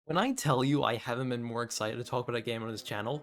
When I tell you I haven't been more excited to talk about a game on this channel,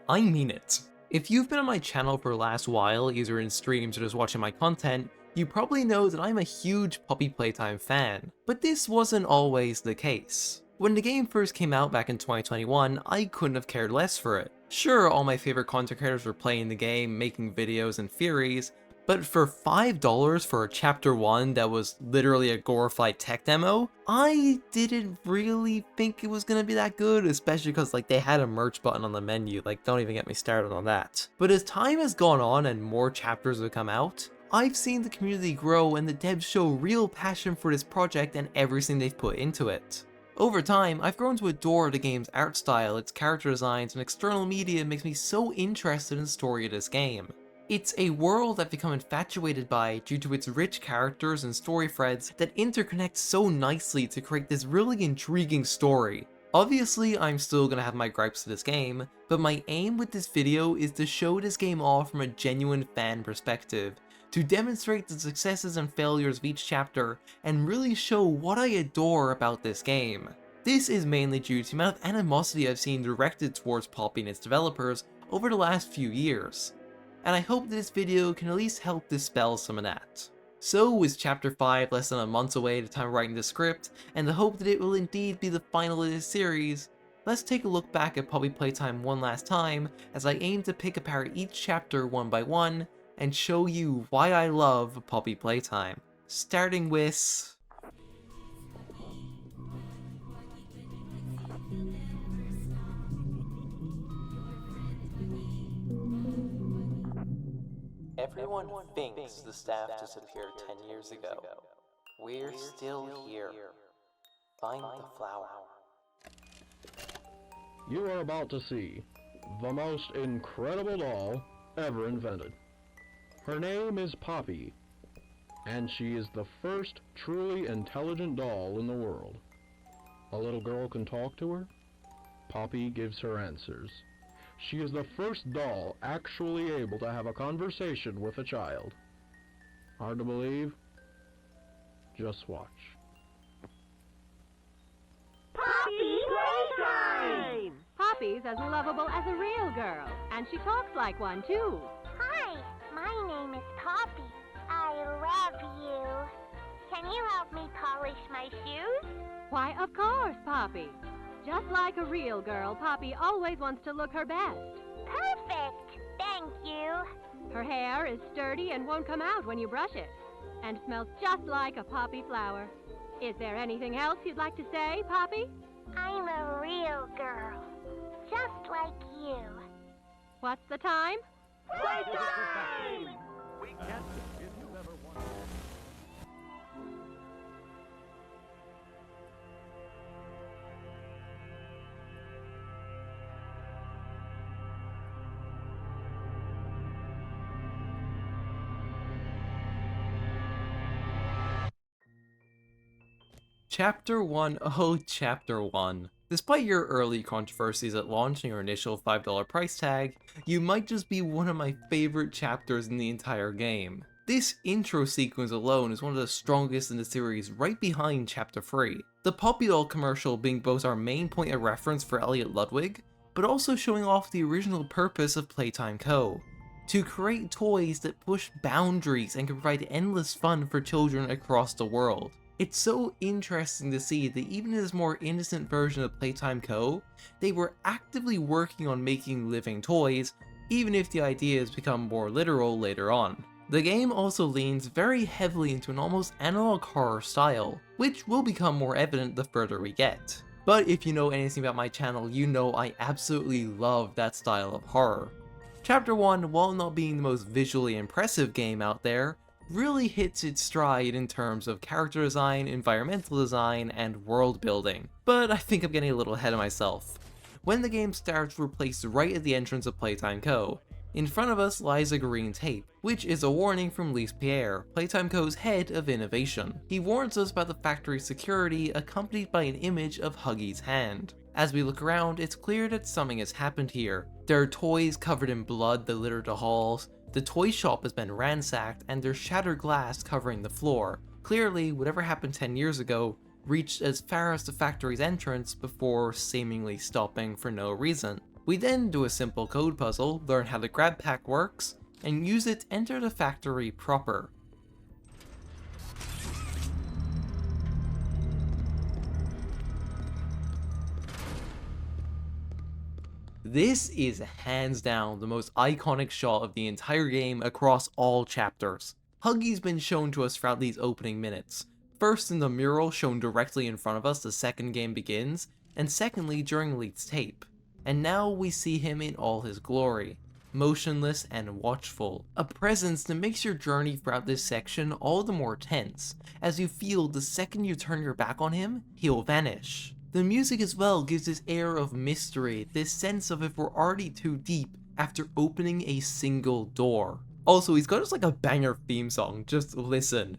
I mean it. If you've been on my channel for the last while, either in streams or just watching my content, you probably know that I'm a huge Poppy Playtime fan, but this wasn't always the case. When the game first came out back in 2021, I couldn't have cared less for it. Sure, all my favorite content creators were playing the game, making videos and theories, but for $5 for a chapter 1 that was literally a glorified tech demo, I didn't really think it was gonna be that good, especially because they had a merch button on the menu, don't even get me started on that. But as time has gone on and more chapters have come out, I've seen the community grow and the devs show real passion for this project and everything they've put into it. Over time, I've grown to adore the game's art style, its character designs, and external media makes me so interested in the story of this game. It's a world I've become infatuated by due to its rich characters and story threads that interconnect so nicely to create this really intriguing story. Obviously, I'm still gonna have my gripes to this game, but my aim with this video is to show this game off from a genuine fan perspective, to demonstrate the successes and failures of each chapter, and really show what I adore about this game. This is mainly due to the amount of animosity I've seen directed towards Poppy and its developers over the last few years, and I hope that this video can at least help dispel some of that. So with chapter 5 less than a month away at the time of writing the script, and the hope that it will indeed be the final of this series, let's take a look back at Poppy Playtime one last time as I aim to pick apart each chapter one by one and show you why I love Poppy Playtime. Starting with... Everyone thinks the staff disappeared 10 years ago. We're still here. Find the flower. You are about to see the most incredible doll ever invented. Her name is Poppy, and she is the first truly intelligent doll in the world. A little girl can talk to her. Poppy gives her answers. She is the first doll actually able to have a conversation with a child. Hard to believe? Just watch. Poppy Playtime! Poppy's as lovable as a real girl, and she talks like one, too. Hi, my name is Poppy. I love you. Can you help me polish my shoes? Why, of course, Poppy. Just like a real girl, Poppy always wants to look her best. Perfect. Thank you. Her hair is sturdy and won't come out when you brush it, and smells just like a poppy flower. Is there anything else you'd like to say, Poppy? I'm a real girl, just like you. What's the time? Playtime! We catch it if you ever want. Chapter 1. Oh, Chapter 1. Despite your early controversies at launch and your initial $5 price tag, you might just be one of my favorite chapters in the entire game. This intro sequence alone is one of the strongest in the series, right behind Chapter 3. The Poppy Doll commercial being both our main point of reference for Elliot Ludwig, but also showing off the original purpose of Playtime Co. To create toys that push boundaries and can provide endless fun for children across the world. It's so interesting to see that even in this more innocent version of Playtime Co., they were actively working on making living toys, even if the ideas become more literal later on. The game also leans very heavily into an almost analog horror style, which will become more evident the further we get. But if you know anything about my channel, you know I absolutely love that style of horror. Chapter 1, while not being the most visually impressive game out there, really hits its stride in terms of character design, environmental design, and world building. But I think I'm getting a little ahead of myself. When the game starts, we're placed right at the entrance of Playtime Co. In front of us lies a green tape, which is a warning from Lise Pierre, Playtime Co.'s head of innovation. He warns us about the factory's security, accompanied by an image of Huggy's hand. As we look around, it's clear that something has happened here. There are toys covered in blood that litter the halls, the toy shop has been ransacked, and there's shattered glass covering the floor. Clearly, whatever happened 10 years ago reach as far as the factory's entrance before seemingly stopping for no reason. We then do a simple code puzzle, learn how the grab pack works, and use it to enter the factory proper. This is hands down the most iconic shot of the entire game across all chapters. Huggy's been shown to us throughout these opening minutes, first in the mural shown directly in front of us the second game begins, and secondly during Leith's tape. And now we see him in all his glory, motionless and watchful, a presence that makes your journey throughout this section all the more tense, as you feel the second you turn your back on him, he'll vanish. The music as well gives this air of mystery, this sense of if we're already too deep after opening a single door. Also, he's got just like a banger theme song, just listen.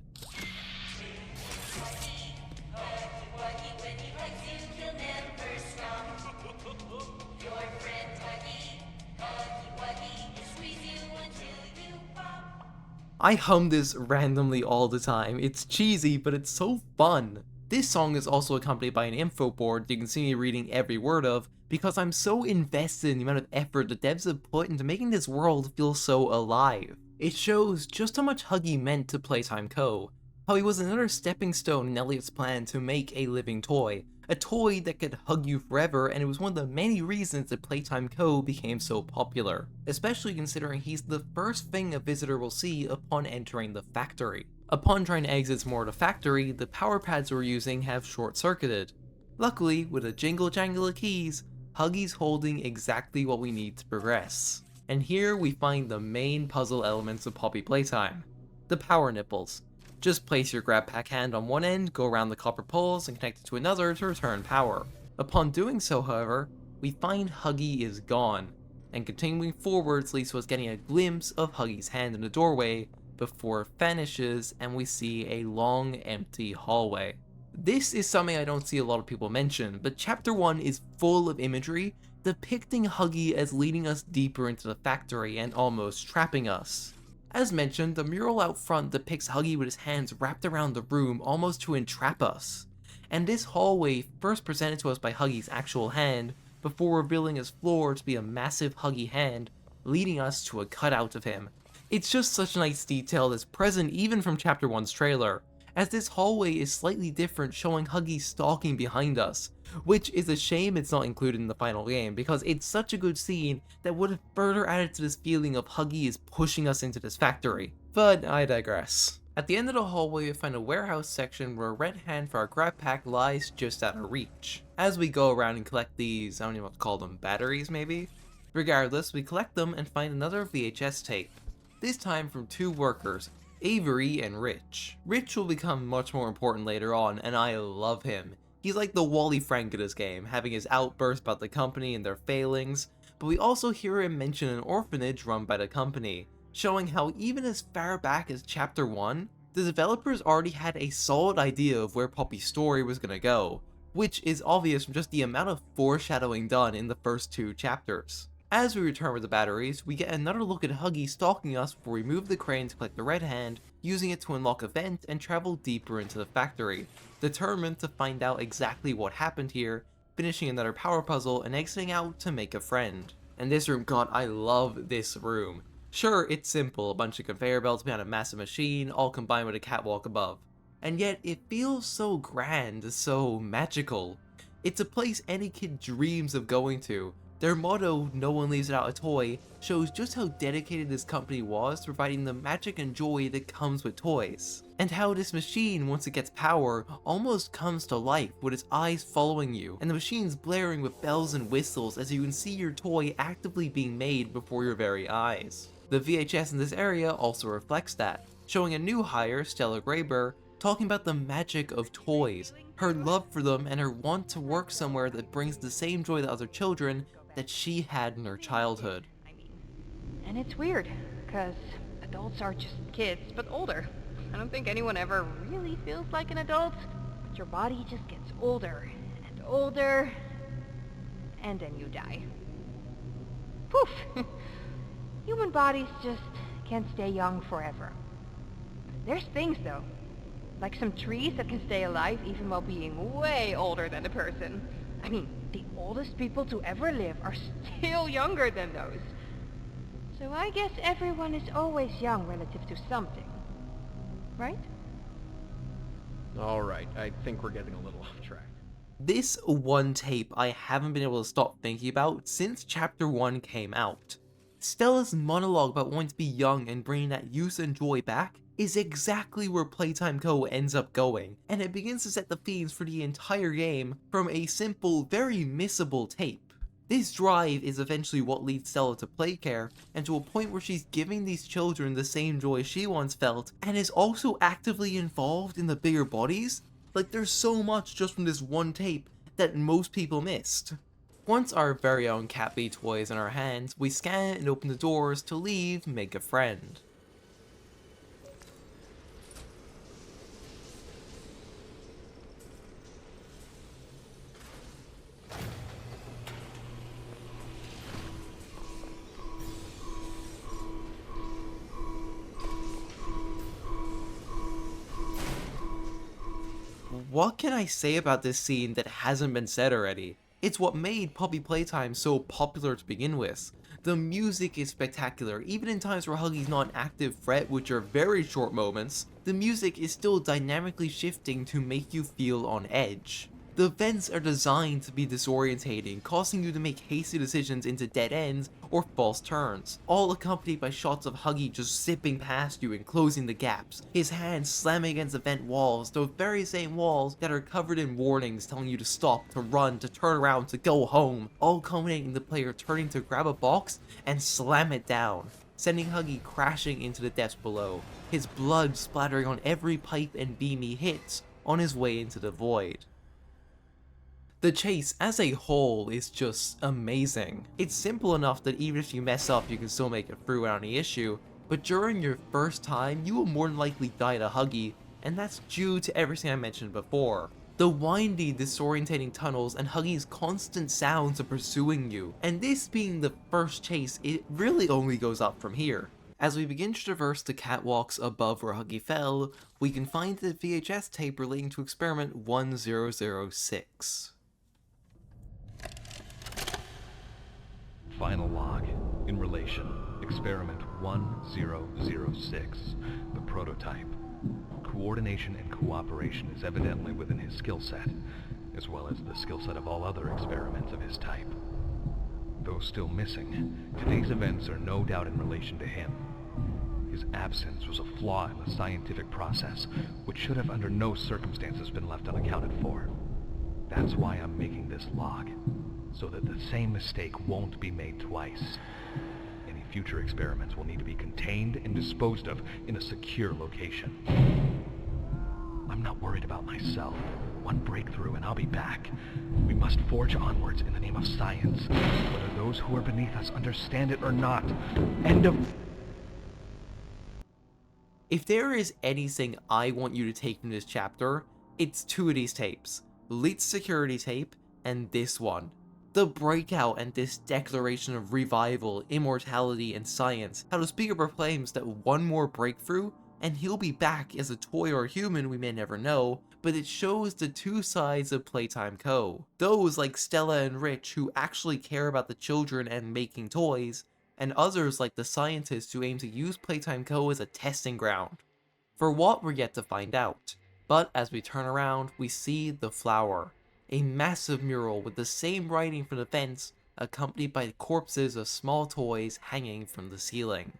I hum this randomly all the time. It's cheesy, but it's so fun. This song is also accompanied by an info board that you can see me reading every word of, because I'm so invested in the amount of effort the devs have put into making this world feel so alive. It shows just how much Huggy meant to Playtime Co., how he was another stepping stone in Elliot's plan to make a living toy, a toy that could hug you forever, and it was one of the many reasons that Playtime Co. became so popular, especially considering he's the first thing a visitor will see upon entering the factory. Upon trying to exit more of the factory, the power pads we're using have short-circuited. Luckily, with a jingle jangle of keys, Huggy's holding exactly what we need to progress. And here we find the main puzzle elements of Poppy Playtime, the power nipples. Just place your grab pack hand on one end, go around the copper poles, and connect it to another to return power. Upon doing so, however, we find Huggy is gone, and continuing forwards leads to us getting a glimpse of Huggy's hand in the doorway, before it vanishes and we see a long, empty hallway. This is something I don't see a lot of people mention, but Chapter 1 is full of imagery depicting Huggy as leading us deeper into the factory and almost trapping us. As mentioned, the mural out front depicts Huggy with his hands wrapped around the room almost to entrap us. And this hallway first presented to us by Huggy's actual hand, before revealing his floor to be a massive Huggy hand, leading us to a cutout of him. It's just such a nice detail that's present even from Chapter 1's trailer, as this hallway is slightly different, showing Huggy stalking behind us, which is a shame it's not included in the final game, because it's such a good scene that would have further added to this feeling of Huggy is pushing us into this factory. But I digress. At the end of the hallway we find a warehouse section where a red hand for our grab pack lies just out of reach. As we go around and collect these, I don't even know what to call them, batteries maybe? Regardless, we collect them and find another VHS tape. This time from two workers, Avery and Rich. Rich will become much more important later on, and I love him. He's like the Wally Frank of this game, having his outbursts about the company and their failings, but we also hear him mention an orphanage run by the company, showing how even as far back as Chapter 1, the developers already had a solid idea of where Poppy's story was gonna go, which is obvious from just the amount of foreshadowing done in the first two chapters. As we return with the batteries, we get another look at Huggy stalking us before we move the crane to collect the red hand, using it to unlock a vent and travel deeper into the factory, determined to find out exactly what happened here, finishing another power puzzle and exiting out to make a friend. And this room, god, I love this room. Sure, it's simple, a bunch of conveyor belts behind a massive machine, all combined with a catwalk above. And yet, it feels so grand, so magical. It's a place any kid dreams of going to. Their motto, "No one leaves without a toy," shows just how dedicated this company was to providing the magic and joy that comes with toys. And how this machine, once it gets power, almost comes to life with its eyes following you, and the machine's blaring with bells and whistles as you can see your toy actively being made before your very eyes. The VHS in this area also reflects that, showing a new hire, Stella Graber, talking about the magic of toys, her love for them, and her want to work somewhere that brings the same joy to other children that she had in her childhood. And it's weird, because adults are just kids, but older. I don't think anyone ever really feels like an adult, but your body just gets older and older, and then you die. Poof! Human bodies just can't stay young forever. There's things, though, Like some trees that can stay alive even while being way older than a person. I mean, the oldest people to ever live are still younger than those. So I guess everyone is always young relative to something. Right? Alright, I think we're getting a little off track. This one tape I haven't been able to stop thinking about since chapter 1 came out. Stella's monologue about wanting to be young and bringing that youth and joy back is exactly where Playtime Co. ends up going, and it begins to set the themes for the entire game from a simple, very missable tape. This drive is eventually what leads Stella to Playcare, and to a point where she's giving these children the same joy she once felt, and is also actively involved in the bigger bodies. Like, there's so much just from this one tape that most people missed. Once our very own Cat Bee toy is in our hands, we scan and open the doors to leave, make a friend. What can I say about this scene that hasn't been said already? It's what made Puppy Playtime so popular to begin with. The music is spectacular, even in times where Huggy's not an active threat, which are very short moments. The music is still dynamically shifting to make you feel on edge. The vents are designed to be disorientating, causing you to make hasty decisions into dead ends or false turns, all accompanied by shots of Huggy just zipping past you and closing the gaps, his hands slamming against the vent walls, those very same walls that are covered in warnings telling you to stop, to run, to turn around, to go home, all culminating in the player turning to grab a box and slam it down, sending Huggy crashing into the depths below, his blood splattering on every pipe and beam he hits on his way into the void. The chase as a whole is just amazing. It's simple enough that even if you mess up you can still make it through without any issue, but during your first time you will more than likely die to Huggy, and that's due to everything I mentioned before. The windy, disorientating tunnels and Huggy's constant sounds of pursuing you, and this being the first chase, it really only goes up from here. As we begin to traverse the catwalks above where Huggy fell, we can find the VHS tape relating to experiment 1006. Final log. In relation, experiment 1006, the prototype. Coordination and cooperation is evidently within his skill set, as well as the skill set of all other experiments of his type. Though still missing, today's events are no doubt in relation to him. His absence was a flaw in the scientific process, which should have under no circumstances been left unaccounted for. That's why I'm making this log, so that the same mistake won't be made twice. Any future experiments will need to be contained and disposed of in a secure location. I'm not worried about myself. One breakthrough and I'll be back. We must forge onwards in the name of science, whether those who are beneath us understand it or not. End of... If there is anything I want you to take from this chapter, it's two of these tapes. Leet's security tape and this one. The breakout and this declaration of revival, immortality, and science, how the speaker proclaims that one more breakthrough and he'll be back as a toy or a human we may never know, but it shows the two sides of Playtime Co. Those like Stella and Rich who actually care about the children and making toys, and others like the scientists who aim to use Playtime Co. as a testing ground. For what, we're yet to find out, but as we turn around, we see the flower. A massive mural with the same writing from the vents, accompanied by corpses of small toys hanging from the ceiling.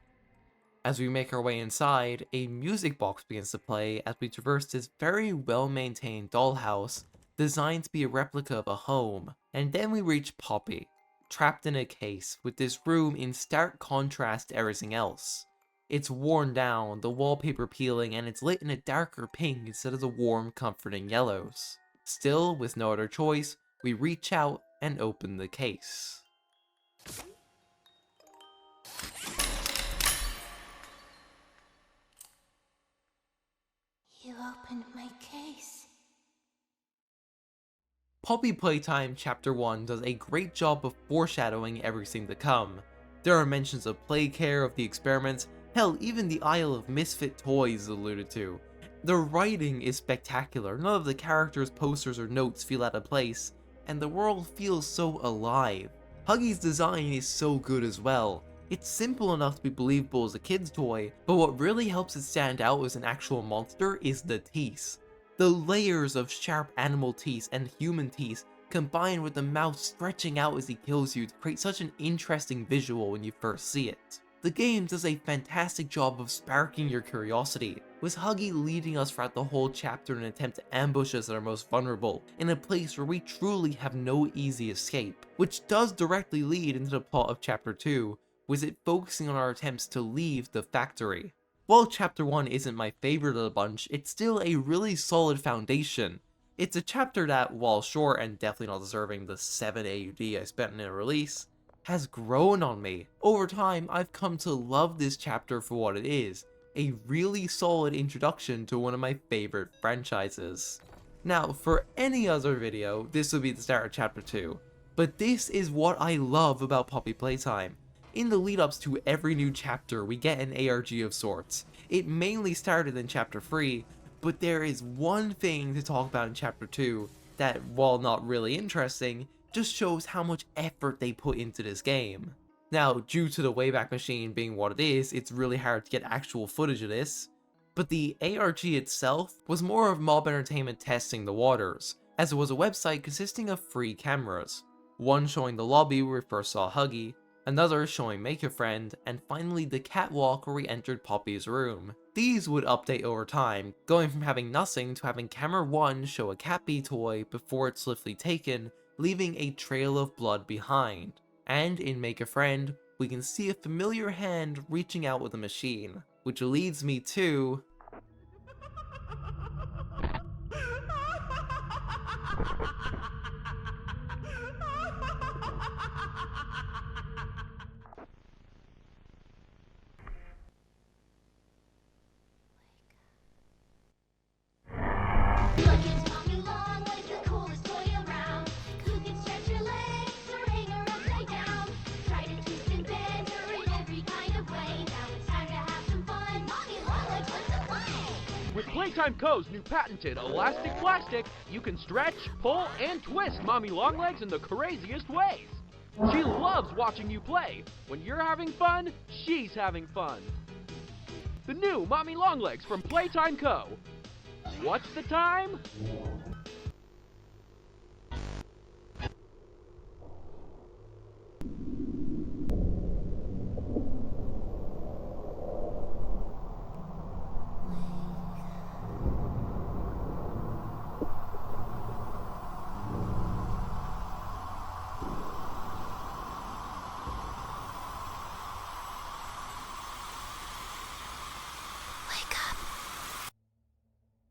As we make our way inside, a music box begins to play as we traverse this very well-maintained dollhouse, designed to be a replica of a home, and then we reach Poppy, trapped in a case, with this room in stark contrast to everything else. It's worn down, the wallpaper peeling, and it's lit in a darker pink instead of the warm, comforting yellows. Still, with no other choice, we reach out and open the case. You opened my case. Puppy Playtime Chapter 1 does a great job of foreshadowing everything to come. There are mentions of Playcare, of the experiments, hell, even the Isle of Misfit Toys is alluded to. The writing is spectacular, none of the characters' posters or notes feel out of place, and the world feels so alive. Huggy's design is so good as well. It's simple enough to be believable as a kid's toy, but what really helps it stand out as an actual monster is the teeth. The layers of sharp animal teeth and human teeth combined with the mouth stretching out as he kills you to create such an interesting visual when you first see it. The game does a fantastic job of sparking your curiosity, with Huggy leading us throughout the whole chapter in an attempt to ambush us at our most vulnerable, in a place where we truly have no easy escape, which does directly lead into the plot of chapter 2, with it focusing on our attempts to leave the factory. While chapter 1 isn't my favorite of the bunch, it's still a really solid foundation. It's a chapter that, while short and definitely not deserving the 7 AUD I spent in a release, has grown on me. Over time, I've come to love this chapter for what it is, a really solid introduction to one of my favorite franchises. Now, for any other video, this would be the start of chapter 2, but this is what I love about Poppy Playtime. In the lead-ups to every new chapter, we get an ARG of sorts. It mainly started in chapter 3, but there is one thing to talk about in chapter 2 that, while not really interesting, just shows how much effort they put into this game. Now, due to the Wayback Machine being what it is, it's really hard to get actual footage of this, but the ARG itself was more of Mob Entertainment testing the waters, as it was a website consisting of 3 cameras. One showing the lobby where we first saw Huggy, another showing Make a Friend, and finally the catwalk where we entered Poppy's room. These would update over time, going from having nothing to having camera 1 show a Cappy toy before it's swiftly taken, leaving a trail of blood behind. And in Make a Friend, we can see a familiar hand reaching out with a machine, which leads me to... With Playtime Co.'s new patented elastic plastic, you can stretch, pull, and twist Mommy Longlegs in the craziest ways. She loves watching you play. When you're having fun, she's having fun. The new Mommy Longlegs from Playtime Co. What's the time?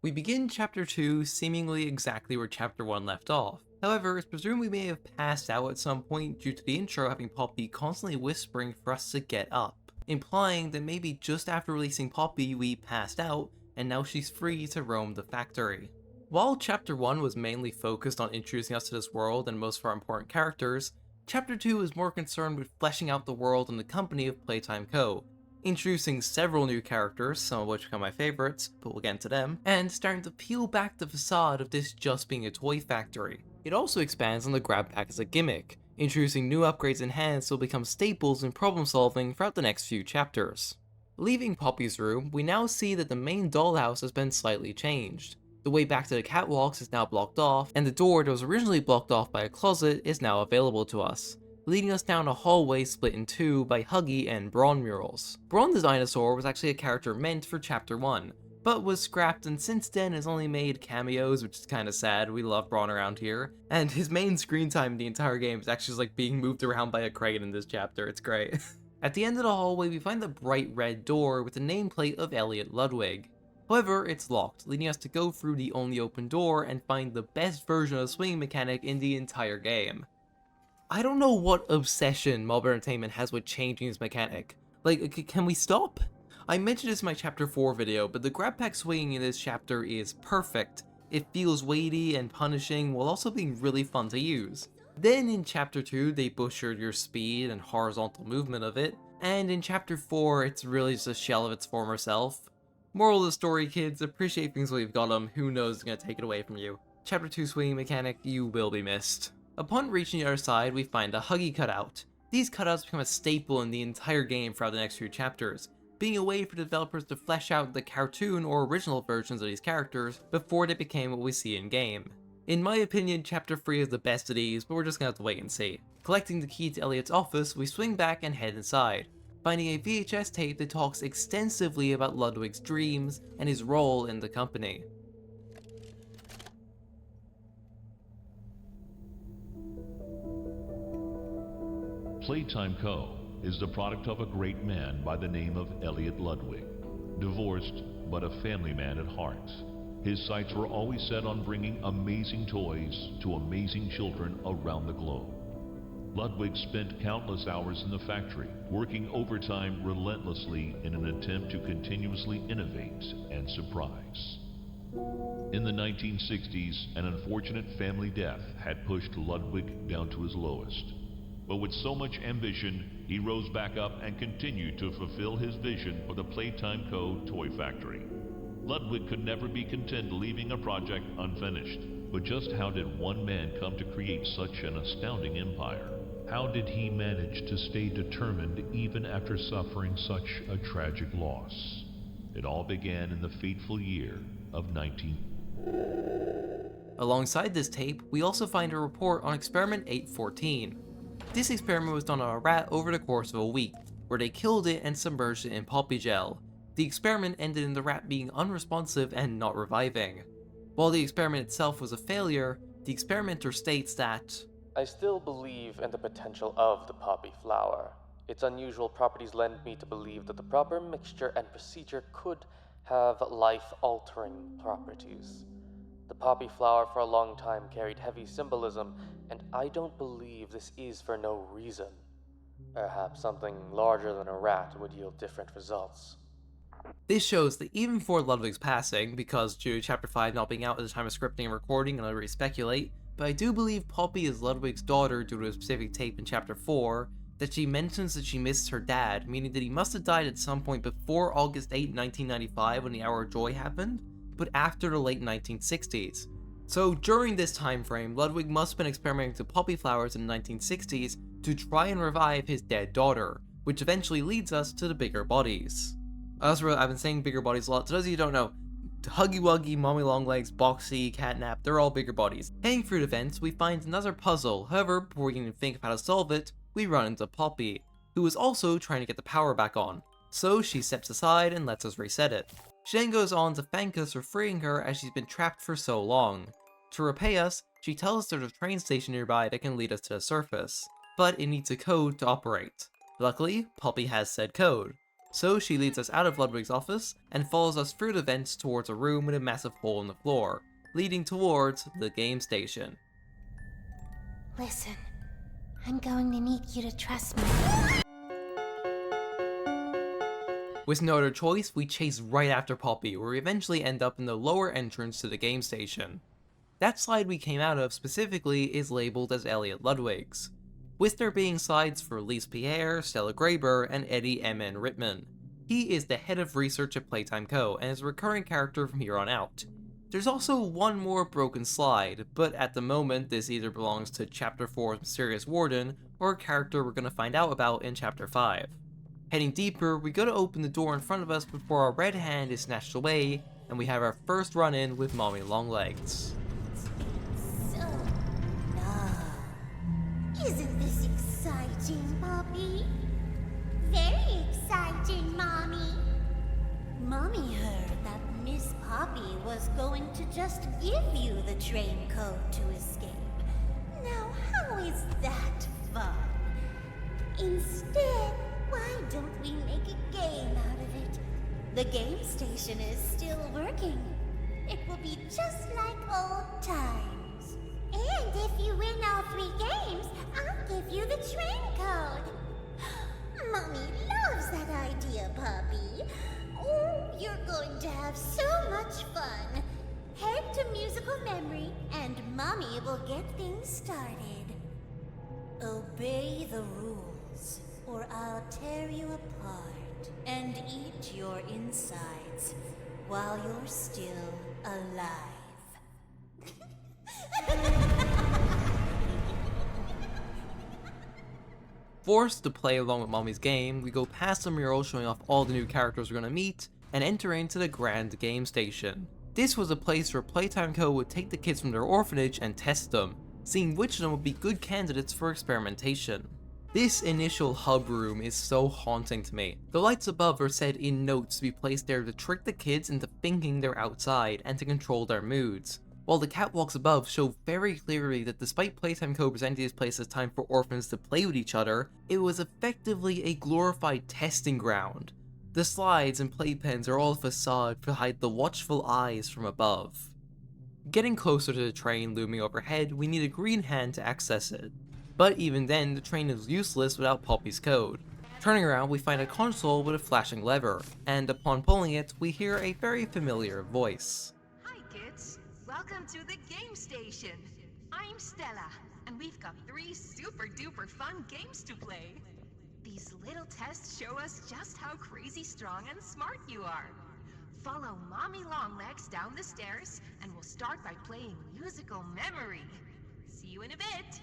We begin chapter 2 seemingly exactly where chapter 1 left off. However, it's presumed we may have passed out at some point due to the intro having Poppy constantly whispering for us to get up, implying that maybe just after releasing Poppy we passed out and now she's free to roam the factory. While chapter 1 was mainly focused on introducing us to this world and most of our important characters, chapter 2 is more concerned with fleshing out the world and the company of Playtime Co., introducing several new characters, some of which become my favorites, but we'll get into them, and starting to peel back the facade of this just being a toy factory. It also expands on the grab pack as a gimmick, introducing new upgrades and hands that will become staples in problem solving throughout the next few chapters. Leaving Poppy's room, we now see that the main dollhouse has been slightly changed. The way back to the catwalks is now blocked off, and the door that was originally blocked off by a closet is now available to us, leading us down a hallway split in 2 by Huggy and Brawn murals. Brawn the dinosaur was actually a character meant for chapter 1, but was scrapped and since then has only made cameos, which is kinda sad, we love Brawn around here. And his main screen time in the entire game is actually just like being moved around by a crane in this chapter, it's great. At the end of the hallway we find the bright red door with the nameplate of Elliot Ludwig. However, it's locked, leading us to go through the only open door and find the best version of the swinging mechanic in the entire game. I don't know what obsession Mob Entertainment has with changing this mechanic. Like, can we stop? I mentioned this in my chapter 4 video, but the grab pack swinging in this chapter is perfect. It feels weighty and punishing while also being really fun to use. Then in chapter 2 they butchered your speed and horizontal movement of it, and in chapter 4 it's really just a shell of its former self. Moral of the story, kids, appreciate things while you've got them, who knows is going to take it away from you. Chapter 2 swinging mechanic, you will be missed. Upon reaching the other side, we find a Huggy cutout. These cutouts become a staple in the entire game throughout the next few chapters, being a way for developers to flesh out the cartoon or original versions of these characters before they became what we see in game. In my opinion, Chapter 3 is the best of these, but we're just gonna have to wait and see. Collecting the key to Elliot's office, we swing back and head inside, finding a VHS tape that talks extensively about Ludwig's dreams and his role in the company. Playtime Co. is the product of a great man by the name of Elliot Ludwig. Divorced, but a family man at heart. His sights were always set on bringing amazing toys to amazing children around the globe. Ludwig spent countless hours in the factory, working overtime relentlessly in an attempt to continuously innovate and surprise. In the 1960s, an unfortunate family death had pushed Ludwig down to his lowest. But with so much ambition, he rose back up and continued to fulfill his vision for the Playtime Co. toy factory. Ludwig could never be content leaving a project unfinished. But just how did one man come to create such an astounding empire? How did he manage to stay determined even after suffering such a tragic loss? It all began in the fateful year of 19... Alongside this tape, we also find a report on Experiment 814. This experiment was done on a rat over the course of a week, where they killed it and submerged it in poppy gel. The experiment ended in the rat being unresponsive and not reviving. While the experiment itself was a failure, the experimenter states that, "I still believe in the potential of the poppy flower. Its unusual properties lend me to believe that the proper mixture and procedure could have life-altering properties. The poppy flower for a long time carried heavy symbolism, and I don't believe this is for no reason. Perhaps something larger than a rat would yield different results." This shows that even before Ludwig's passing, because due to Chapter 5 not being out at the time of scripting and recording, and I really speculate, but I do believe Poppy is Ludwig's daughter due to a specific tape in Chapter 4, that she mentions that she misses her dad, meaning that he must have died at some point before August 8, 1995 when the Hour of Joy happened, but after the late 1960s. So during this time frame, Ludwig must have been experimenting with poppy flowers in the 1960s to try and revive his dead daughter, which eventually leads us to the bigger bodies. I've been saying bigger bodies a lot, so those of you who don't know, Huggy Wuggy, Mommy Longlegs, Boxy, Catnap, they're all bigger bodies. Heading through the vents, we find another puzzle. However, before we can even think of how to solve it, we run into Poppy, who is also trying to get the power back on. So she steps aside and lets us reset it. She then goes on to thank us for freeing her as she's been trapped for so long. To repay us, she tells us there's a train station nearby that can lead us to the surface, but it needs a code to operate. Luckily, Poppy has said code, so she leads us out of Ludwig's office and follows us through the vents towards a room with a massive hole in the floor, leading towards the game station. Listen, I'm going to need you to trust me. With no other choice, we chase right after Poppy, where we eventually end up in the lower entrance to the game station. That slide we came out of specifically is labeled as Elliot Ludwig's, with there being slides for Lise Pierre, Stella Graber, and Eddie M.N. Rittman. He is the head of research at Playtime Co. and is a recurring character from here on out. There's also one more broken slide, but at the moment this either belongs to Chapter 4's Mysterious Warden, or a character we're going to find out about in Chapter 5. Heading deeper, we go to open the door in front of us before our red hand is snatched away, and we have our first run-in with Mommy Longlegs. So long. Isn't this exciting, Poppy? Very exciting, Mommy. Mommy heard that Miss Poppy was going to just give you the train code to escape. Now, how is that fun? Instead, why don't we make a game out of it? The game station is still working. It will be just like old times. And if you win all 3 games, I'll give you the train code. Mommy loves that idea, Poppy. Oh, you're going to have so much fun. Head to musical memory, and Mommy will get things started. Obey the rules, or I'll tear you apart and eat your insides. while you're still alive. Forced to play along with Mommy's game, we go past the mural showing off all the new characters we're gonna meet, and enter into the Grand Game Station. This was a place where Playtime Co. would take the kids from their orphanage and test them, seeing which of them would be good candidates for experimentation. This initial hub room is so haunting to me. The lights above are said in notes to be placed there to trick the kids into thinking they're outside and to control their moods, while the catwalks above show very clearly that despite Playtime Co. presenting this place as time for orphans to play with each other, it was effectively a glorified testing ground. The slides and playpens are all a facade to hide the watchful eyes from above. Getting closer to the train looming overhead, we need a green hand to access it. But even then, the train is useless without Poppy's code. Turning around, we find a console with a flashing lever, and upon pulling it, we hear a very familiar voice. Hi kids, welcome to the game station. I'm Stella, and we've got 3 super duper fun games to play. These little tests show us just how crazy strong and smart you are. Follow Mommy Longlegs down the stairs, and we'll start by playing Musical Memory. See you in a bit.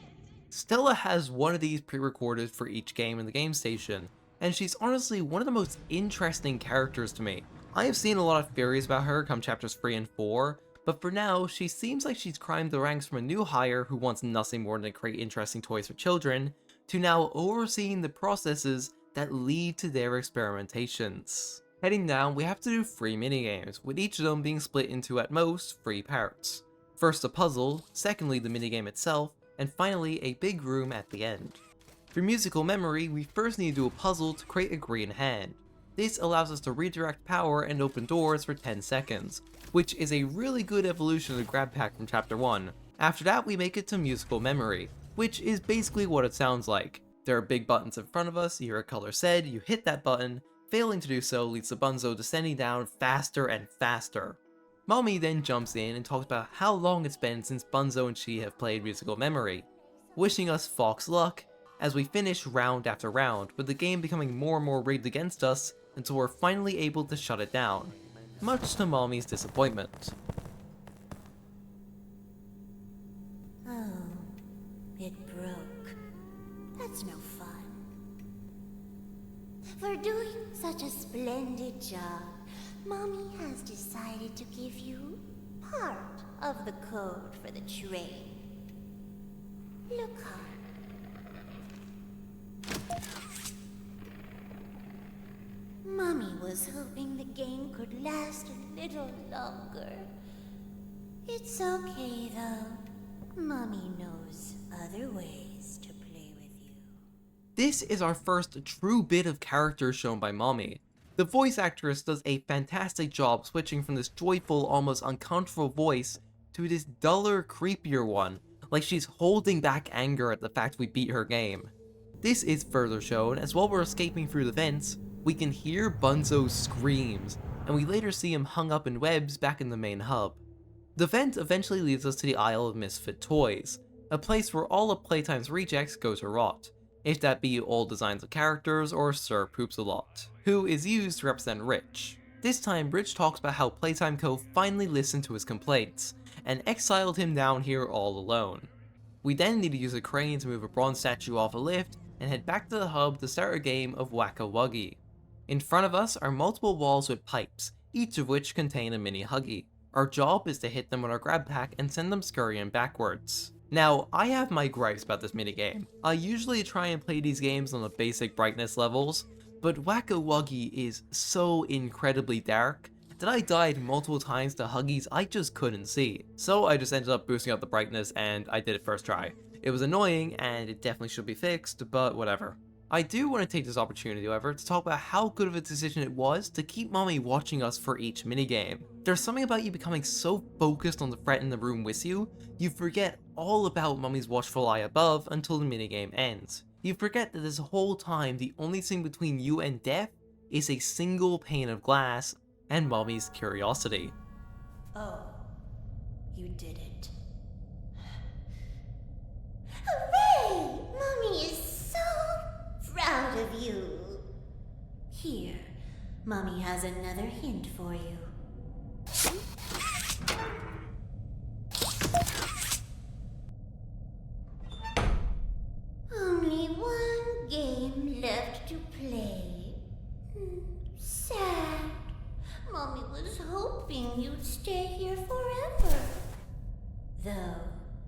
Stella has one of these pre-recorded for each game in the game station, and she's honestly one of the most interesting characters to me. I have seen a lot of theories about her come chapters 3 and 4, but for now, she seems like she's climbed the ranks from a new hire who wants nothing more than to create interesting toys for children, to now overseeing the processes that lead to their experimentations. Heading down, we have to do 3 minigames, with each of them being split into at most 3 parts. First a puzzle, secondly the minigame itself, and finally a big room at the end. For musical memory, we first need to do a puzzle to create a green hand. This allows us to redirect power and open doors for 10 seconds, which is a really good evolution of the grab pack from chapter 1. After that, we make it to musical memory, which is basically what it sounds like. There are big buttons in front of us, you hear a color said, you hit that button, failing to do so leads to Bunzo descending down faster and faster. Mommy then jumps in and talks about how long it's been since Bunzo and she have played musical memory, wishing us fox luck as we finish round after round, with the game becoming more and more rigged against us until we're finally able to shut it down, much to Mommy's disappointment. Oh, it broke. That's no fun. For doing such a splendid job, Mommy has decided to give you part of the code for the train. Look on. Mommy was hoping the game could last a little longer. It's okay, though. Mommy knows other ways to play with you. This is our first true bit of character shown by Mommy. The voice actress does a fantastic job switching from this joyful, almost uncomfortable voice to this duller, creepier one, like she's holding back anger at the fact we beat her game. This is further shown as while we're escaping through the vents, we can hear Bunzo's screams, and we later see him hung up in webs back in the main hub. The vent eventually leads us to the Isle of Misfit Toys, a place where all of Playtime's rejects go to rot, if that be old designs of characters or Sir Poops-a-Lot, who is used to represent Rich. This time, Rich talks about how Playtime Co. finally listened to his complaints, and exiled him down here all alone. We then need to use a crane to move a bronze statue off a lift, and head back to the hub to start a game of Whack-a-Wuggy. In front of us are multiple walls with pipes, each of which contain a mini Huggy. Our job is to hit them with our grab pack and send them scurrying backwards. Now, I have my gripes about this minigame. I usually try and play these games on the basic brightness levels, but Whack-a-Wuggy is so incredibly dark that I died multiple times to Huggies I just couldn't see. So I just ended up boosting up the brightness and I did it first try. It was annoying and it definitely should be fixed, but whatever. I do want to take this opportunity, however, to talk about how good of a decision it was to keep Mommy watching us for each minigame. There's something about you becoming so focused on the threat in the room with you, you forget all about Mommy's watchful eye above until the minigame ends. You forget that this whole time the only thing between you and death is a single pane of glass and Mommy's curiosity. Oh, you did it. Hooray! Mommy is so proud of you. Here, Mommy has another hint for you. game left to play. Sad. Mommy was hoping you'd stay here forever. Though,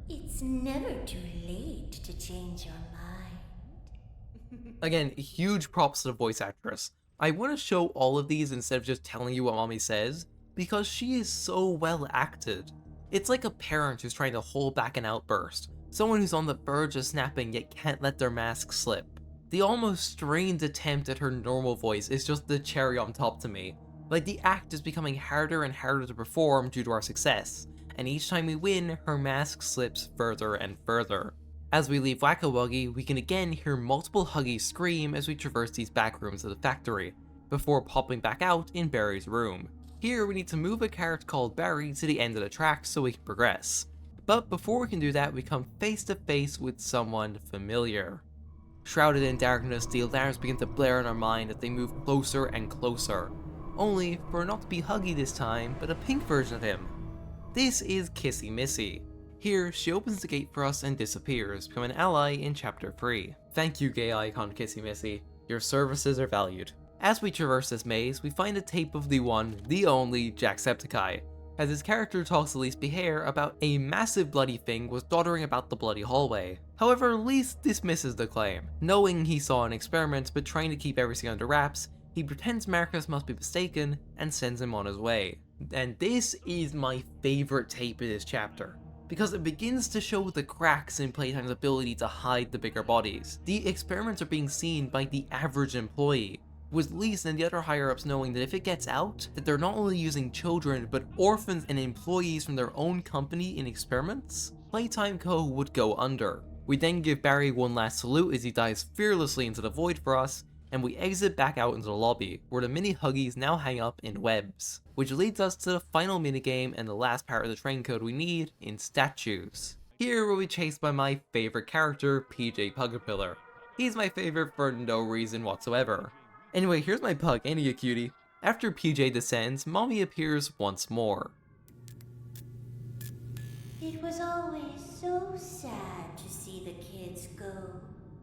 it's never too late to change your mind. Again, huge props to the voice actress. I want to show all of these instead of just telling you what mommy says, because she is so well acted. It's like a parent who's trying to hold back an outburst, someone who's on the verge of snapping yet can't let their mask slip. The almost strained attempt at her normal voice is just the cherry on top to me. Like, the act is becoming harder and harder to perform due to our success, and each time we win, her mask slips further and further. As we leave Wacka-Wuggy, we can again hear multiple Huggies scream as we traverse these back rooms of the factory, before popping back out in Barry's room. Here we need to move a character called Barry to the end of the track so we can progress. But before we can do that, we come face to face with someone familiar. Shrouded in darkness, the alarms begin to blare in our mind as they move closer and closer. Only for not to be Huggy this time, but a pink version of him. This is Kissy Missy. Here, she opens the gate for us and disappears, becoming an ally in Chapter 3. Thank you, gay icon Kissy Missy. Your services are valued. As we traverse this maze, we find a tape of the one, the only, Jacksepticeye, as his character talks to Lise Behaire about a massive bloody thing was doddering about the bloody hallway. However, Lise dismisses the claim. Knowing he saw an experiment but trying to keep everything under wraps, he pretends Marcus must be mistaken and sends him on his way. And this is my favorite tape in this chapter, because it begins to show the cracks in Playtime's ability to hide the bigger bodies. The experiments are being seen by the average employee, with Lise and the other higher-ups knowing that if it gets out, that they're not only using children, but orphans and employees from their own company in experiments, Playtime Co. would go under. We then give Barry one last salute as he dives fearlessly into the void for us, and we exit back out into the lobby, where the mini Huggies now hang up in webs, which leads us to the final minigame and the last part of the train code we need in statues. Here we'll be chased by my favorite character, PJ Pugapillar. He's my favorite for no reason whatsoever. Anyway, here's my pug, ain't he a cutie? After PJ descends, Mommy appears once more. It was always so sad to see the kids go.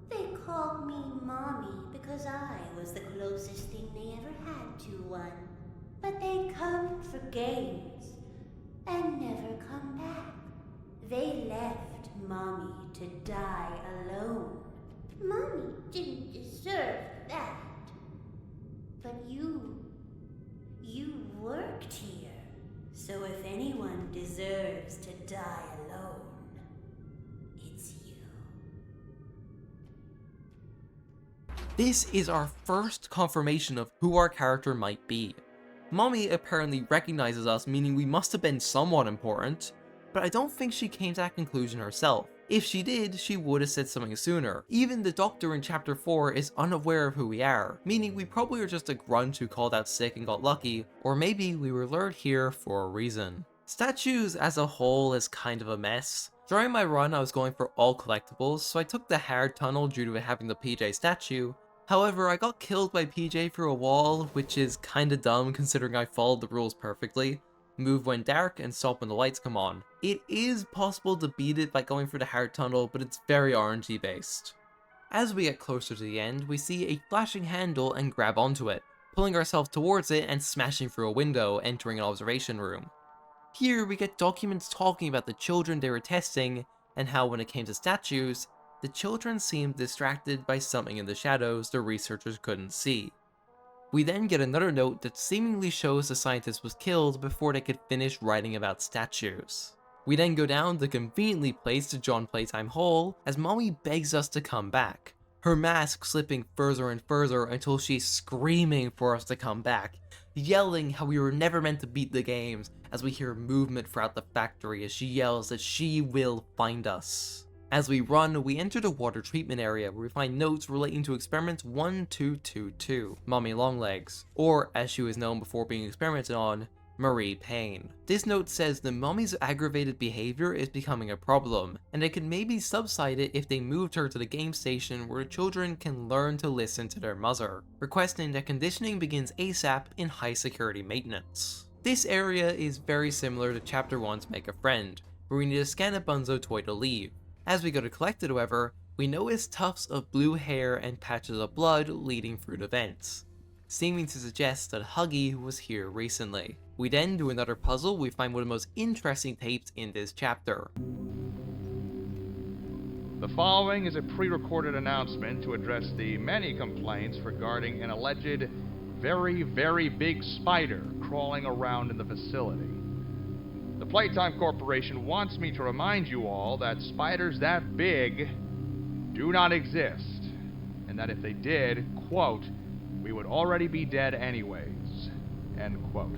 They called me Mommy because I was the closest thing they ever had to one. But they come for games and never come back. They left Mommy to die alone. Mommy didn't deserve that. But you worked here. So if anyone deserves to die alone, it's you. This is our first confirmation of who our character might be. Mommy apparently recognizes us, meaning we must have been somewhat important, but I don't think she came to that conclusion herself. If she did, she would have said something sooner. Even the doctor in Chapter 4 is unaware of who we are, meaning we probably are just a grunt who called out sick and got lucky, or maybe we were lured here for a reason. Statues as a whole is kind of a mess. During my run I was going for all collectibles, so I took the hard tunnel due to it having the PJ statue. However, I got killed by PJ through a wall, which is kinda dumb considering I followed the rules perfectly. Move when dark and stop when the lights come on. It is possible to beat it by going through the hard tunnel, but it's very RNG based. As we get closer to the end, we see a flashing handle and grab onto it, pulling ourselves towards it and smashing through a window, entering an observation room. Here we get documents talking about the children they were testing, and how when it came to statues, the children seemed distracted by something in the shadows the researchers couldn't see. We then get another note that seemingly shows the scientist was killed before they could finish writing about statues. We then go down the conveniently placed John Playtime hole as Mommy begs us to come back, her mask slipping further and further until she's screaming for us to come back, yelling how we were never meant to beat the games as we hear movement throughout the factory as she yells that she will find us. As we run, we enter the water treatment area where we find notes relating to experiment 1222, Mommy Longlegs, or as she was known before being experimented on, Marie Payne. This note says that Mommy's aggravated behavior is becoming a problem, and they could maybe subside it if they moved her to the game station where the children can learn to listen to their mother, requesting that conditioning begins ASAP in high security maintenance. This area is very similar to Chapter 1's Make a Friend, where we need to scan a Bunzo toy to leave. As we go to collect it, however, We notice tufts of blue hair and patches of blood leading through the vents, seeming to suggest that Huggy was here recently. We then do another puzzle. We find one of the most interesting tapes in this chapter. The following is a pre-recorded announcement to address the many complaints regarding an alleged very, very big spider crawling around in the facility. The Playtime Corporation wants me to remind you all that spiders that big do not exist, and that if they did, quote, we would already be dead anyways, end quote.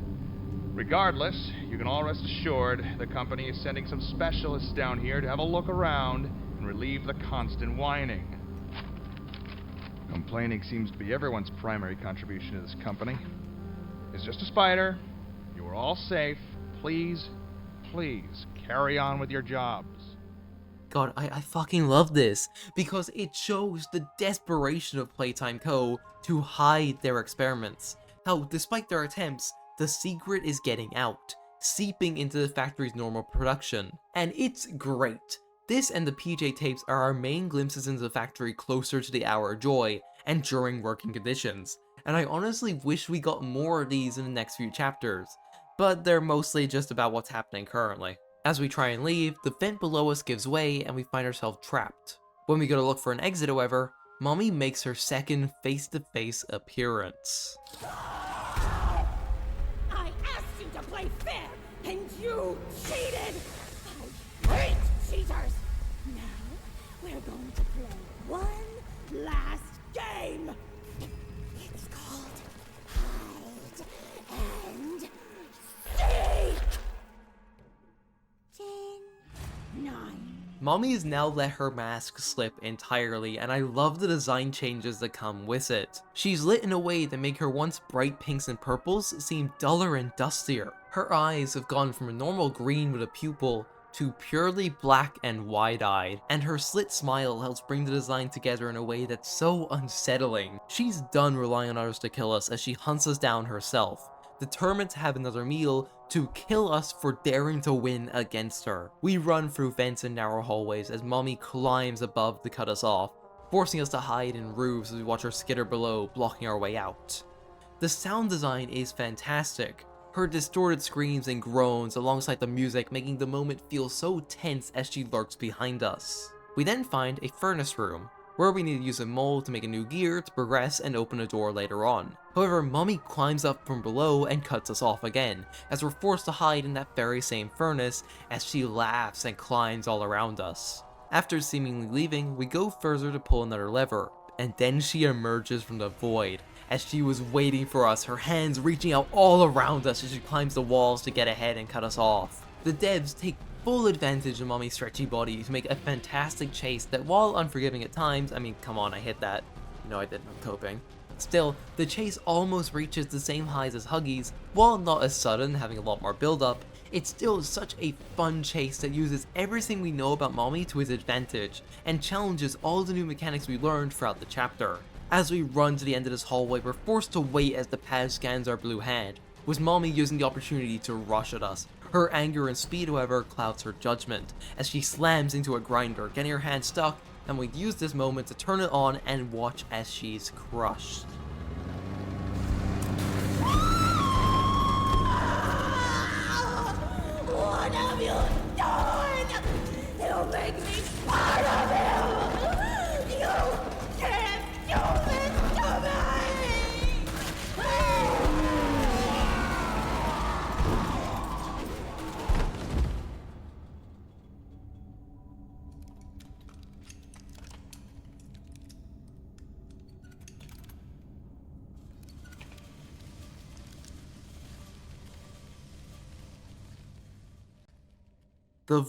Regardless, you can all rest assured the company is sending some specialists down here to have a look around and relieve the constant whining. Complaining seems to be everyone's primary contribution to this company. It's just a spider. You are all safe. Please, please, carry on with your jobs. God, I fucking love this, because it shows the desperation of Playtime Co. to hide their experiments. How, despite their attempts, the secret is getting out, seeping into the factory's normal production. And it's great. This and the PJ tapes are our main glimpses into the factory closer to the hour of joy, and during working conditions. And I honestly wish we got more of these in the next few chapters, but they're mostly just about what's happening currently. As we try and leave, the vent below us gives way and we find ourselves trapped. When we go to look for an exit, however, Mommy makes her second face-to-face appearance. I asked you to play fair, and you cheated! I hate cheaters! Now, we're going to play one last game! It's called Hide and Seek! 10, 9. Mommy has now let her mask slip entirely, and I love the design changes that come with it. She's lit in a way that make her once bright pinks and purples seem duller and dustier. Her eyes have gone from a normal green with a pupil to purely black and wide-eyed, and her slit smile helps bring the design together in a way that's so unsettling. She's done relying on others to kill us as she hunts us down herself, determined to have another meal to kill us for daring to win against her. We run through vents and narrow hallways as Mommy climbs above to cut us off, forcing us to hide in roofs as we watch her skitter below, blocking our way out. The sound design is fantastic, her distorted screams and groans alongside the music making the moment feel so tense as she lurks behind us. We then find a furnace room, where we need to use a mold to make a new gear to progress and open a door later on. However, Mommy climbs up from below and cuts us off again, as we're forced to hide in that very same furnace as she laughs and climbs all around us. After seemingly leaving, we go further to pull another lever, and then she emerges from the void, as she was waiting for us, her hands reaching out all around us as she climbs the walls to get ahead and cut us off. The devs take full advantage of Mommy's stretchy body to make a fantastic chase that, while unforgiving at times, I mean, come on, I hit that. No, I didn't, I'm coping. Still, the chase almost reaches the same highs as Huggy's. While not as sudden, having a lot more build-up, it's still such a fun chase that uses everything we know about Mommy to its advantage, and challenges all the new mechanics we learned throughout the chapter. As we run to the end of this hallway, we're forced to wait as the pad scans our blue hand, with Mommy using the opportunity to rush at us. Her anger and speed, however, clouds her judgment, as she slams into a grinder, getting her hand stuck, and we use this moment to turn it on and watch as she's crushed. What have you done? You make me part of you! You can't do this to me! The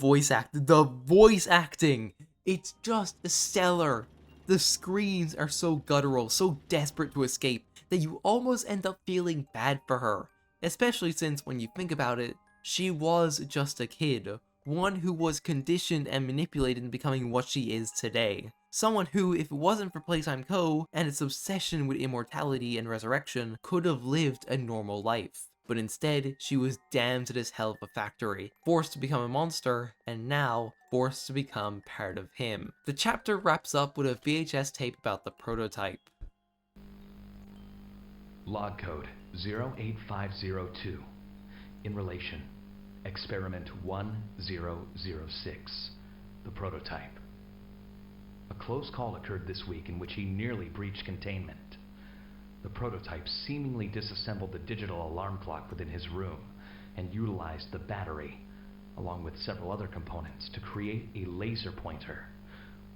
voice acting! It's just stellar! The screams are so guttural, so desperate to escape, that you almost end up feeling bad for her. Especially since, when you think about it, she was just a kid. One who was conditioned and manipulated into becoming what she is today. Someone who, if it wasn't for Playtime Co. and its obsession with immortality and resurrection, could have lived a normal life. but instead she was damned to this hell of a factory, forced to become a monster, and now forced to become part of him. The chapter wraps up with a VHS tape about the prototype. Log code 08502. In relation, experiment 1006, the prototype. A close call occurred this week in which he nearly breached containment. The prototype seemingly disassembled the digital alarm clock within his room and utilized the battery, along with several other components, to create a laser pointer,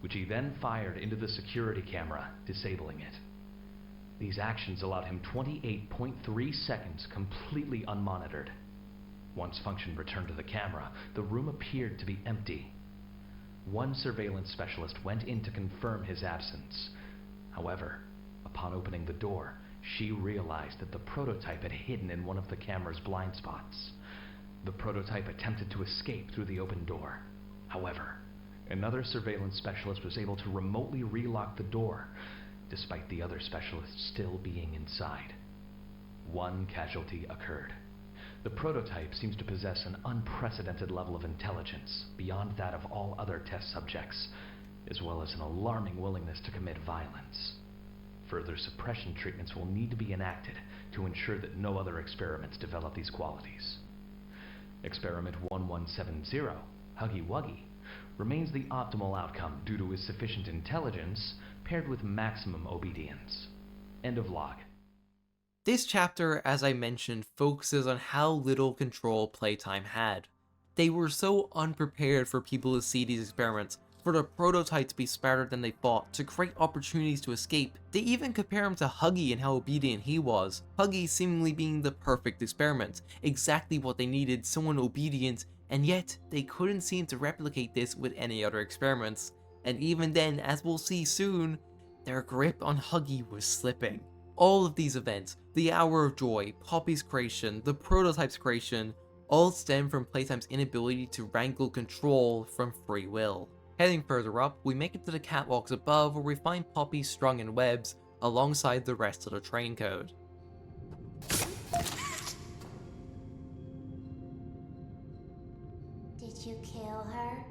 which he then fired into the security camera, disabling it. These actions allowed him 28.3 seconds completely unmonitored. Once function returned to the camera, the room appeared to be empty. One surveillance specialist went in to confirm his absence. However, upon opening the door, she realized that the prototype had hidden in one of the camera's blind spots. The prototype attempted to escape through the open door. However, another surveillance specialist was able to remotely relock the door, despite the other specialists still being inside. One casualty occurred. The prototype seems to possess an unprecedented level of intelligence, beyond that of all other test subjects, as well as an alarming willingness to commit violence. Further suppression treatments will need to be enacted to ensure that no other experiments develop these qualities. Experiment 1170, Huggy Wuggy, remains the optimal outcome due to his sufficient intelligence paired with maximum obedience. End of log. This chapter, as I mentioned, focuses on how little control Playtime had. They were so unprepared for people to see these experiments, for the prototype to be smarter than they thought, to create opportunities to escape. They even compare him to Huggy and how obedient he was. Huggy seemingly being the perfect experiment, exactly what they needed, someone obedient, and yet they couldn't seem to replicate this with any other experiments. And even then, as we'll see soon, their grip on Huggy was slipping. All of these events, the Hour of Joy, Poppy's creation, the prototype's creation, all stem from Playtime's inability to wrangle control from free will. Heading further up, we make it to the catwalks above where we find Poppy strung in webs alongside the rest of the train code. Did you kill her?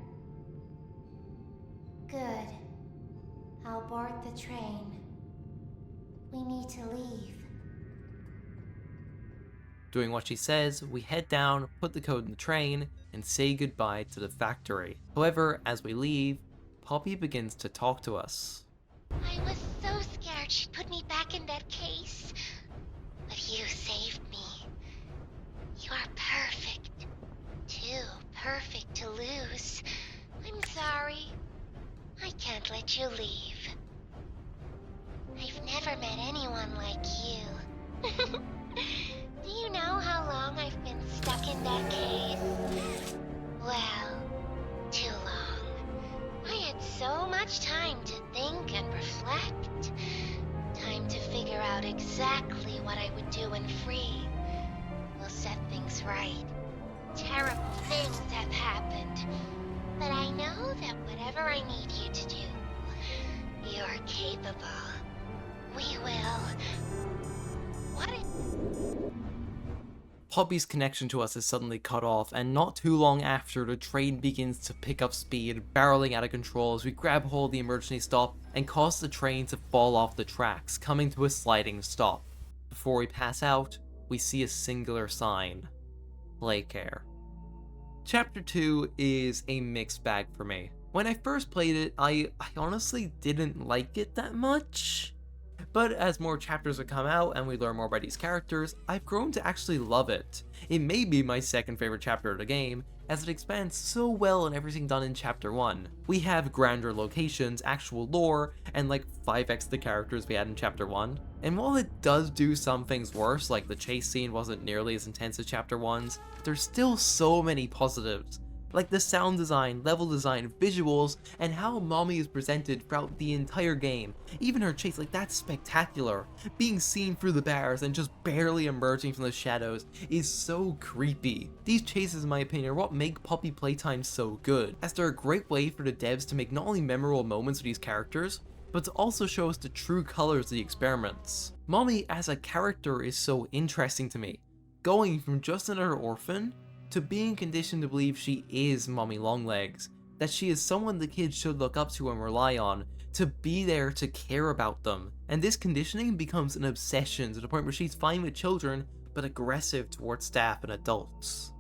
Good. I'll board the train. We need to leave. Doing what she says, we head down, put the code in the train, and say goodbye to the factory. However, as we leave, Poppy begins to talk to us. I was so scared she'd put me back in that case. But you saved me. You are perfect. Too perfect to lose. I'm sorry. I can't let you leave. I've never met anyone like you. Do you know how long I've been stuck in that cave? Well, too long. I had so much time to think and reflect. Time to figure out exactly what I would do when free. We'll set things right. Terrible things have happened. But I know that whatever I need you to do, you're capable. We will. What if... Poppy's connection to us is suddenly cut off, and not too long after, the train begins to pick up speed, barreling out of control as we grab hold of the emergency stop and cause the train to fall off the tracks, coming to a sliding stop. Before we pass out, we see a singular sign: Play Care. Chapter 2 is a mixed bag for me. When I first played it, I honestly didn't like it that much. But as more chapters have come out and we learn more about these characters, I've grown to actually love it. It may be my second favorite chapter of the game, as it expands so well on everything done in Chapter 1. We have grander locations, actual lore, and like 5x the characters we had in Chapter 1. And while it does do some things worse, like the chase scene wasn't nearly as intense as Chapter 1's, there's still so many positives. Like the sound design, level design, visuals, and how Mommy is presented throughout the entire game. Even her chase, like that's spectacular. Being seen through the bars and just barely emerging from the shadows is so creepy. These chases, in my opinion, are what make Poppy Playtime so good, as they're a great way for the devs to make not only memorable moments with these characters, but to also show us the true colors of the experiments. Mommy as a character is so interesting to me. going from just another orphan to being conditioned to believe she is Mommy Longlegs, that she is someone the kids should look up to and rely on, to be there to care about them. And this conditioning becomes an obsession to the point where she's fine with children, but aggressive towards staff and adults.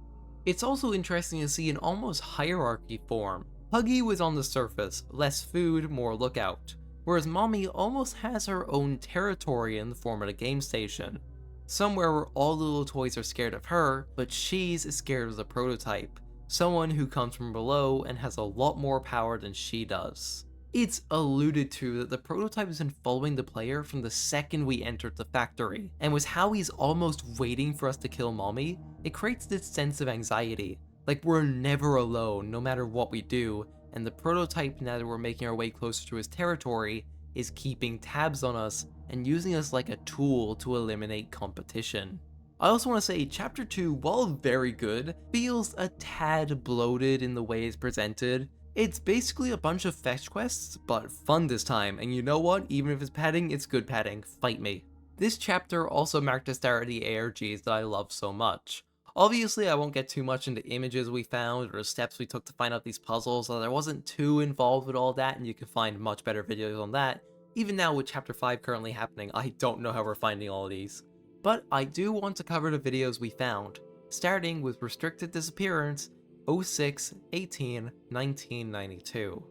It's also interesting to see an almost hierarchy form. Huggy was on the surface, less food, more lookout, whereas Mommy almost has her own territory in the form of the game station. Somewhere where all the little toys are scared of her, but she's scared of the prototype, someone who comes from below and has a lot more power than she does. It's alluded to that the prototype has been following the player from the second we entered the factory, and with how he's almost waiting for us to kill Mommy, it creates this sense of anxiety, like we're never alone no matter what we do, and the prototype, now that we're making our way closer to his territory, is keeping tabs on us and using us like a tool to eliminate competition. I also want to say Chapter 2, while very good, feels a tad bloated in the way it's presented. It's basically a bunch of fetch quests, but fun this time, and you know what? Even if it's padding, it's good padding. Fight me. This chapter also marked the start of the ARGs that I love so much. Obviously, I won't get too much into images we found or the steps we took to find out these puzzles, so I wasn't too involved with all that, and you can find much better videos on that. Even now with Chapter 5 currently happening, I don't know how we're finding all of these. But I do want to cover the videos we found, starting with Restricted Disappearance 06/18/1992.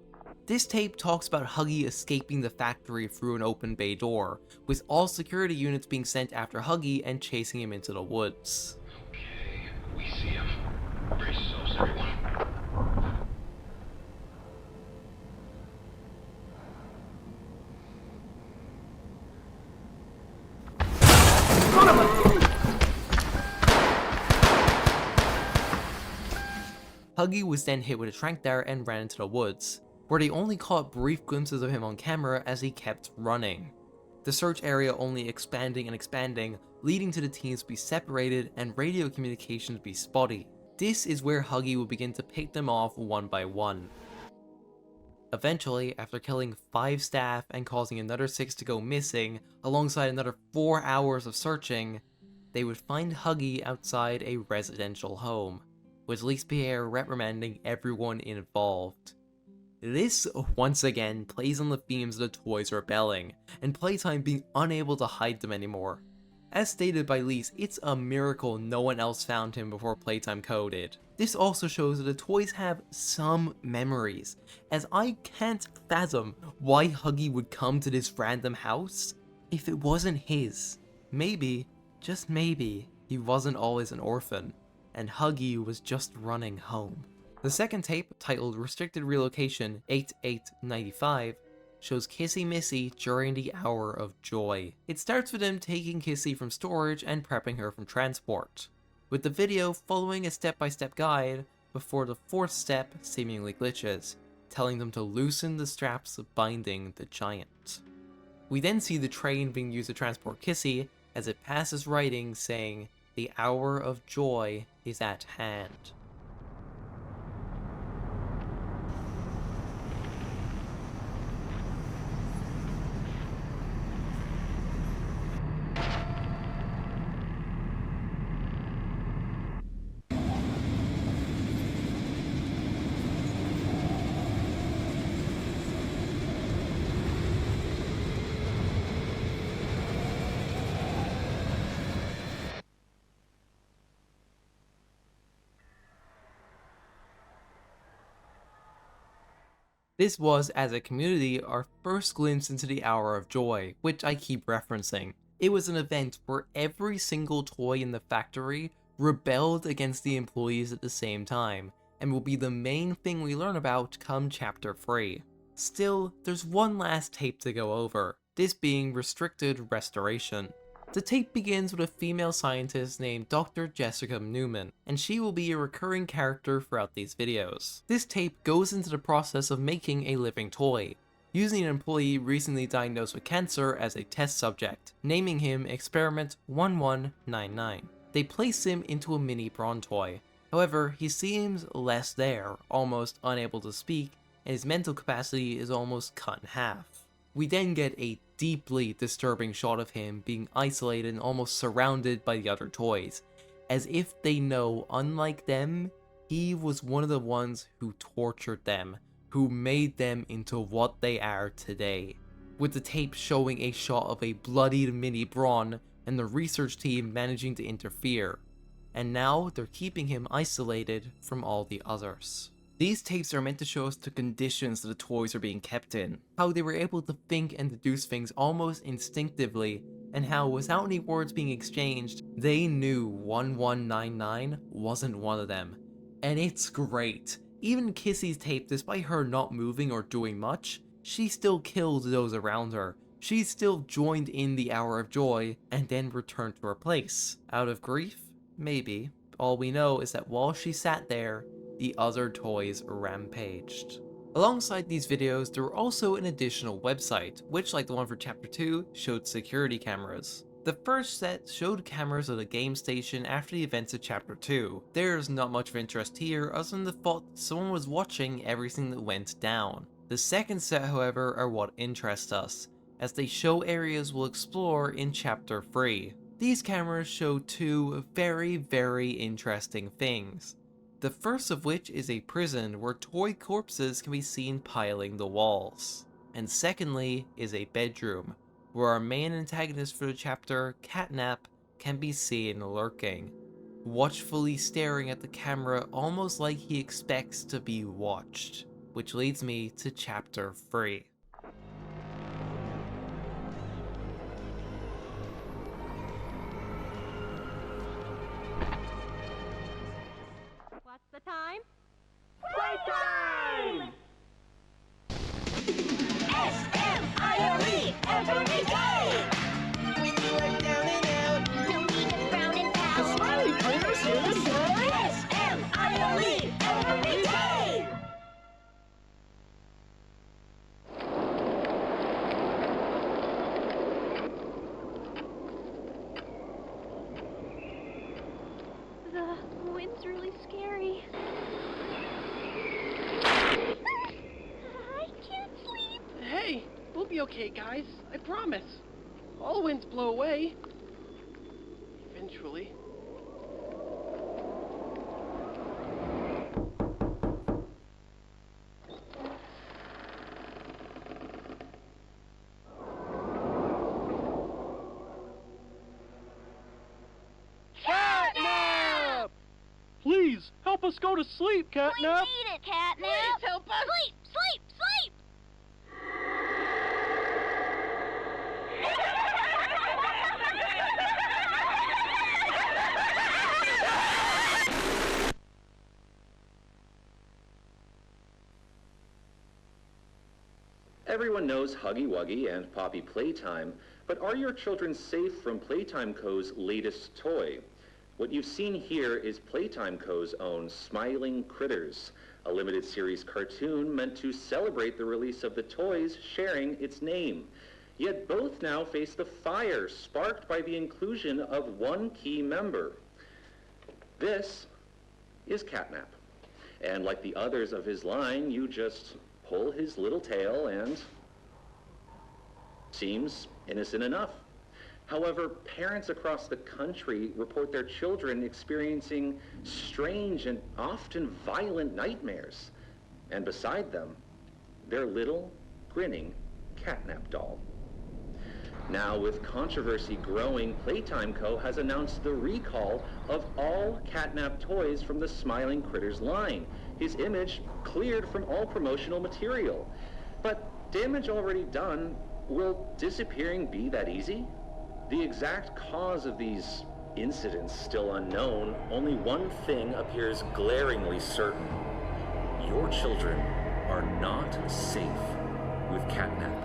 This tape talks about Huggy escaping the factory through an open bay door, with all security units being sent after Huggy and chasing him into the woods. Okay, we see him. Brace yourselves, everyone. Huggy was then hit with a tranq dart and ran into the woods, where they only caught brief glimpses of him on camera as he kept running. The search area only expanding and expanding, leading to the teams to be separated and radio communications be spotty. This is where Huggy would begin to pick them off one by one. Eventually, after killing 5 staff and causing another 6 to go missing, alongside another 4 hours of searching, they would find Huggy outside a residential home, with Lise Pierre reprimanding everyone involved. This, once again, plays on the themes of the toys rebelling, and Playtime being unable to hide them anymore. As stated by Lise, it's a miracle no one else found him before Playtime Co. did. This also shows that the toys have some memories, as I can't fathom why Huggy would come to this random house if it wasn't his. Maybe, just maybe, he wasn't always an orphan, and Huggy was just running home. The second tape, titled Restricted Relocation 8/8/95, shows Kissy Missy during the Hour of Joy. It starts with him taking Kissy from storage and prepping her from transport, with the video following a step-by-step guide before the 4th step seemingly glitches, telling them to loosen the straps binding the giant. We then see the train being used to transport Kissy as it passes writing saying, "The hour of joy is at hand." This was, as a community, our first glimpse into the Hour of Joy, which I keep referencing. It was an event where every single toy in the factory rebelled against the employees at the same time, and will be the main thing we learn about come Chapter 3. Still, there's one last tape to go over, this being Restricted Restoration. The tape begins with a female scientist named Dr. Jessica Newman, and she will be a recurring character throughout these videos. This tape goes into the process of making a living toy, using an employee recently diagnosed with cancer as a test subject, naming him Experiment 1199. They place him into a mini prawn toy. However, he seems less there, almost unable to speak, and his mental capacity is almost cut in half. We then get a deeply disturbing shot of him being isolated and almost surrounded by the other toys, as if they know, unlike them, he was one of the ones who tortured them, who made them into what they are today. With the tape showing a shot of a bloodied mini Braun and the research team managing to interfere, and now they're keeping him isolated from all the others. These tapes are meant to show us the conditions that the toys are being kept in, how they were able to think and deduce things almost instinctively, and how without any words being exchanged, they knew 1199 wasn't one of them. And it's great. Even Kissy's tape, despite her not moving or doing much, she still killed those around her. She still joined in the hour of joy, and then returned to her place. Out of grief? Maybe. All we know is that while she sat there, the other toys rampaged. Alongside these videos, there were also an additional website, which, like the one for Chapter 2, showed security cameras. The first set showed cameras at a game station after the events of Chapter 2. There's not much of interest here, other than the thought that someone was watching everything that went down. The second set, however, are what interest us, as they show areas we'll explore in Chapter 3. These cameras show two very interesting things. The first of which is a prison where toy corpses can be seen piling the walls. And secondly is a bedroom, where our main antagonist for the chapter, Catnap, can be seen lurking, watchfully staring at the camera almost like he expects to be watched. Which leads me to Chapter 3. What's the time? Playtime! S-M-I-L-E every day! When you are down and out, no need to frown and pout. Smiley Critters here to say S-M-I-L-E every day! The wind's really scary. I can't sleep. Hey, we'll be okay, guys. I promise. All winds blow away. Eventually. Catnap! Please, help us go to sleep, Catnap! We need it, Catnap! Please help us. Sleep, sleep, sleep! Everyone knows Huggy Wuggy and Poppy Playtime, but are your children safe from Playtime Co.'s latest toy? What you've seen here is Playtime Co.'s own Smiling Critters, a limited series cartoon meant to celebrate the release of the toys sharing its name. Yet both now face the fire sparked by the inclusion of one key member. This is Catnap. And like the others of his line, you just pull his little tail and seems innocent enough. However, parents across the country report their children experiencing strange and often violent nightmares. And beside them, their little, grinning Catnap doll. Now, with controversy growing, Playtime Co. has announced the recall of all Catnap toys from the Smiling Critters line. His image cleared from all promotional material. But damage already done, will disappearing be that easy? The exact cause of these incidents still unknown, only one thing appears glaringly certain. Your children are not safe with Catnap.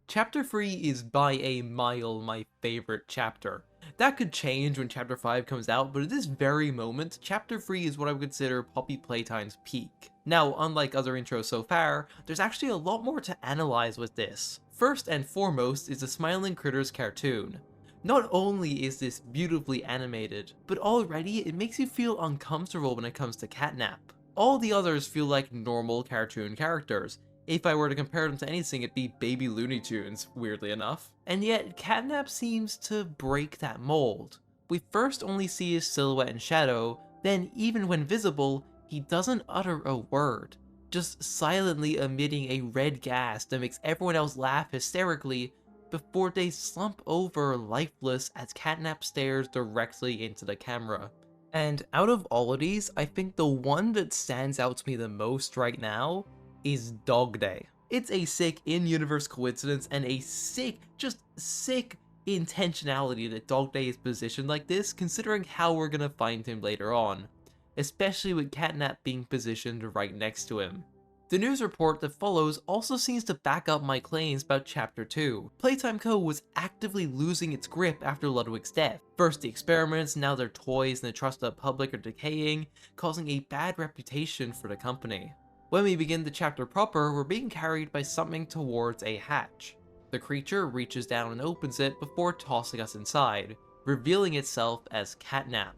Chapter 3 is by a mile my favorite chapter. That could change when Chapter 5 comes out, but at this very moment, Chapter 3 is what I would consider Poppy Playtime's peak. Now, unlike other intros so far, there's actually a lot more to analyze with this. First and foremost is the Smiling Critters cartoon. Not only is this beautifully animated, but already it makes you feel uncomfortable when it comes to Catnap. All the others feel like normal cartoon characters, If I were to compare them to anything, it'd be Baby Looney Tunes, weirdly enough. And yet, Catnap seems to break that mold. We first only see his silhouette and shadow, then even when visible, he doesn't utter a word, just silently emitting a red gas that makes everyone else laugh hysterically before they slump over lifeless as Catnap stares directly into the camera. And out of all of these, I think the one that stands out to me the most right now is Dog Day. It's a sick in-universe coincidence and a sick, just sick intentionality that Dog Day is positioned like this, considering how we're gonna find him later on, especially with Catnap being positioned right next to him. The news report that follows also seems to back up my claims about Chapter 2. Playtime Co. was actively losing its grip after Ludwig's death. First the experiments, now their toys and the trust of the public are decaying, causing a bad reputation for the company. When we begin the chapter proper, we're being carried by something towards a hatch. The creature reaches down and opens it before tossing us inside, revealing itself as Catnap.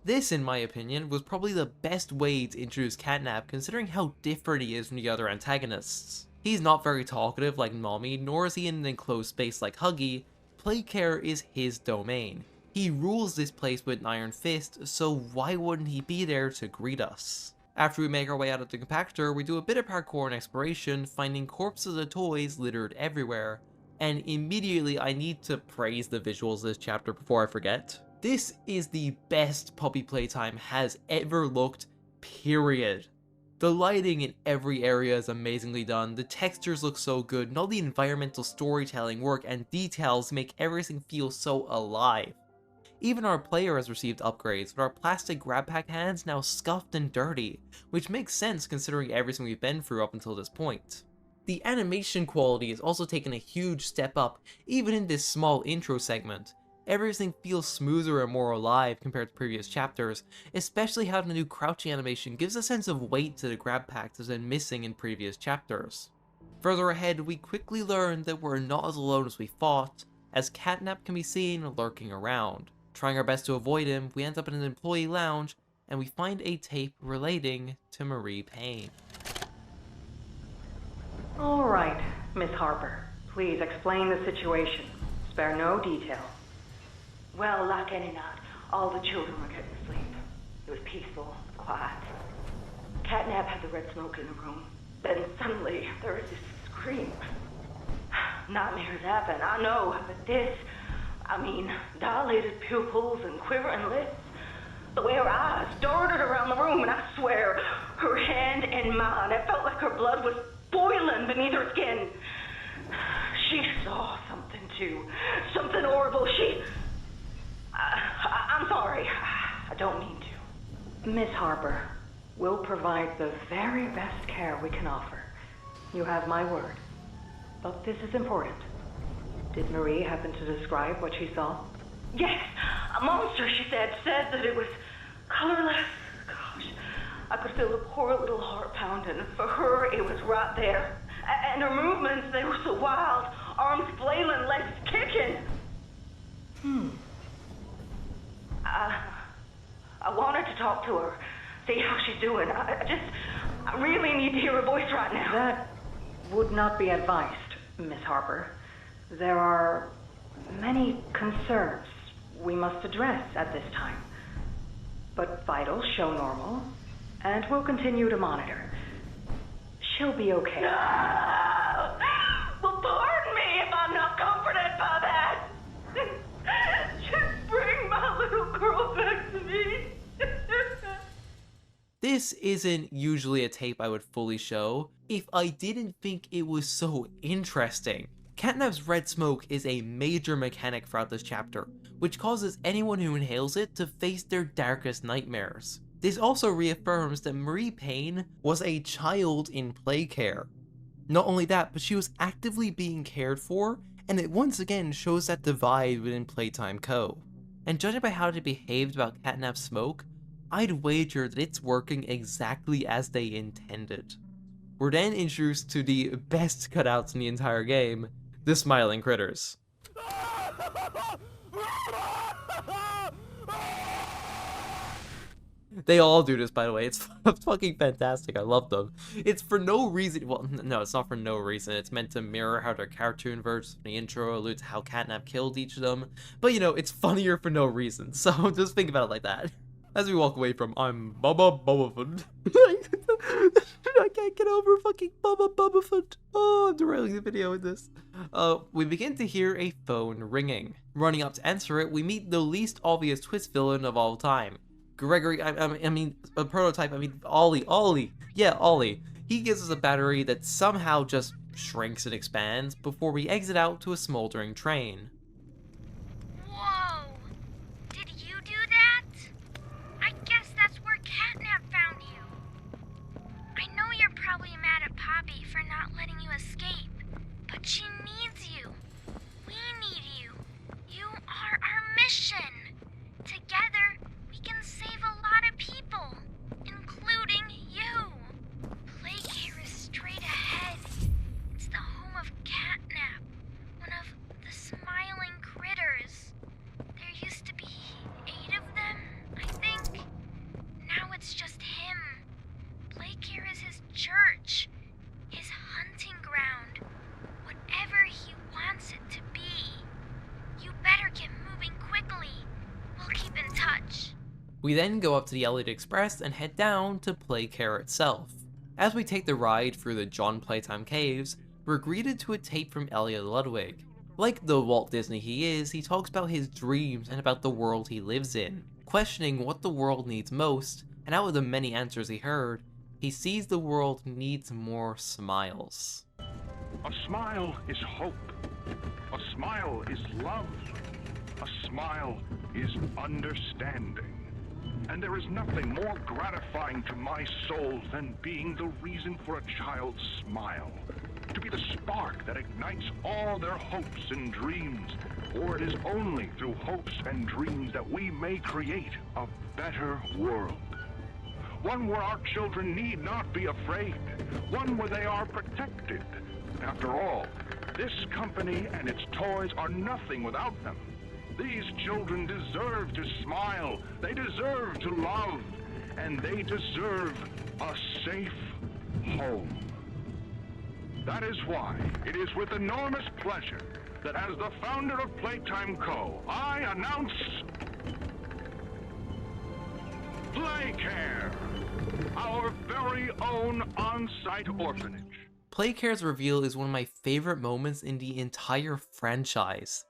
This, in my opinion, was probably the best way to introduce Catnap considering how different he is from the other antagonists. He's not very talkative like Mommy, nor is he in an enclosed space like Huggy. Playcare is his domain. He rules this place with an iron fist, so why wouldn't he be there to greet us? After we make our way out of the compactor, we do a bit of parkour and exploration, finding corpses of toys littered everywhere, and immediately I need to praise the visuals of this chapter before I forget. This is the best Puppy Playtime has ever looked, period. The lighting in every area is amazingly done, the textures look so good, and all the environmental storytelling work and details make everything feel so alive. Even our player has received upgrades, with our plastic grab pack hands now scuffed and dirty, which makes sense considering everything we've been through up until this point. The animation quality has also taken a huge step up, even in this small intro segment. Everything feels smoother and more alive compared to previous chapters, especially how the new crouching animation gives a sense of weight to the grab packs that's been missing in previous chapters. Further ahead, we quickly learn that we're not as alone as we thought, as Catnap can be seen lurking around. Trying our best to avoid him, we end up in an employee lounge, and we find a tape relating to Marie Payne. All right, Miss Harper. Please explain the situation. Spare no detail. Well, like any night, all the children were getting asleep. It was peaceful, quiet. Catnap had the red smoke in the room. Then suddenly, there was this scream. Nightmares happen, I know, but this, dilated pupils and quivering lips. The way her eyes darted around the room, and I swear, her hand in mine, it felt like her blood was boiling beneath her skin. She saw something too, something horrible. I'm sorry, I don't mean to. Miss Harper, we'll provide the very best care we can offer. You have my word. But this is important. Did Marie happen to describe what she saw? Yes, a monster, she said that it was colorless. Gosh, I could feel the poor little heart pounding. For her, it was right there. And her movements, they were so wild. Arms flailing, legs kicking. I wanted to talk to her, see how she's doing. I really need to hear her voice right now. That would not be advised, Miss Harper. There are many concerns we must address at this time. But vitals show normal, and we'll continue to monitor. She'll be okay. No! Well, pardon me if I'm not comforted by that. Just bring my little girl back to me. This isn't usually a tape I would fully show if I didn't think it was so interesting. Catnap's red smoke is a major mechanic throughout this chapter, which causes anyone who inhales it to face their darkest nightmares. This also reaffirms that Marie Payne was a child in Playcare. Not only that, but she was actively being cared for, and it once again shows that divide within Playtime Co. And judging by how they behaved about Catnap's smoke, I'd wager that it's working exactly as they intended. We're then introduced to the best cutouts in the entire game, the smiling critters. They all do this, by the way. It's fucking fantastic. I love them. It's for no reason. Well, no, it's not for no reason. It's meant to mirror how their cartoon versions of the intro allude to how Catnap killed each of them. But, you know, it's funnier for no reason. So just think about it like that. As we walk away from I'm Bubba Bubbafoot. I can't get over fucking Bubba Bubbafoot. Oh, I'm derailing the video with this. We begin to hear a phone ringing. Running up to answer it, we meet the least obvious twist villain of all time. Gregory, I mean, a prototype, I mean, Ollie. Yeah, Ollie. He gives us a battery that somehow just shrinks and expands before we exit out to a smoldering train. Whoa! Did you do that? I guess that's where Catnap found you. I know you're probably mad at Poppy for not letting you escape, but she needs you. We need you. You are our mission. Together, we can save a lot of people, including you. Playcare is straight ahead. It's the home of Catnap, one of the smiling critters. There used to be 8 of them, I think. Now it's just him. Playcare is his church, his hunting ground, whatever he wants it to be. You better get moving quickly. We'll keep in touch. We then go up to the Elliott Express and head down to Playcare itself. As we take the ride through the John Playtime caves, we're greeted to a tape from Elliot Ludwig. Like the Walt Disney he is, he talks about his dreams and about the world he lives in, questioning what the world needs most, and out of the many answers he heard, he sees the world needs more smiles. A smile is hope. A smile is love. A smile is understanding. And there is nothing more gratifying to my soul than being the reason for a child's smile. To be the spark that ignites all their hopes and dreams. For it is only through hopes and dreams that we may create a better world. One where our children need not be afraid. One where they are protected. After all, this company and its toys are nothing without them. These children deserve to smile, they deserve to love, and they deserve a safe home. That is why it is with enormous pleasure that as the founder of Playtime Co., I announce Playcare, our very own on-site orphanage. Playcare's reveal is one of my favorite moments in the entire franchise.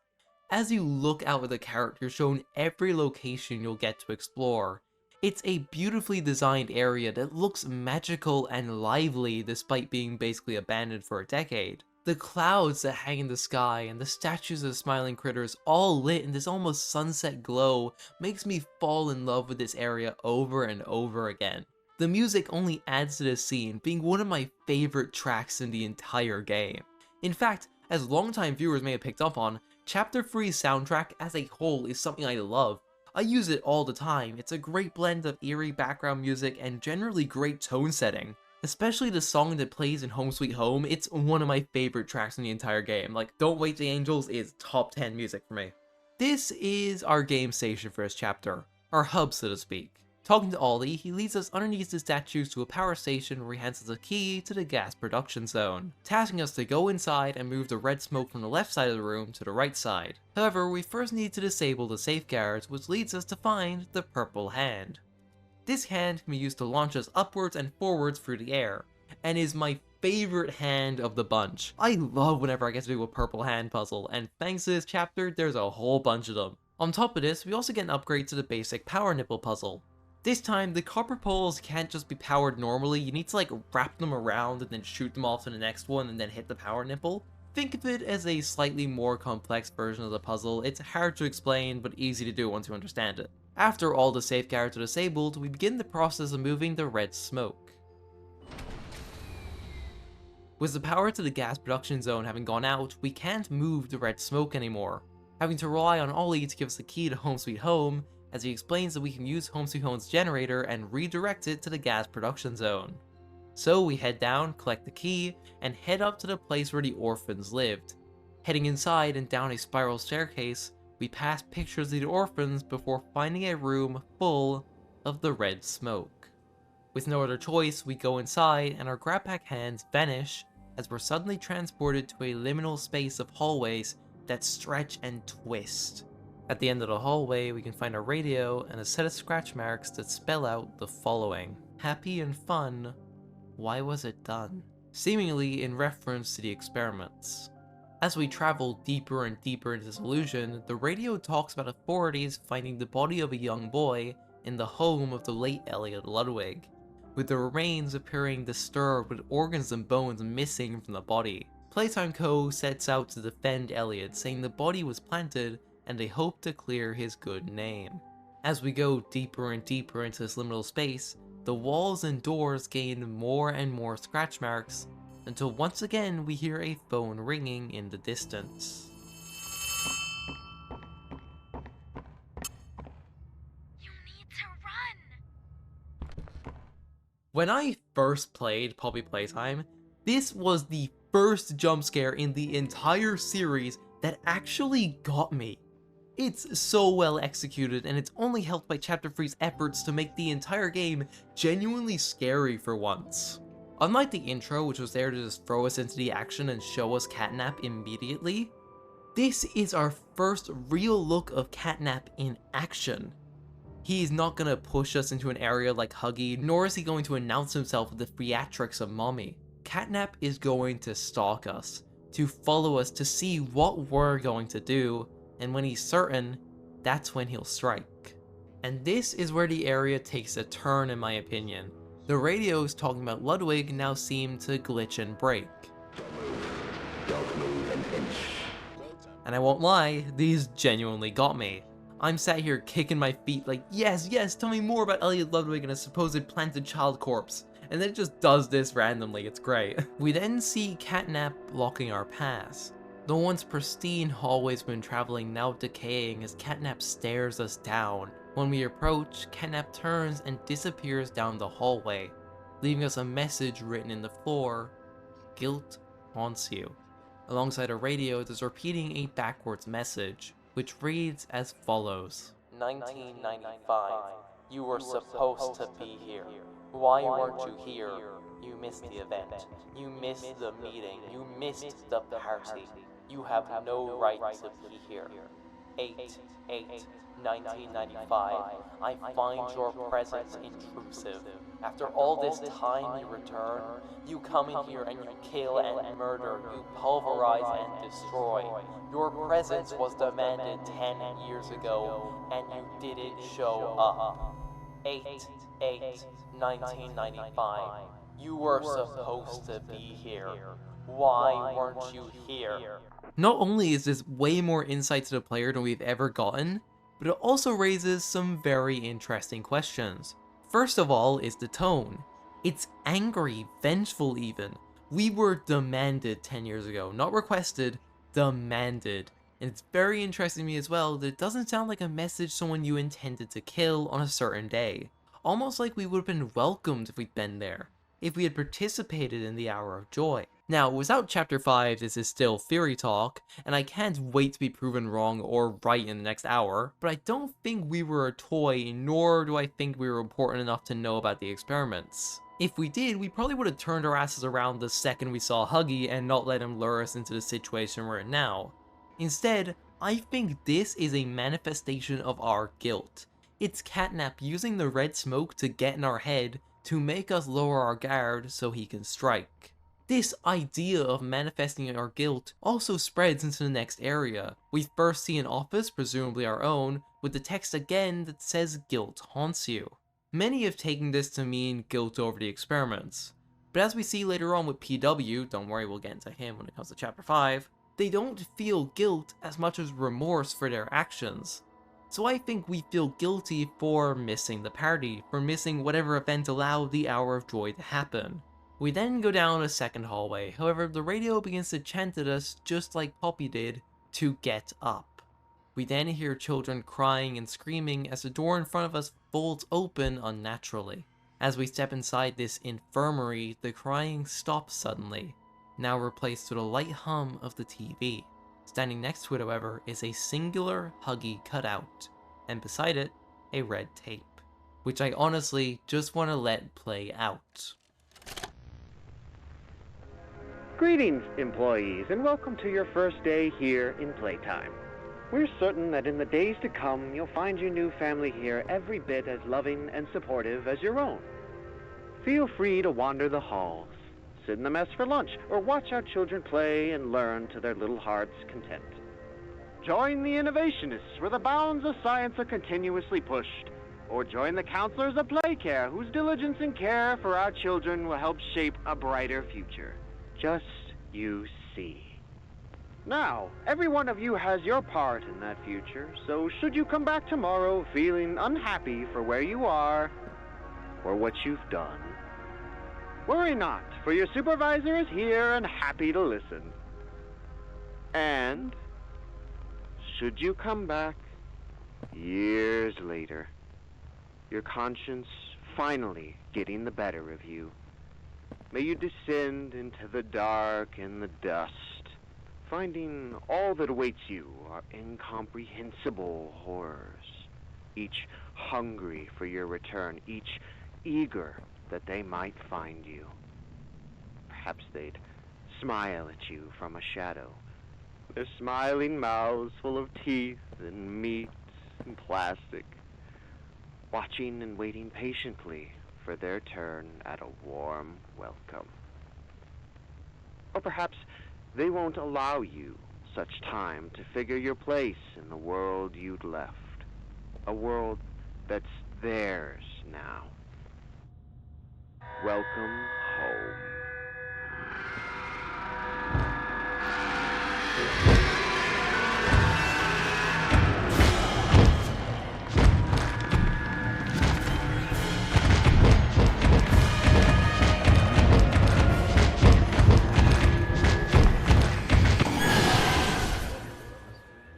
As you look out at the characters shown every location you'll get to explore, it's a beautifully designed area that looks magical and lively despite being basically abandoned for a decade. The clouds that hang in the sky and the statues of smiling critters all lit in this almost sunset glow makes me fall in love with this area over and over again. The music only adds to the scene, being one of my favorite tracks in the entire game. In fact, as longtime viewers may have picked up on, Chapter 3's soundtrack as a whole is something I love. I use it all the time. It's a great blend of eerie background music and generally great tone setting. Especially the song that plays in Home Sweet Home, it's one of my favorite tracks in the entire game. Like, Don't Wait the Angels is top 10 music for me. This is our game station for this chapter, our hub so to speak. Talking to Ollie, he leads us underneath the statues to a power station where he hands us a key to the gas production zone, tasking us to go inside and move the red smoke from the left side of the room to the right side. However, we first need to disable the safeguards, which leads us to find the purple hand. This hand can be used to launch us upwards and forwards through the air, and is my favorite hand of the bunch. I love whenever I get to do a purple hand puzzle, and thanks to this chapter, there's a whole bunch of them. On top of this, we also get an upgrade to the basic power nipple puzzle. This time, the copper poles can't just be powered normally, you need to like wrap them around and then shoot them off to the next one and then hit the power nipple. Think of it as a slightly more complex version of the puzzle. It's hard to explain, but easy to do once you understand it. After all the safeguards are disabled, we begin the process of moving the red smoke. With the power to the gas production zone having gone out, we can't move the red smoke anymore, having to rely on Ollie to give us the key to Home Sweet Home, as he explains that we can use Home Sweet Home's generator and redirect it to the gas production zone. So we head down, collect the key, and head up to the place where the orphans lived. Heading inside and down a spiral staircase, we pass pictures of the orphans before finding a room full of the red smoke. With no other choice, we go inside and our grab pack hands vanish as we're suddenly transported to a liminal space of hallways that stretch and twist. At the end of the hallway, we can find a radio and a set of scratch marks that spell out the following: "Happy and fun, why was it done?" Seemingly in reference to the experiments. As we travel deeper and deeper into this illusion, the radio talks about authorities finding the body of a young boy in the home of the late Elliot Ludwig, with the remains appearing disturbed with organs and bones missing from the body. Playtime Co. sets out to defend Elliot, saying the body was planted and they hope to clear his good name. As we go deeper and deeper into this liminal space, the walls and doors gain more and more scratch marks, until once again we hear a phone ringing in the distance. You need to run! When I first played Poppy Playtime, this was the first jump scare in the entire series that actually got me. It's so well executed, and it's only helped by Chapter 3's efforts to make the entire game genuinely scary for once. Unlike the intro, which was there to just throw us into the action and show us Catnap immediately, this is our first real look of Catnap in action. He's not gonna push us into an area like Huggy, nor is he going to announce himself with the theatrics of Mommy. Catnap is going to stalk us, to follow us, to see what we're going to do, and when he's certain, that's when he'll strike. And this is where the area takes a turn in my opinion. The radios talking about Ludwig now seem to glitch and break. Don't move an inch. And I won't lie, these genuinely got me. I'm sat here kicking my feet like, yes, yes, tell me more about Elliot Ludwig and a supposed planted child corpse. And then it just does this randomly, it's great. We then see Catnap blocking our paths. The once pristine hallways we've been traveling now decaying as Catnap stares us down. When we approach, Catnap turns and disappears down the hallway, leaving us a message written in the floor: "Guilt haunts you." Alongside a radio that's repeating a backwards message, which reads as follows: 1995. You were supposed to be here. Why weren't you here? You missed the event. You missed the meeting. You missed the party. You have no right to be here. 8/8/1995. I find your presence intrusive. After all this time you return, you come in here and you kill and murder, you pulverize and destroy. Your presence was demanded 10 years ago, and you didn't show up. 8/8/1995. You were supposed to be here. Why weren't you here? Not only is this way more insight to the player than we've ever gotten, but it also raises some very interesting questions. First of all is the tone. It's angry, vengeful even. We were demanded 10 years ago, not requested, demanded. And it's very interesting to me as well that it doesn't sound like a message someone you intended to kill on a certain day. Almost like we would have been welcomed if we'd been there, if we had participated in the hour of joy. Now, without Chapter 5, this is still theory talk, and I can't wait to be proven wrong or right in the next hour, but I don't think we were a toy, nor do I think we were important enough to know about the experiments. If we did, we probably would have turned our asses around the second we saw Huggy and not let him lure us into the situation we're in now. Instead, I think this is a manifestation of our guilt. It's Catnap using the red smoke to get in our head to make us lower our guard so he can strike. This idea of manifesting our guilt also spreads into the next area. We first see an office, presumably our own, with the text again that says "Guilt haunts you." Many have taken this to mean guilt over the experiments, but as we see later on with PW, don't worry, we'll get into him when it comes to Chapter 5, they don't feel guilt as much as remorse for their actions. So I think we feel guilty for missing the party, for missing whatever event allowed the hour of joy to happen. We then go down a second hallway, however the radio begins to chant at us just like Poppy did, to get up. We then hear children crying and screaming as the door in front of us folds open unnaturally. As we step inside this infirmary, the crying stops suddenly, now replaced with a light hum of the TV. Standing next to it, however, is a singular Huggy cutout, and beside it, a red tape. which I honestly just want to let play out. Greetings, employees, and welcome to your first day here in Playtime. We're certain that in the days to come, you'll find your new family here every bit as loving and supportive as your own. Feel free to wander the halls, sit in the mess for lunch, or watch our children play and learn to their little hearts' content. Join the innovationists, where the bounds of science are continuously pushed, or join the counselors of Playcare, whose diligence and care for our children will help shape a brighter future. Just you see. Now, every one of you has your part in that future, so should you come back tomorrow feeling unhappy for where you are or what you've done, worry not, for your supervisor is here and happy to listen. And should you come back years later, your conscience finally getting the better of you, may you descend into the dark and the dust, finding all that awaits you are incomprehensible horrors, each hungry for your return, each eager that they might find you. Perhaps they'd smile at you from a shadow, their smiling mouths full of teeth and meat and plastic, watching and waiting patiently for their turn at a warm welcome. Or perhaps they won't allow you such time to figure your place in the world you'd left, a world that's theirs now. Welcome home.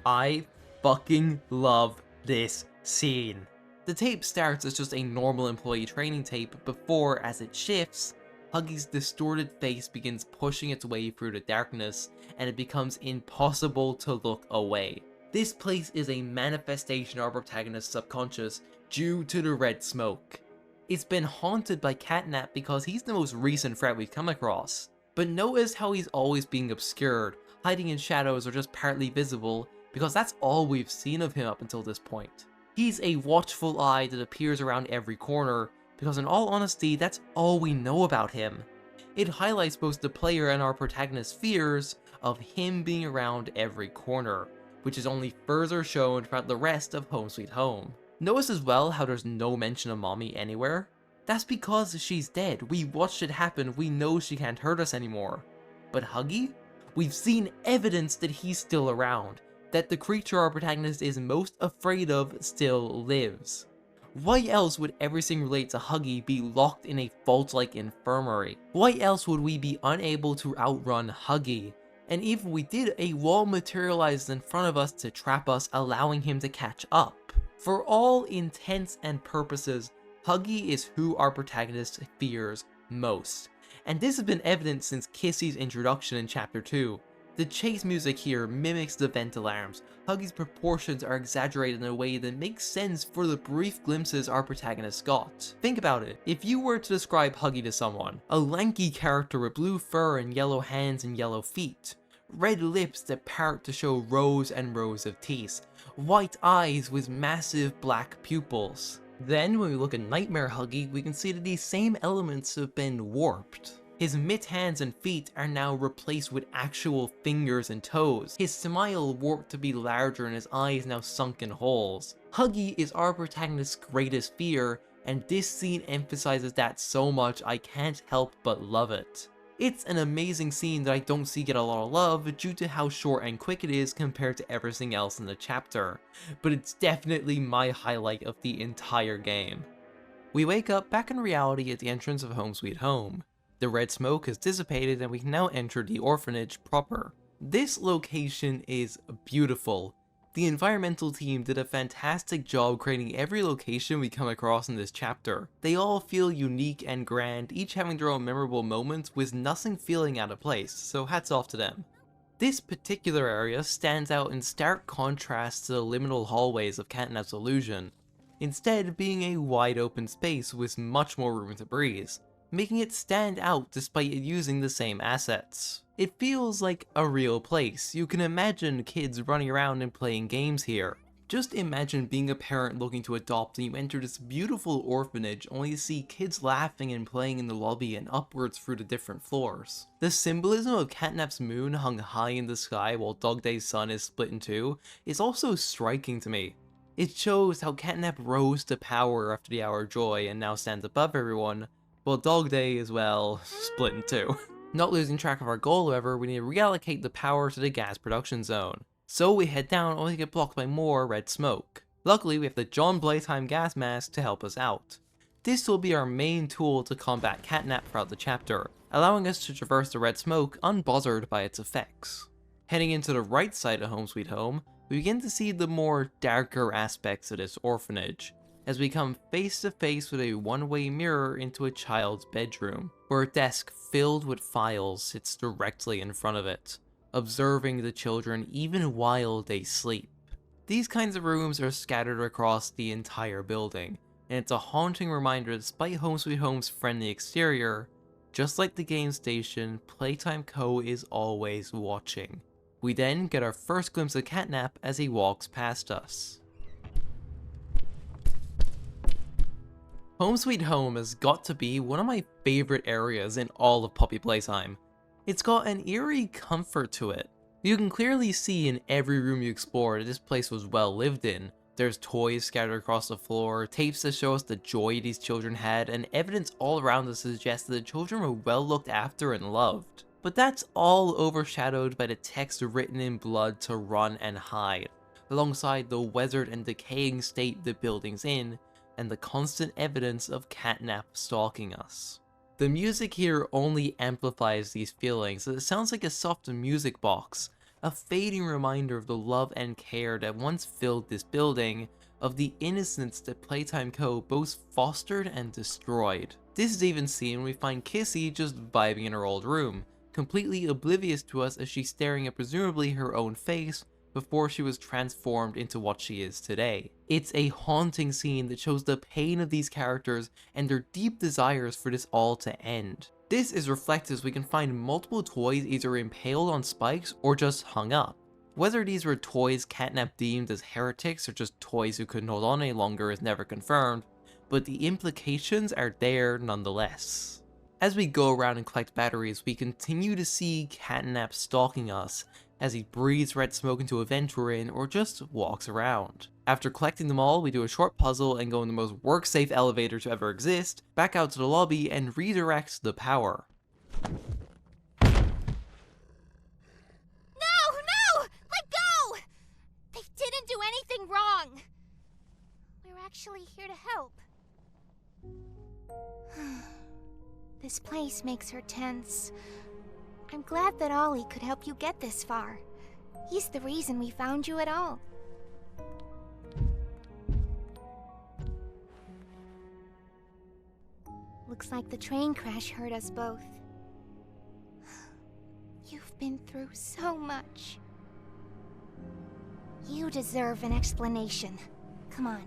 I fucking love this scene. The tape starts as just a normal employee training tape before, as it shifts, Huggy's distorted face begins pushing its way through the darkness, and it becomes impossible to look away. This place is a manifestation of our protagonist's subconscious due to the red smoke. It's been haunted by Catnap because he's the most recent threat we've come across. But notice how he's always being obscured, hiding in shadows or just partly visible, because that's all we've seen of him up until this point. He's a watchful eye that appears around every corner, because in all honesty, that's all we know about him. It highlights both the player and our protagonist's fears of him being around every corner, which is only further shown throughout the rest of Home Sweet Home. Notice as well how there's no mention of Mommy anywhere? That's because she's dead. We watched it happen, we know she can't hurt us anymore. But Huggy? We've seen evidence that he's still around, that the creature our protagonist is most afraid of still lives. Why else would everything related to Huggy be locked in a vault-like infirmary? Why else would we be unable to outrun Huggy? And even if we did, a wall materializes in front of us to trap us, allowing him to catch up. For all intents and purposes, Huggy is who our protagonist fears most. And this has been evident since Kissy's introduction in Chapter 2. The chase music here mimics the vent alarms. Huggy's proportions are exaggerated in a way that makes sense for the brief glimpses our protagonist got. Think about it, if you were to describe Huggy to someone, a lanky character with blue fur and yellow hands and yellow feet, red lips that part to show rows and rows of teeth, white eyes with massive black pupils. Then when we look at Nightmare Huggy, we can see that these same elements have been warped. His mitts hands and feet are now replaced with actual fingers and toes. His smile warped to be larger and his eyes now sunk in holes. Huggy is our protagonist's greatest fear, and this scene emphasizes that so much I can't help but love it. It's an amazing scene that I don't see get a lot of love due to how short and quick it is compared to everything else in the chapter, but it's definitely my highlight of the entire game. We wake up back in reality at the entrance of Home Sweet Home. The red smoke has dissipated and we can now enter the orphanage proper. This location is beautiful. The environmental team did a fantastic job creating every location we come across in this chapter. They all feel unique and grand, each having their own memorable moments with nothing feeling out of place, so hats off to them. This particular area stands out in stark contrast to the liminal hallways of Catnap's Illusion. instead being a wide open space with much more room to breathe, making it stand out despite it using the same assets. It feels like a real place. You can imagine kids running around and playing games here. Just imagine being a parent looking to adopt and you enter this beautiful orphanage only to see kids laughing and playing in the lobby and upwards through the different floors. The symbolism of Catnap's moon hung high in the sky while Dog Day's sun is split in two is also striking to me. It shows how Catnap rose to power after the Hour of Joy and now stands above everyone, while Dog Day is, well, split in two. Not losing track of our goal, however, we need to reallocate the power to the gas production zone. So we head down only to get blocked by more red smoke. Luckily, we have the John Playtime gas mask to help us out. This will be our main tool to combat Catnap throughout the chapter, allowing us to traverse the red smoke unbothered by its effects. Heading into the right side of Home Sweet Home, we begin to see the more darker aspects of this orphanage, as we come face to face with a one-way mirror into a child's bedroom, where a desk filled with files sits directly in front of it, observing the children even while they sleep. These kinds of rooms are scattered across the entire building, and it's a haunting reminder that despite Home Sweet Home's friendly exterior, just like the game station, Playtime Co. is always watching. We then get our first glimpse of Catnap as he walks past us. Home Sweet Home has got to be one of my favorite areas in all of Puppy Playtime. It's got an eerie comfort to it. You can clearly see in every room you explore that this place was well lived in. There's toys scattered across the floor, tapes that show us the joy these children had, and evidence all around us suggests that the children were well looked after and loved. But that's all overshadowed by the text written in blood to run and hide, alongside the weathered and decaying state the building's in, and the constant evidence of Catnap stalking us. The music here only amplifies these feelings, as it sounds like a soft music box, a fading reminder of the love and care that once filled this building, of the innocence that Playtime Co. both fostered and destroyed. This is even seen when we find Kissy just vibing in her old room, completely oblivious to us as she's staring at presumably her own face before she was transformed into what she is today. It's a haunting scene that shows the pain of these characters and their deep desires for this all to end. This is reflected as we can find multiple toys either impaled on spikes or just hung up. Whether these were toys Catnap deemed as heretics or just toys who couldn't hold on any longer is never confirmed, but the implications are there nonetheless. As we go around and collect batteries, we continue to see Catnap stalking us as he breathes red smoke into a vent we're in or just walks around. After collecting them all, we do a short puzzle and go in the most work-safe elevator to ever exist, back out to the lobby and redirect the power. No! Let go! They didn't do anything wrong! We're actually here to help. This place makes her tense. I'm glad that Ollie could help you get this far. He's the reason we found you at all. Looks like the train crash hurt us both. You've been through so much. You deserve an explanation. Come on.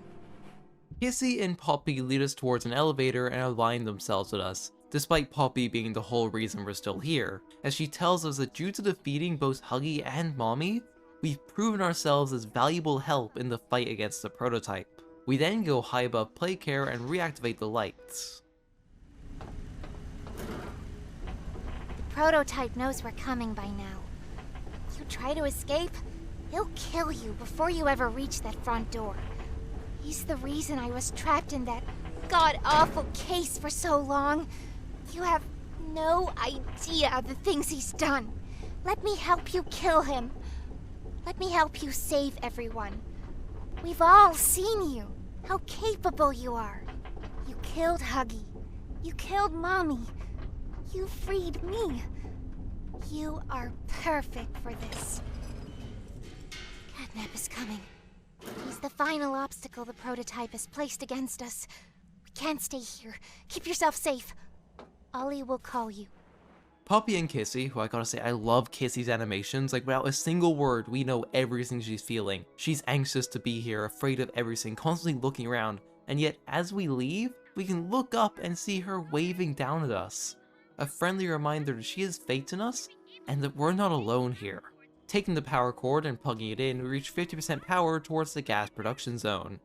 Kissy and Poppy lead us towards an elevator and align themselves with us, despite Poppy being the whole reason we're still here, as she tells us that due to defeating both Huggy and Mommy, we've proven ourselves as valuable help in the fight against the prototype. We then go high above Playcare and reactivate the lights. The prototype knows we're coming by now. You try to escape, he'll kill you before you ever reach that front door. He's the reason I was trapped in that god-awful case for so long. You have no idea of the things he's done. Let me help you kill him. Let me help you save everyone. We've all seen you, how capable you are. You killed Huggy. You killed Mommy. You freed me. You are perfect for this. Catnap is coming. He's the final obstacle the prototype has placed against us. We can't stay here. Keep yourself safe. Ollie will call you. Poppy and Kissy, who I gotta say I love Kissy's animations, like without a single word we know everything she's feeling. She's anxious to be here, afraid of everything, constantly looking around, and yet as we leave, we can look up and see her waving down at us. A friendly reminder that she has faith in us, and that we're not alone here. Taking the power cord and plugging it in, we reach 50% power towards the gas production zone.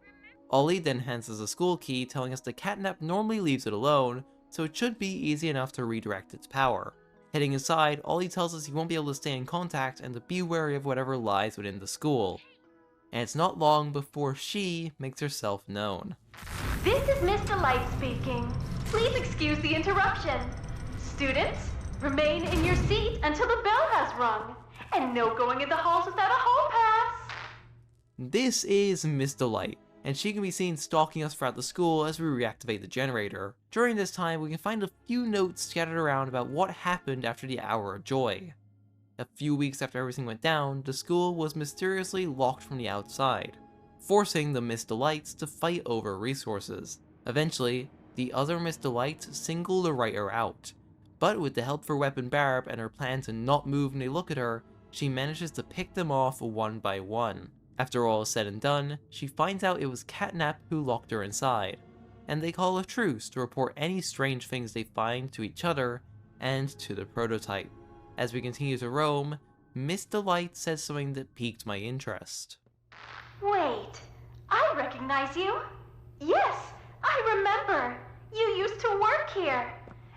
Ollie then hands us a school key telling us the catnap normally leaves it alone, so it should be easy enough to redirect its power. Heading inside, Ollie tells us he won't be able to stay in contact and to be wary of whatever lies within the school. And it's not long before she makes herself known. This is Miss Delight speaking. Please excuse the interruption. Students, remain in your seat until the bell has rung. And no going in the halls without a hall pass. This is Miss Delight, and she can be seen stalking us throughout the school as we reactivate the generator. During this time, we can find a few notes scattered around about what happened after the Hour of Joy. A few weeks after everything went down, the school was mysteriously locked from the outside, forcing the Miss Delights to fight over resources. Eventually, the other Miss Delights single the writer out, but with the help of her weapon Barb and her plan to not move when they look at her, she manages to pick them off one by one. After all is said and done, she finds out it was Catnap who locked her inside, and they call a truce to report any strange things they find to each other and to the prototype. As we continue to roam, Miss Delight says something that piqued my interest. Wait, I recognize you. Yes, I remember. You used to work here.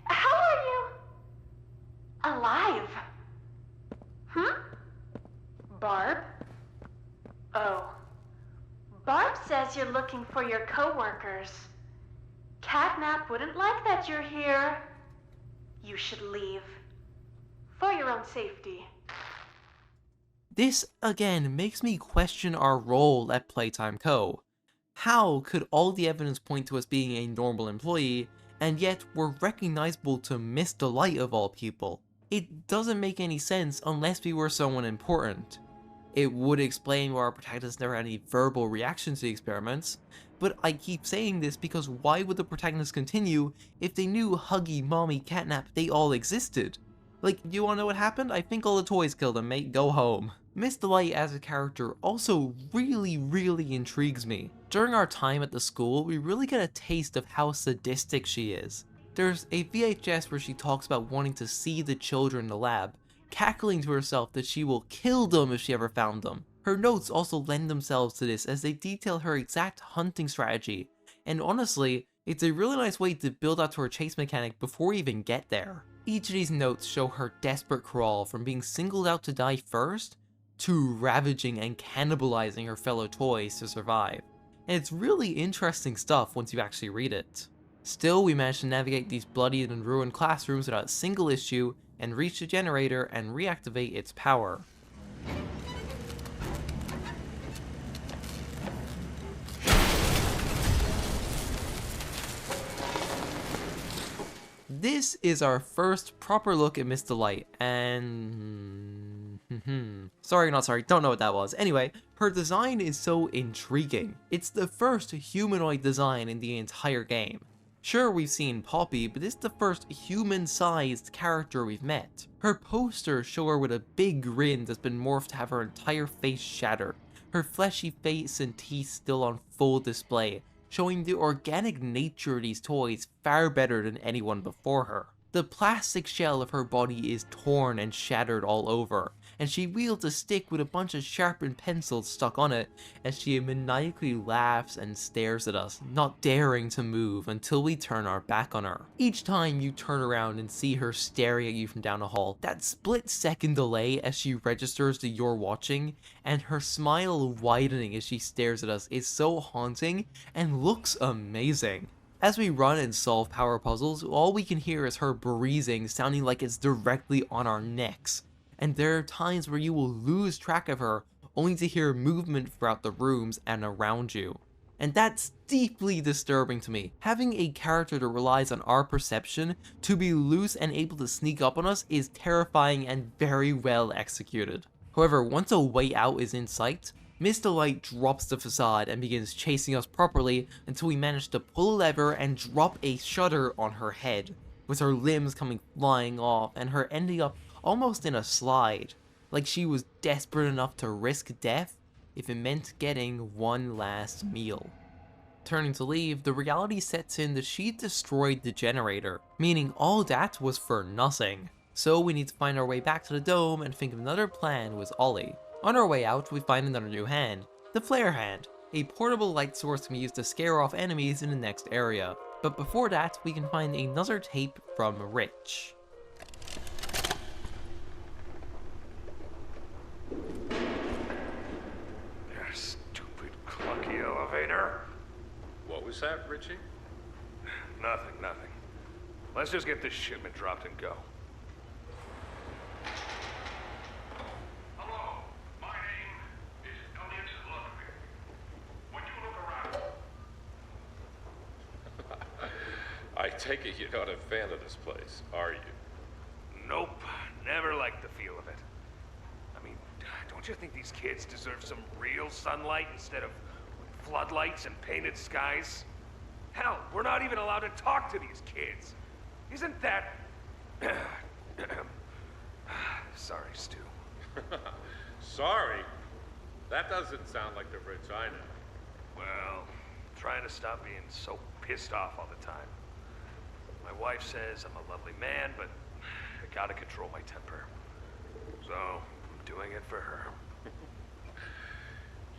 How are you? Alive. Barb? Oh. Barb says you're looking for your co-workers. Catnap wouldn't like that you're here. You should leave. For your own safety. This, again, makes me question our role at Playtime Co. How could all the evidence point to us being a normal employee, and yet we're recognizable to Miss Delight of all people? It doesn't make any sense unless we were someone important. It would explain why our protagonist never had any verbal reactions to the experiments, but I keep saying this because why would the protagonist continue if they knew Huggy, Mommy, Catnap, they all existed? Like, do you wanna know what happened? I think all the toys killed them, mate, go home. Miss Delight as a character also really intrigues me. During our time at the school, we really get a taste of how sadistic she is. There's a VHS where she talks about wanting to see the children in the lab, cackling to herself that she will kill them if she ever found them. Her notes also lend themselves to this as they detail her exact hunting strategy, and honestly, it's a really nice way to build out to her chase mechanic before we even get there. Each of these notes show her desperate crawl from being singled out to die first, to ravaging and cannibalizing her fellow toys to survive. And it's really interesting stuff once you actually read it. Still, we managed to navigate these bloodied and ruined classrooms without a single issue, and reach the generator and reactivate its power. This is our first proper look at Miss Delight, and... sorry, not sorry, don't know what that was. Anyway, her design is so intriguing. It's the first humanoid design in the entire game. Sure, we've seen Poppy, but this is the first human-sized character we've met. Her posters show her with a big grin that's been morphed to have her entire face shattered, her fleshy face and teeth still on full display, showing the organic nature of these toys far better than anyone before her. The plastic shell of her body is torn and shattered all over, and she wields a stick with a bunch of sharpened pencils stuck on it as she maniacally laughs and stares at us, not daring to move until we turn our back on her. Each time you turn around and see her staring at you from down the hall, that split-second delay as she registers that you're watching, and her smile widening as she stares at us is so haunting and looks amazing. As we run and solve power puzzles, all we can hear is her breathing sounding like it's directly on our necks. And there are times where you will lose track of her only to hear movement throughout the rooms and around you. And that's deeply disturbing to me. Having a character that relies on our perception to be loose and able to sneak up on us is terrifying and very well executed. However, once a way out is in sight, Miss Delight drops the facade and begins chasing us properly until we manage to pull a lever and drop a shutter on her head. with her limbs coming flying off and her ending up almost in a slide, like she was desperate enough to risk death if it meant getting one last meal. Turning to leave, the reality sets in that she destroyed the generator, meaning all that was for nothing. So we need to find our way back to the dome and think of another plan with Ollie. On our way out, we find another new hand, the Flare Hand, a portable light source to be used to scare off enemies in the next area. But before that, we can find another tape from Rich. Stupid clunky elevator. What was that, Richie? Nothing. Let's just get this shipment dropped and go. Hello, my name is Elliot Ludwig. When you look around... I take it you're not a fan of this place, are you? Nope, never liked the feel of it. I mean, don't you think these kids deserve some real sunlight instead of floodlights and painted skies? Hell, we're not even allowed to talk to these kids. Isn't that... Sorry, Stu. Sorry? That doesn't sound like the Rich I know. Well, trying to stop being so pissed off all the time. My wife says I'm a lovely man, but I gotta control my temper. So, I'm doing it for her.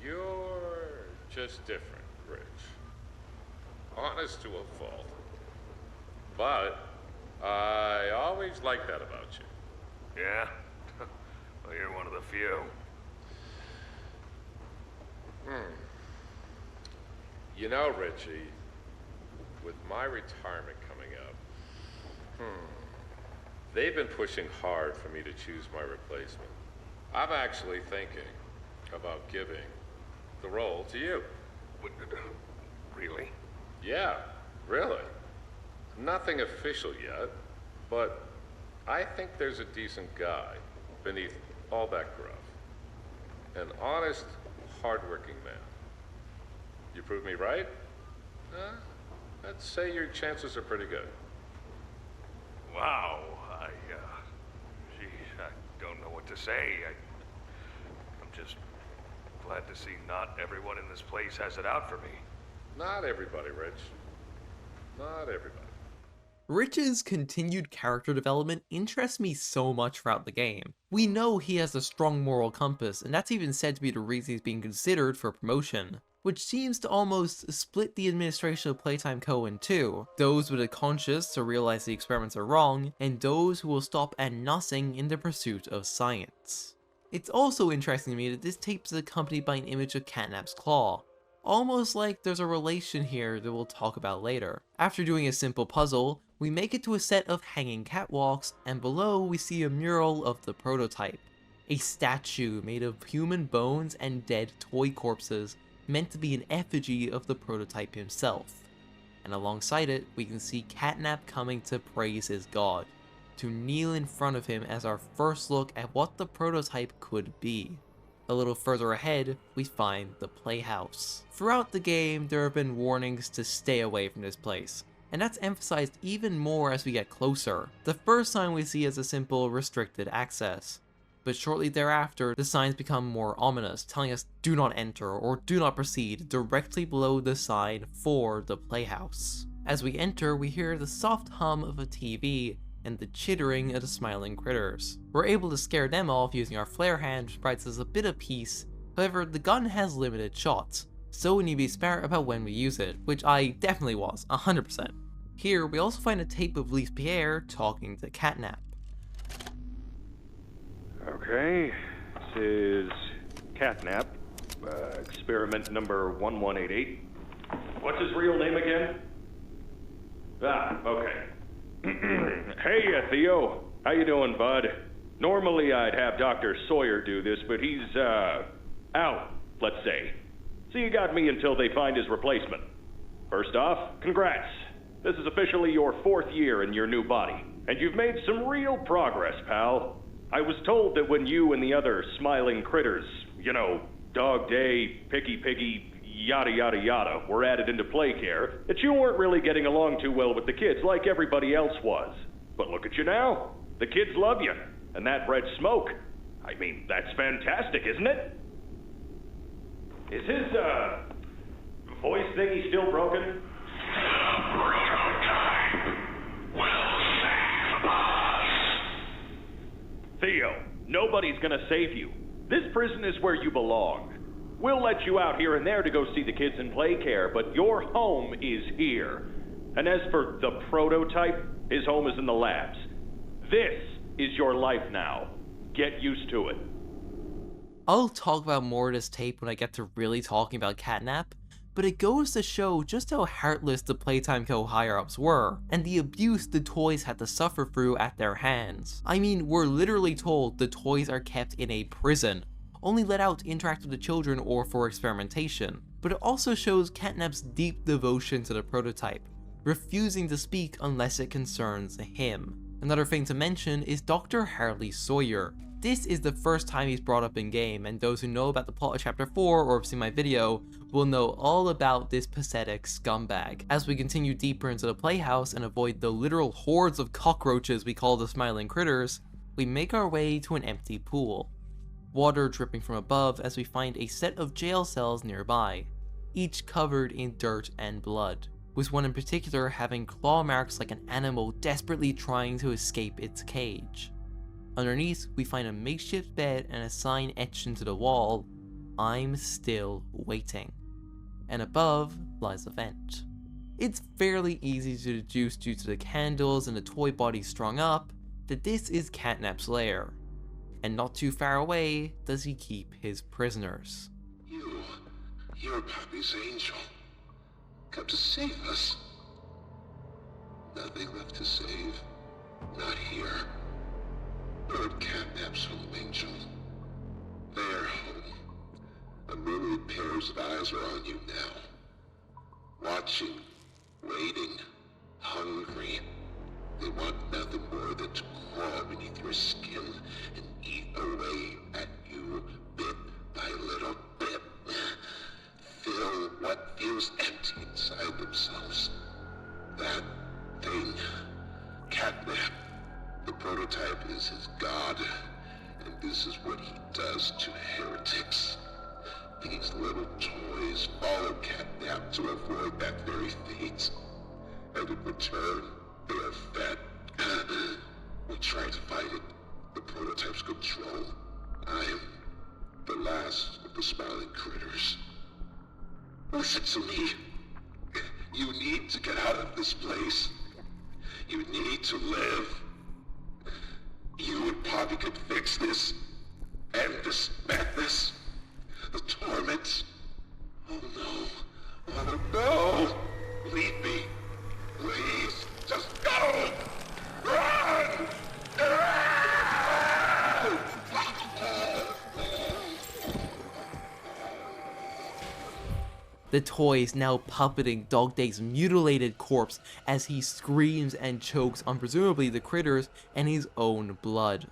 You're just different, Rich. Honest to a fault. But I always liked that about you. Yeah? Well, you're one of the few. You know, Richie, with my retirement coming up, they've been pushing hard for me to choose my replacement. I'm actually thinking about giving the role to you. Really? Yeah, really. Nothing official yet, but I think there's a decent guy beneath all that gruff. An honest, hardworking man. You prove me right? I'd say your chances are pretty good. Wow, geez, I don't know what to say. I'm just glad to see not everyone in this place has it out for me. Not everybody, Rich. Not everybody. Rich's continued character development interests me so much throughout the game. We know he has a strong moral compass, and that's even said to be the reason he's being considered for promotion, which seems to almost split the administration of Playtime Co. in two, those with a conscience to realize the experiments are wrong, and those who will stop at nothing in the pursuit of science. It's also interesting to me that this tape is accompanied by an image of Catnap's claw, almost like there's a relation here that we'll talk about later. After doing a simple puzzle, we make it to a set of hanging catwalks, and below we see a mural of the prototype. A statue made of human bones and dead toy corpses, meant to be an effigy of the prototype himself. And alongside it, we can see Catnap coming to praise his god, to kneel in front of him as our first look at what the prototype could be. A little further ahead, we find the playhouse. Throughout the game, there have been warnings to stay away from this place, and that's emphasized even more as we get closer. The first sign we see is a simple restricted access, but shortly thereafter, the signs become more ominous, telling us do not enter or do not proceed directly below the sign for the playhouse. As we enter, we hear the soft hum of a TV and the chittering of the smiling critters. We're able to scare them off using our flare hand, which provides us a bit of peace. However, the gun has limited shots, so we need to be smart about when we use it, which I definitely was, 100%. Here, we also find a tape of Lise Pierre talking to Catnap. Okay, this is Catnap, experiment number 1188. What's his real name again? Okay. Hey, Theo. How you doing, bud? Normally I'd have Dr. Sawyer do this, but he's, out, let's say. So you got me until they find his replacement. First off, congrats. This is officially your 4th year in your new body, and you've made some real progress, pal. I was told that when you and the other smiling critters, you know, Dog Day, Picky Piggy, yada yada yada were added into play care, that you weren't really getting along too well with the kids like everybody else was. But look at you now. The kids love you. And that red smoke. I mean, that's fantastic, isn't it? Is his, voice thingy still broken? Theo, nobody's gonna save you. This prison is where you belong. We'll let you out here and there to go see the kids in play care, but your home is here. And as for the prototype, his home is in the labs. This is your life now. Get used to it. I'll talk about more of this tape when I get to really talking about Catnap, but it goes to show just how heartless the Playtime Co. higher-ups were, and the abuse the toys had to suffer through at their hands. I mean, we're literally told the toys are kept in a prison, only let out to interact with the children or for experimentation. But it also shows Catnap's deep devotion to the prototype, refusing to speak unless it concerns him. Another thing to mention is Dr. Harley Sawyer. This is the first time he's brought up in game, and those who know about the plot of chapter 4 or have seen my video will know all about this pathetic scumbag. As we continue deeper into the playhouse and avoid the literal hordes of cockroaches we call the smiling critters, we make our way to an empty pool. Water dripping from above as we find a set of jail cells nearby, each covered in dirt and blood, with one in particular having claw marks like an animal desperately trying to escape its cage. Underneath, we find a makeshift bed and a sign etched into the wall, "I'm still waiting." And above lies a vent. It's fairly easy to deduce due to the candles and the toy body strung up that this is Catnap's lair. And not too far away does he keep his prisoners. You're Pappy's angel. Come to save us. Nothing left to save. Not here. Nor at Catnap's home, Angel. Their home. A myriad pairs of eyes are on you now. Watching, waiting, hungry. They want nothing more than to crawl beneath your skin and eat away at you bit by little bit. Fill what feels empty inside themselves. That thing. Catnap. The prototype is his god, and this is what he does to heretics. These little toys follow Catnap to avoid that very fate, and in return, they are fed. We try to fight it, the prototype's control. I am the last of the smiling critters. Listen to me. You need to get out of this place. You need to live. You and Poppy could fix this. End this madness. The torment. Oh no. Oh no. Leave me. Please. Just go. Run. The toys now puppeting Dog Day's mutilated corpse as he screams and chokes on presumably the critters and his own blood.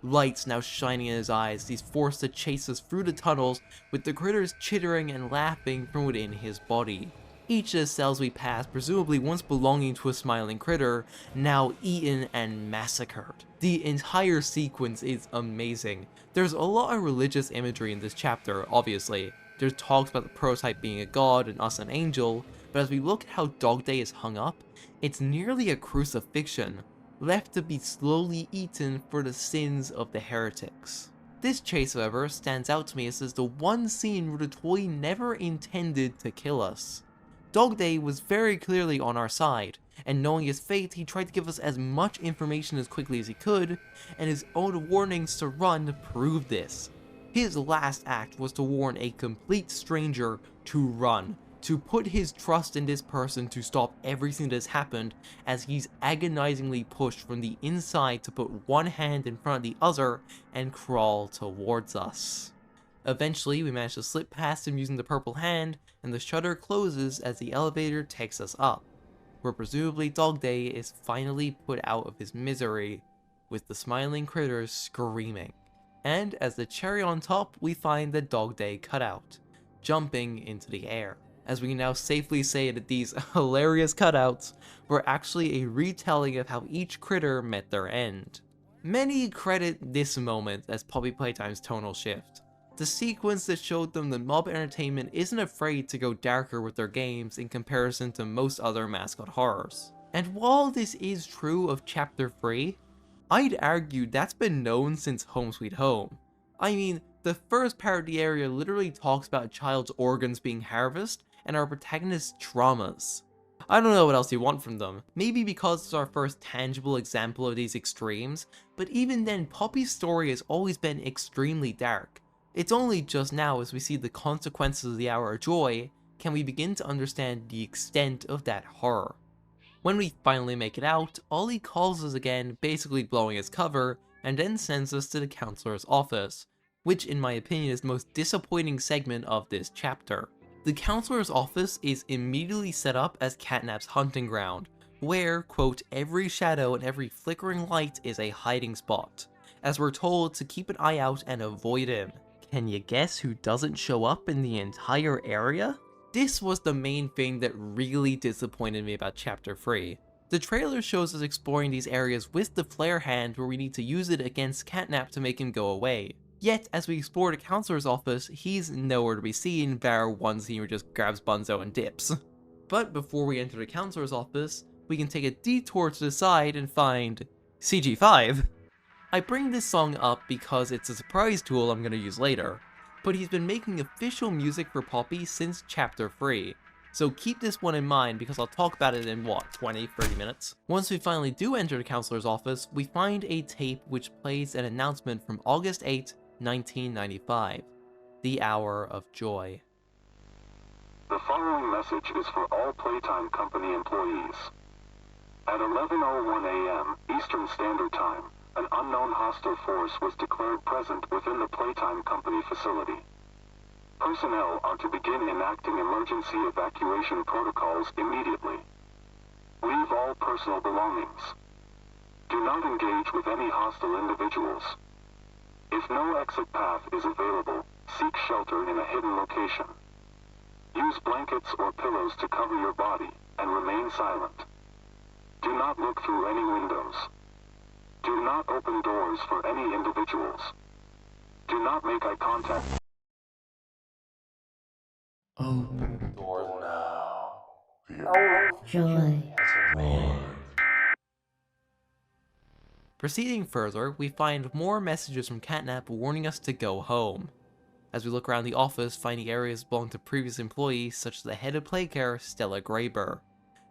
Lights now shining in his eyes, he's forced to chase us through the tunnels with the critters chittering and laughing from within his body. Each of the cells we pass, presumably once belonging to a smiling critter, now eaten and massacred. The entire sequence is amazing. There's a lot of religious imagery in this chapter, obviously. There's talks about the prototype being a god and us an angel, but as we look at how Dog Day is hung up, it's nearly a crucifixion, left to be slowly eaten for the sins of the heretics. This chase, however, stands out to me as the one scene where the toy never intended to kill us. Dog Day was very clearly on our side, and knowing his fate, he tried to give us as much information as quickly as he could, and his own warnings to run proved this. His last act was to warn a complete stranger to run, to put his trust in this person to stop everything that has happened as he's agonizingly pushed from the inside to put one hand in front of the other and crawl towards us. Eventually, we manage to slip past him using the purple hand, and the shutter closes as the elevator takes us up, where presumably Dog Day is finally put out of his misery, with the smiling critters screaming. And as the cherry on top, we find the Dog Day cutout. jumping into the air. As we can now safely say that these hilarious cutouts were actually a retelling of how each critter met their end. Many credit this moment as Poppy Playtime's tonal shift. The sequence that showed them that Mob Entertainment isn't afraid to go darker with their games in comparison to most other mascot horrors. And while this is true of Chapter 3, I'd argue that's been known since Home Sweet Home. I mean, the first part of the area literally talks about a child's organs being harvested and our protagonist's traumas. I don't know what else you want from them, maybe because it's our first tangible example of these extremes, but even then Poppy's story has always been extremely dark. It's only just now as we see the consequences of the Hour of Joy can we begin to understand the extent of that horror. When we finally make it out, Ollie calls us again, basically blowing his cover, and then sends us to the counselor's office, which in my opinion is the most disappointing segment of this chapter. The counselor's office is immediately set up as Catnap's hunting ground, where, quote, every shadow and every flickering light is a hiding spot, as we're told to keep an eye out and avoid him. Can you guess who doesn't show up in the entire area? This was the main thing that really disappointed me about Chapter 3. The trailer shows us exploring these areas with the flare hand where we need to use it against Catnap to make him go away. Yet, as we explore the counselor's office, he's nowhere to be seen, bar one scene where he just grabs Bunzo and dips. But before we enter the counselor's office, we can take a detour to the side and find CG5. I bring this song up because it's a surprise tool I'm going to use later, but he's been making official music for Poppy since Chapter 3, so keep this one in mind because I'll talk about it in what, 20-30 minutes? Once we finally do enter the counselor's office, we find a tape which plays an announcement from August 8, 1995, The Hour of Joy. The following message is for all Playtime Company employees. At 11:01 a.m. Eastern Standard Time, an unknown hostile force was declared present within the Playtime Company facility. Personnel are to begin enacting emergency evacuation protocols immediately. Leave all personal belongings. Do not engage with any hostile individuals. If no exit path is available, seek shelter in a hidden location. Use blankets or pillows to cover your body, and remain silent. Do not look through any windows. Do not open doors for any individuals. Do not make eye contact. Open the door now. Joy. Proceeding further, we find more messages from Catnap warning us to go home. As we look around the office, finding areas belong to previous employees such as the head of Playcare, Stella Graber.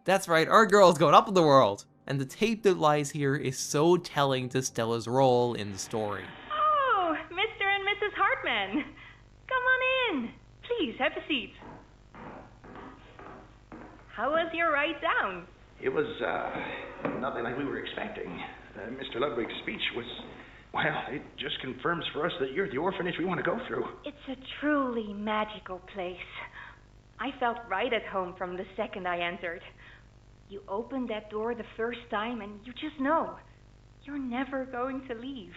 That's right, our girl's going up in the world! And the tape that lies here is so telling to Stella's role in the story. Oh, Mr. and Mrs. Hartman. Come on in. Please, have a seat. How was your ride down? It was, nothing like we were expecting. Mr. Ludwig's speech was, well, it just confirms for us that you're the orphanage we want to go through. It's a truly magical place. I felt right at home from the second I entered. You open that door the first time and you just know you're never going to leave.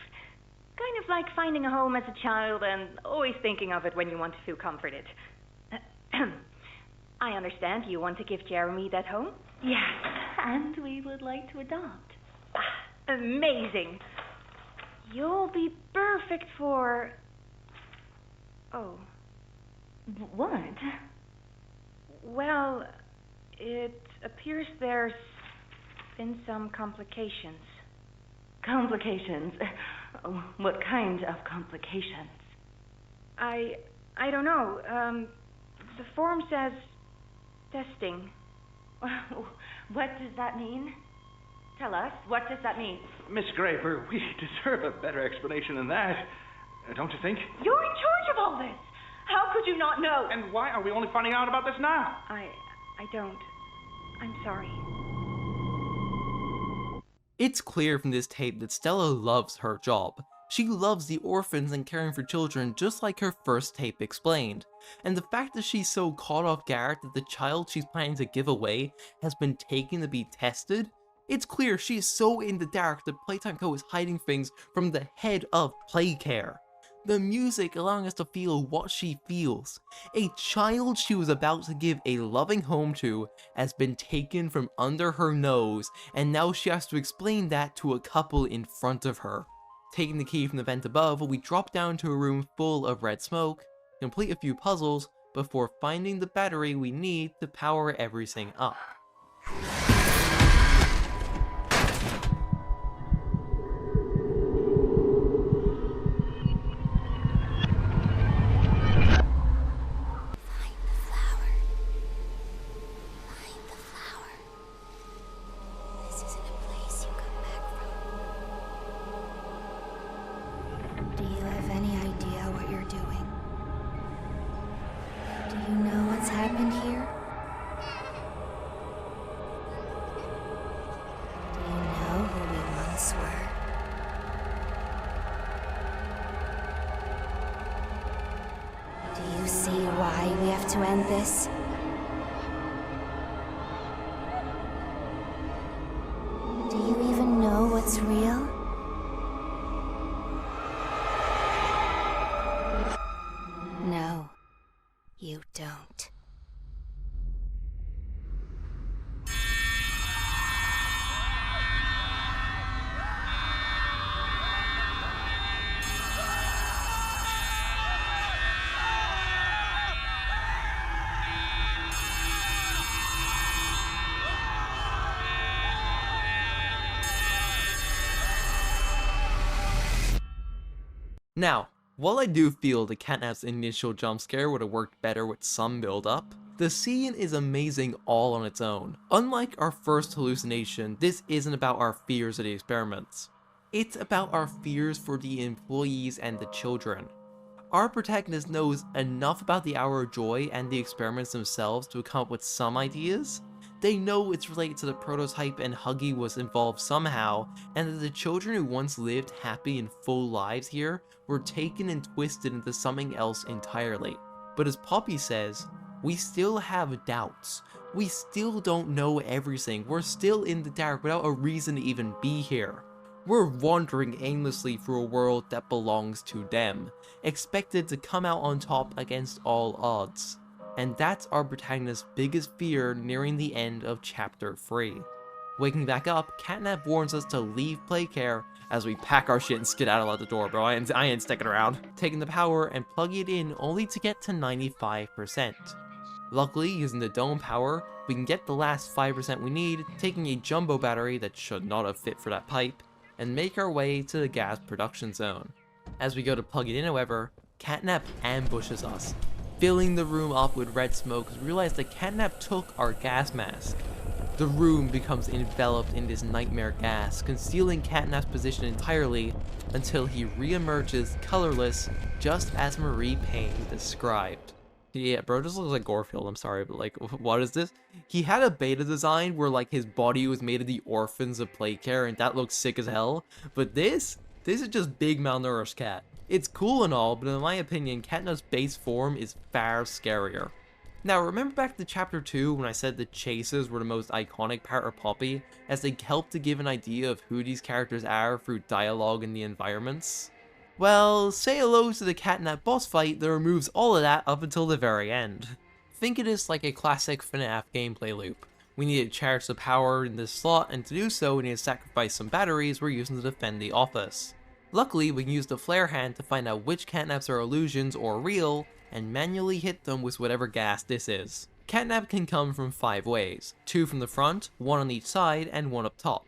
Kind of like finding a home as a child and always thinking of it when you want to feel comforted. I understand you want to give Jeremy that home? Yes, and we would like to adopt. Amazing. You'll be perfect for... Oh. What? Well, it appears there's been some complications. Complications? What kind of complications? I don't know. The form says testing. What does that mean? Tell us, what does that mean? Miss Graber, we deserve a better explanation than that. Don't you think? You're in charge of all this. How could you not know? And why are we only finding out about this now? I don't. I'm sorry. It's clear from this tape that Stella loves her job. She loves the orphans and caring for children just like her first tape explained. And the fact that she's so caught off guard that the child she's planning to give away has been taken to be tested, it's clear she is so in the dark that Playtime Co. is hiding things from the head of Playcare. The music allowing us to feel what she feels. A child she was about to give a loving home to has been taken from under her nose, and now she has to explain that to a couple in front of her. Taking the key from the vent above, we drop down to a room full of red smoke, complete a few puzzles, before finding the battery we need to power everything up. Do you have any idea what you're doing? Do you know what's happened here? Do you know who we once were? Do you see why we have to end this? Do you even know what's real? No, you don't. Now, while I do feel the catnap's initial jump scare would have worked better with some build up, the scene is amazing all on its own. Unlike our first hallucination, this isn't about our fears of the experiments. It's about our fears for the employees and the children. Our protagonist knows enough about the Hour of Joy and the experiments themselves to come up with some ideas. They know it's related to the prototype and Huggy was involved somehow, and that the children who once lived happy and full lives here were taken and twisted into something else entirely. But as Poppy says, we still have doubts. We still don't know everything. We're still in the dark without a reason to even be here. We're wandering aimlessly through a world that belongs to them, expected to come out on top against all odds. And that's our protagonist's biggest fear nearing the end of Chapter 3. Waking back up, Catnap warns us to leave Playcare as we pack our shit and skedaddle out the door, bro. I ain't sticking around. Taking the power and plugging it in only to get to 95%. Luckily, using the dome power, we can get the last 5% we need, taking a jumbo battery that should not have fit for that pipe, and make our way to the gas production zone. As we go to plug it in, however, Catnap ambushes us, filling the room up with red smoke as we realize that Catnap took our gas mask. The room becomes enveloped in this nightmare gas, concealing Catnap's position entirely until he re-emerges colorless, just as Marie Payne described. Yeah, bro just looks like Garfield, I'm sorry, but like, what is this? He had a beta design where like his body was made of the orphans of Playcare and that looks sick as hell, but this is just big malnourished cat. It's cool and all, but in my opinion, Catnap's base form is far scarier. Now, remember back to Chapter 2 when I said the chases were the most iconic part of Poppy, as they help to give an idea of who these characters are through dialogue and the environments? Well, say hello to the Catnap boss fight that removes all of that up until the very end. Think of this like a classic FNAF gameplay loop. We need to charge the power in this slot, and to do so we need to sacrifice some batteries we're using to defend the office. Luckily, we can use the flare hand to find out which catnaps are illusions or real, and manually hit them with whatever gas this is. Catnap can come from 5 ways, 2 from the front, 1 on each side, and 1 up top.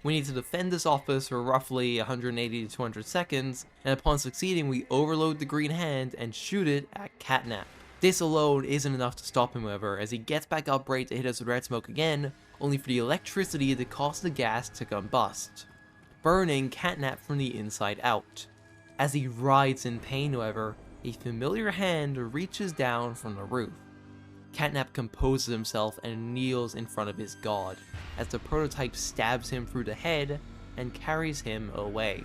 We need to defend this office for roughly 180 to 200 seconds, and upon succeeding we overload the green hand and shoot it at Catnap. This alone isn't enough to stop him, however, as he gets back up right to hit us with red smoke again, only for the electricity to cause the gas to combust, burning Catnap from the inside out. As he writhes in pain, however, a familiar hand reaches down from the roof. Catnap composes himself and kneels in front of his god, as the prototype stabs him through the head and carries him away.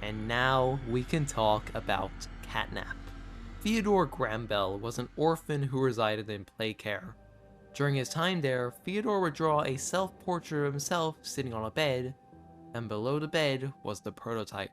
And now we can talk about Catnap. Theodore Grambel was an orphan who resided in Playcare. During his time there, Theodore would draw a self-portrait of himself sitting on a bed, and below the bed was the prototype.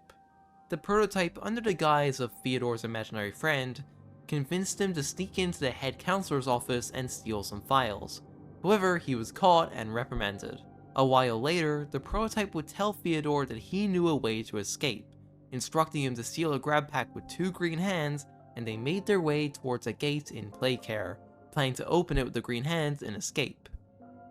The prototype, under the guise of Theodore's imaginary friend, convinced him to sneak into the head counselor's office and steal some files. However, he was caught and reprimanded. A while later, the prototype would tell Theodore that he knew a way to escape, instructing him to steal a grab pack with 2 green hands, and they made their way towards a gate in Playcare, planning to open it with the green hands and escape.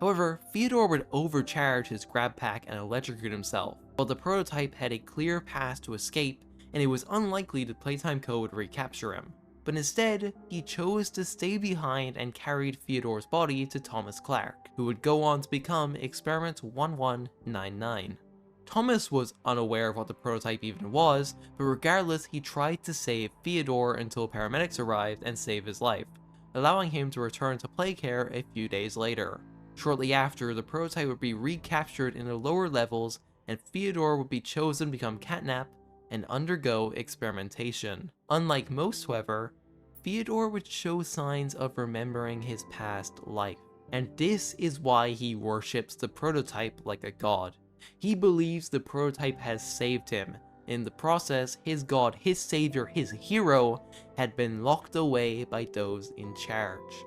However, Theodore would overcharge his grab pack and electrocute himself, while the prototype had a clear path to escape, and it was unlikely that Playtime Co. would recapture him. But instead, he chose to stay behind and carried Theodore's body to Thomas Clark, who would go on to become Experiment 1199. Thomas was unaware of what the prototype even was, but regardless, he tried to save Theodore until paramedics arrived and saved his life, allowing him to return to Playcare a few days later. Shortly after, the prototype would be recaptured in the lower levels, and Theodore would be chosen to become Catnap and undergo experimentation. Unlike most, however, Theodore would show signs of remembering his past life, and this is why he worships the prototype like a god. He believes the prototype has saved him. In the process, his god, his savior, his hero, had been locked away by those in charge.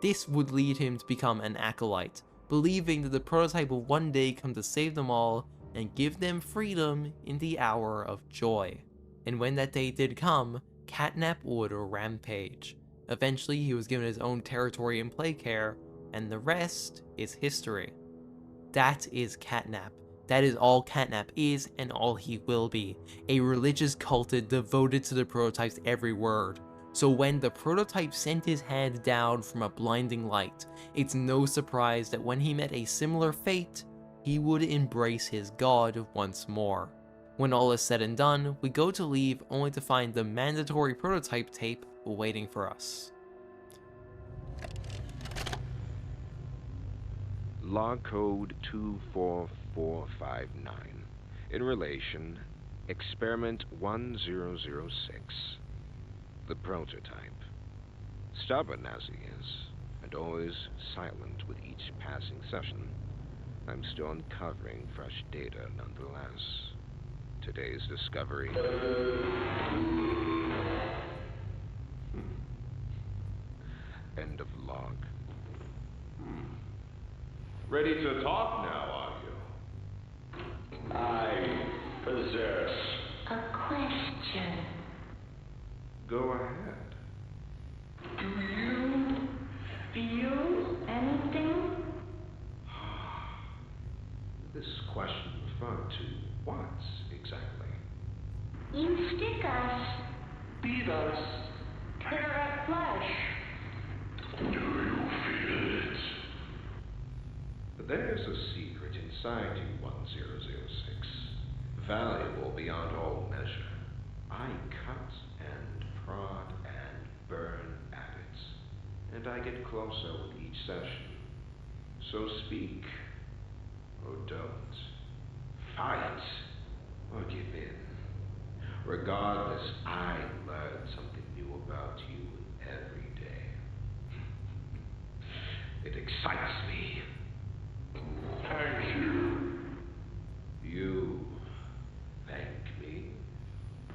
This would lead him to become an acolyte, believing that the prototype will one day come to save them all and give them freedom in the hour of joy. And when that day did come, Catnap would rampage. Eventually, he was given his own territory in Playcare, and the rest is history. That is Catnap. That is all Catnap is and all he will be. A religious cultist devoted to the prototype's every word. So when the prototype sent his hand down from a blinding light, it's no surprise that when he met a similar fate, he would embrace his god once more. When all is said and done, we go to leave only to find the mandatory prototype tape waiting for us. Log code 24459. In relation, experiment 1006. The prototype. Stubborn as he is, and always silent with each passing session, I'm still uncovering fresh data nonetheless. Today's discovery. End of log. Ready to talk now, are you? I possess A question. Go ahead. Do you feel anything? This question referred to what exactly? You stick us, beat us, tear at flesh. Do you feel it? There's a secret inside you, 1006. Valuable beyond all measure. I cut and prod and burn at it, and I get closer with each session. So speak, or don't. Fight, or give in. Regardless, I learn something new about you every day. It excites me. Thank you. You thank me?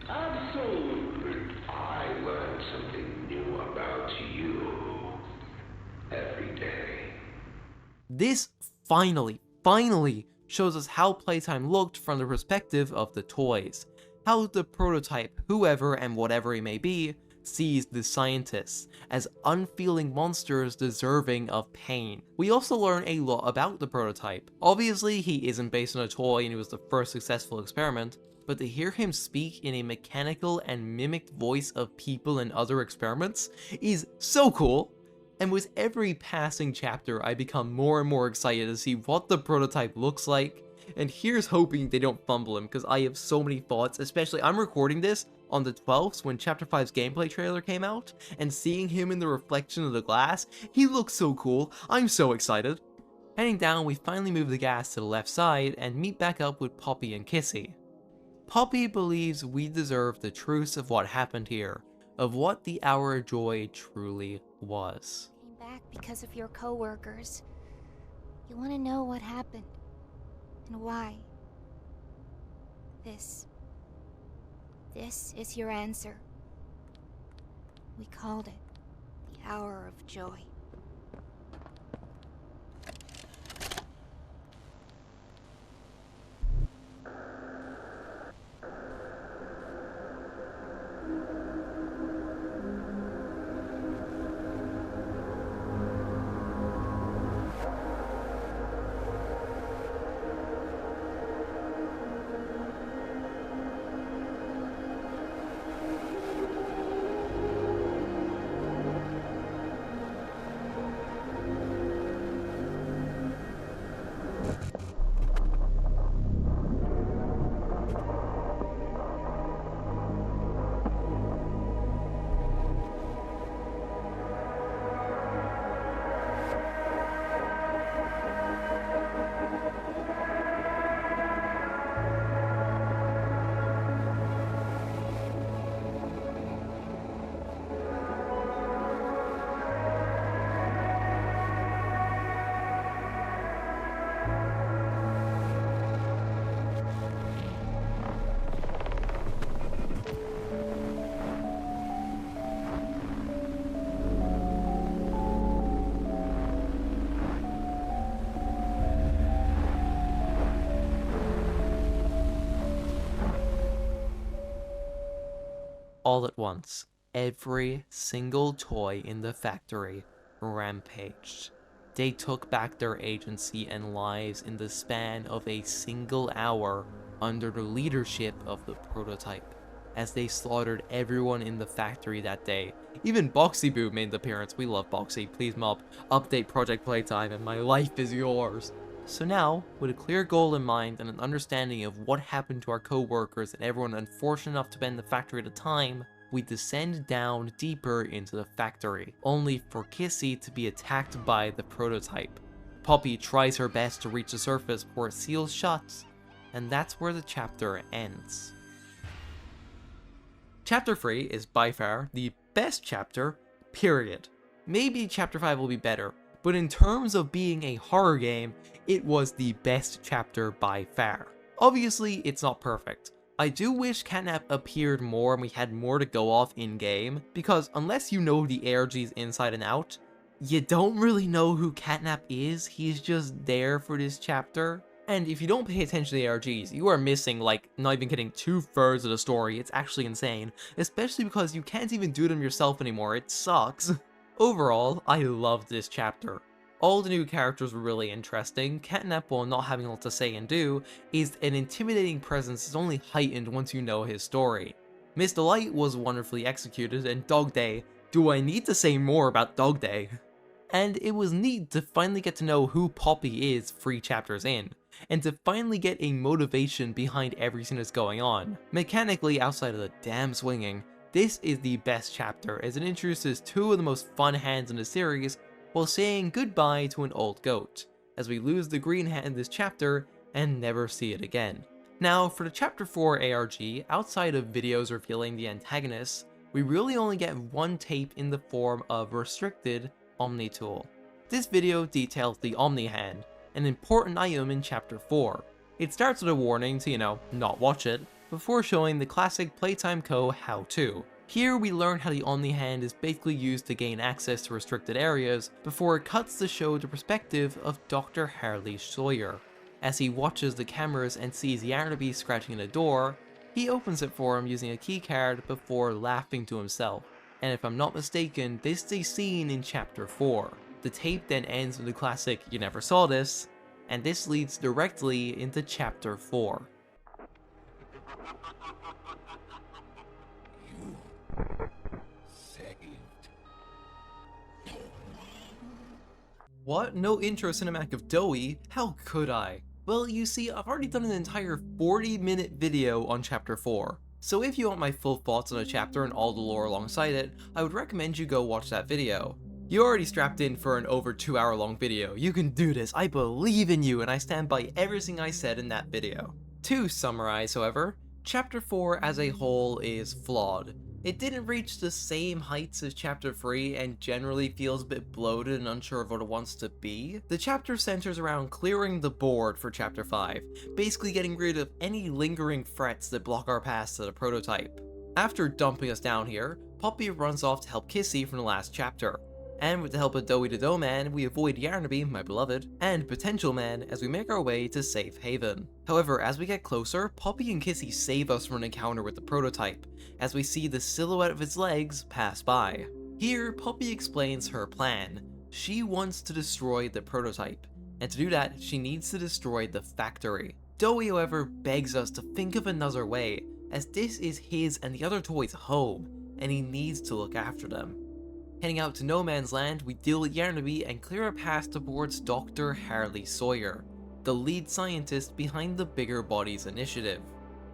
Absolutely. I learn something new about you every day. This finally shows us how Playtime looked from the perspective of the toys. How the prototype, whoever and whatever he may be, sees the scientists as unfeeling monsters deserving of pain. We also learn a lot about the prototype. Obviously, he isn't based on a toy and he was the first successful experiment, but to hear him speak in a mechanical and mimicked voice of people and other experiments is so cool. And with every passing chapter, I become more and more excited to see what the prototype looks like. And here's hoping they don't fumble him, because I have so many thoughts, especially I'm recording this on the 12th when Chapter 5's gameplay trailer came out, and seeing him in the reflection of the glass, he looks so cool. I'm so excited. Heading down, we finally move the gas to the left side and meet back up with Poppy and Kissy. Poppy believes we deserve the truth of what happened here, of what the Hour of Joy truly was. Came back because of your coworkers. You want to know what happened and why. This This is your answer. We called it the Hour of Joy. All at once, every single toy in the factory rampaged. They took back their agency and lives in the span of a single hour under the leadership of the prototype, as they slaughtered everyone in the factory that day. Even Boxy Boo made an appearance. We love Boxy. Please mob, update Project Playtime and my life is yours. So now, with a clear goal in mind and an understanding of what happened to our co-workers and everyone unfortunate enough to be in the factory at the time, we descend down deeper into the factory, only for Kissy to be attacked by the prototype. Poppy tries her best to reach the surface before it seals shut, and that's where the chapter ends. Chapter 3 is by far the best chapter, period. Maybe Chapter 5 will be better, but in terms of being a horror game, it was the best chapter by far. Obviously, it's not perfect. I do wish Catnap appeared more and we had more to go off in-game, because unless you know the ARGs inside and out, you don't really know who Catnap is. He's just there for this chapter. And if you don't pay attention to the ARGs, you are missing, like, not even kidding, 2/3 of the story. It's actually insane, especially because you can't even do them yourself anymore. It sucks. Overall, I loved this chapter. All the new characters were really interesting. Catnap, while not having a lot to say and do, is an intimidating presence that's only heightened once you know his story. Miss Delight was wonderfully executed, and Dog Day, do I need to say more about Dog Day? And it was neat to finally get to know who Poppy is 3 chapters in, and to finally get a motivation behind everything that's going on. Mechanically, outside of the damn swinging, this is the best chapter as it introduces 2 of the most fun hands in the series while saying goodbye to an old goat, as we lose the green hand in this chapter and never see it again. Now, for the Chapter 4 ARG, outside of videos revealing the antagonists, we really only get one tape in the form of Restricted Omni Tool. This video details the Omni Hand, an important item in Chapter 4. It starts with a warning to, not watch it, before showing the classic Playtime Co. how-to. Here we learn how the Omni Hand is basically used to gain access to restricted areas, before it cuts to show the perspective of Dr. Harley Sawyer. As he watches the cameras and sees Yarnaby scratching at a door, he opens it for him using a keycard before laughing to himself. And if I'm not mistaken, this is a scene in Chapter 4. The tape then ends with the classic "You never saw this," and this leads directly into Chapter 4. What? No intro cinematic of Doughy? How could I? Well, you see, I've already done an entire 40-minute video on Chapter 4. So if you want my full thoughts on a chapter and all the lore alongside it, I would recommend you go watch that video. You're already strapped in for an over 2-hour long video. You can do this. I believe in you, and I stand by everything I said in that video. To summarize, however, Chapter 4 as a whole is flawed. It didn't reach the same heights as Chapter 3 and generally feels a bit bloated and unsure of what it wants to be. The chapter centers around clearing the board for Chapter 5, basically getting rid of any lingering threats that block our path to the prototype. After dumping us down here, Poppy runs off to help Kissy from the last chapter. And with the help of Doughy the Dough Man, we avoid Yarnaby, my beloved, and Potential Man as we make our way to Safe Haven. However, as we get closer, Poppy and Kissy save us from an encounter with the prototype, as we see the silhouette of its legs pass by. Here, Poppy explains her plan. She wants to destroy the prototype, and to do that, she needs to destroy the factory. Doughy, however, begs us to think of another way, as this is his and the other toys' home, and he needs to look after them. Heading out to No Man's Land, we deal with Yarnaby and clear a path towards Dr. Harley Sawyer, the lead scientist behind the Bigger Bodies initiative,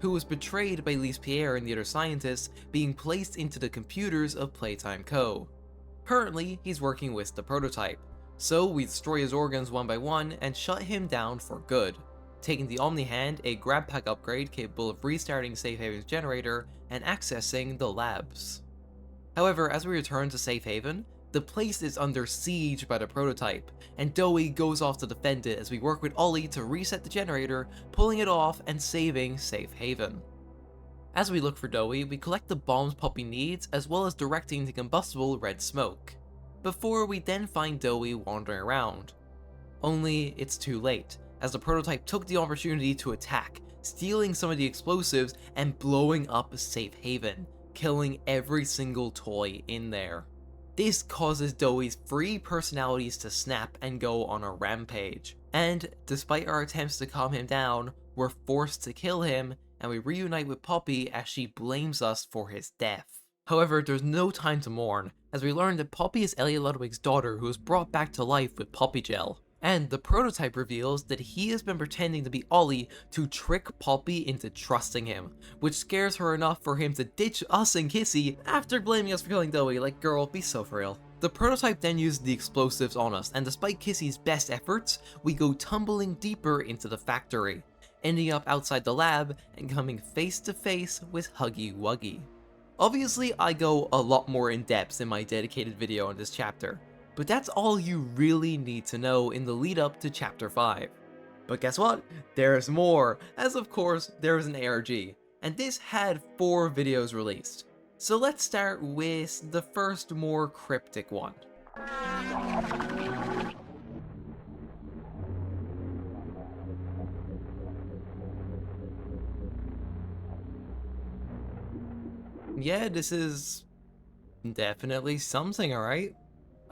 who was betrayed by Lise Pierre and the other scientists being placed into the computers of Playtime Co. Currently, he's working with the prototype, so we destroy his organs one by one and shut him down for good, taking the Omni Hand, a grab pack upgrade capable of restarting Safe Haven's generator and accessing the labs. However, as we return to Safe Haven, the place is under siege by the prototype, and Doughy goes off to defend it as we work with Ollie to reset the generator, pulling it off and saving Safe Haven. As we look for Doughy, we collect the bombs Poppy needs as well as directing the combustible red smoke, before we then find Doughy wandering around. Only it's too late, as the prototype took the opportunity to attack, stealing some of the explosives and blowing up Safe Haven, killing every single toy in there. This causes Doughy's three personalities to snap and go on a rampage, and despite our attempts to calm him down, we're forced to kill him, and we reunite with Poppy as she blames us for his death. However, there's no time to mourn, as we learn that Poppy is Elliot Ludwig's daughter who was brought back to life with Poppy Gel. And the prototype reveals that he has been pretending to be Ollie to trick Poppy into trusting him, which scares her enough for him to ditch us and Kissy after blaming us for killing Doughy. Like, girl, be so for real. The prototype then uses the explosives on us, and despite Kissy's best efforts, we go tumbling deeper into the factory, ending up outside the lab and coming face to face with Huggy Wuggy. Obviously, I go a lot more in depth in my dedicated video on this chapter, but that's all you really need to know in the lead up to Chapter 5. But guess what? There's more, as of course there is an ARG, and this had 4 videos released. So let's start with the first more cryptic one. Yeah, this is definitely something, alright?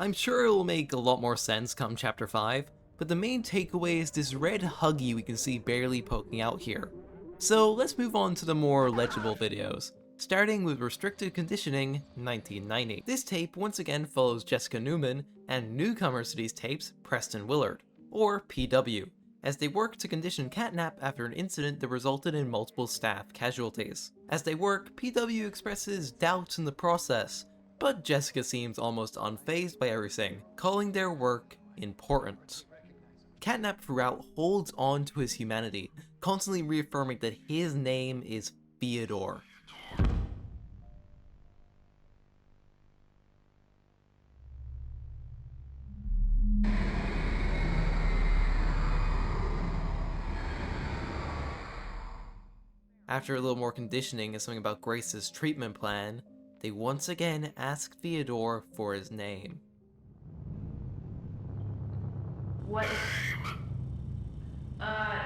I'm sure it will make a lot more sense come Chapter 5, but the main takeaway is this red Huggy we can see barely poking out here. So let's move on to the more legible videos, starting with Restricted Conditioning 1990. This tape once again follows Jessica Newman and newcomers to these tapes, Preston Willard, or PW, as they work to condition Catnap after an incident that resulted in multiple staff casualties. As they work, PW expresses doubts in the process, but Jessica seems almost unfazed by everything, calling their work important. Catnap throughout holds on to his humanity, constantly reaffirming that his name is Theodore. After a little more conditioning and something about Grace's treatment plan, they once again ask Theodore for his name. What?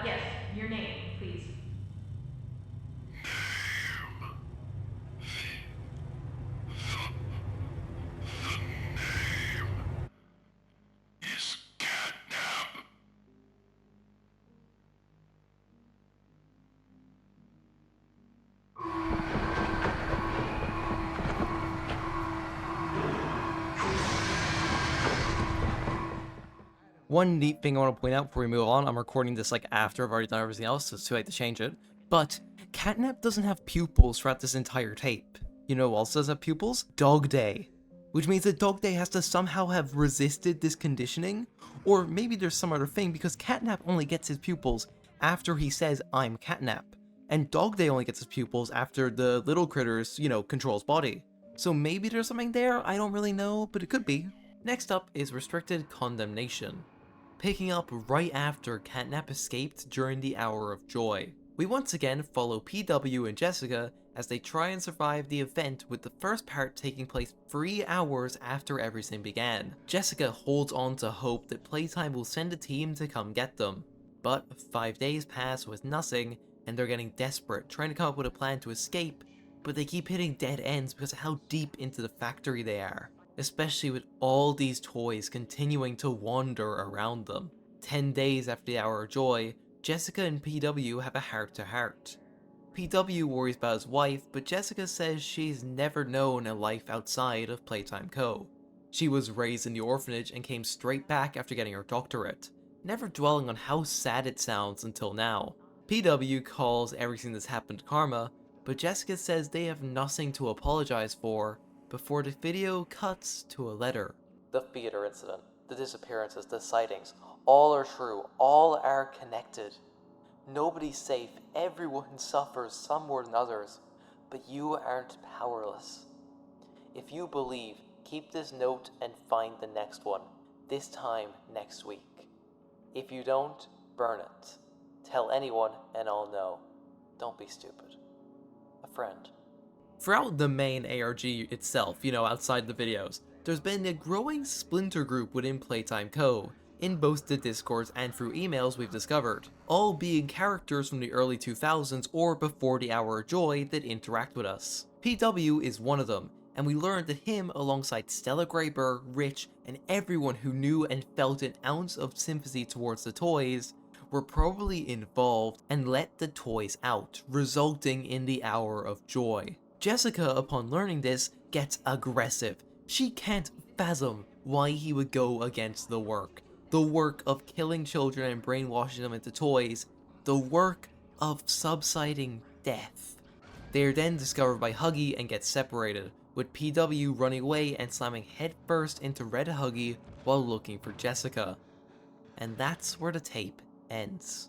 Yes, your name, please. One neat thing I want to point out before we move on, I'm recording this like after I've already done everything else, so it's too late to change it, but Catnap doesn't have pupils throughout this entire tape. You know who else does have pupils? Dog Day. Which means that Dog Day has to somehow have resisted this conditioning, or maybe there's some other thing because Catnap only gets his pupils after he says, "I'm Catnap," and Dog Day only gets his pupils after the little critters, control his body. So maybe there's something there, I don't really know, but it could be. Next up is Restricted Condemnation, picking up right after Catnap escaped during the Hour of Joy. We once again follow PW and Jessica as they try and survive the event, with the first part taking place 3 hours after everything began. Jessica holds on to hope that Playtime will send a team to come get them, but 5 days pass with nothing, and they're getting desperate, trying to come up with a plan to escape, but they keep hitting dead ends because of how deep into the factory they are, especially with all these toys continuing to wander around them. 10 days after the Hour of Joy, Jessica and PW have a heart-to-heart. PW worries about his wife, but Jessica says she's never known a life outside of Playtime Co. She was raised in the orphanage and came straight back after getting her doctorate, never dwelling on how sad it sounds until now. PW calls everything that's happened karma, but Jessica says they have nothing to apologize for before the video cuts to a letter. The theater incident, the disappearances, the sightings, all are true, all are connected. Nobody's safe, everyone suffers some more than others, but you aren't powerless. If you believe, keep this note and find the next one, this time next week. If you don't, burn it. Tell anyone and I'll know. Don't be stupid. A friend. Throughout the main ARG itself, outside the videos, there's been a growing splinter group within Playtime Co., in both the Discords and through emails we've discovered, all being characters from the early 2000s or before the Hour of Joy that interact with us. PW is one of them, and we learned that him, alongside Stella Graber, Rich, and everyone who knew and felt an ounce of sympathy towards the toys, were probably involved and let the toys out, resulting in the Hour of Joy. Jessica, upon learning this, gets aggressive. She can't fathom why he would go against the work of killing children and brainwashing them into toys, the work of subsiding death. They are then discovered by Huggy and get separated, with PW running away and slamming headfirst into Red Huggy while looking for Jessica. And that's where the tape ends.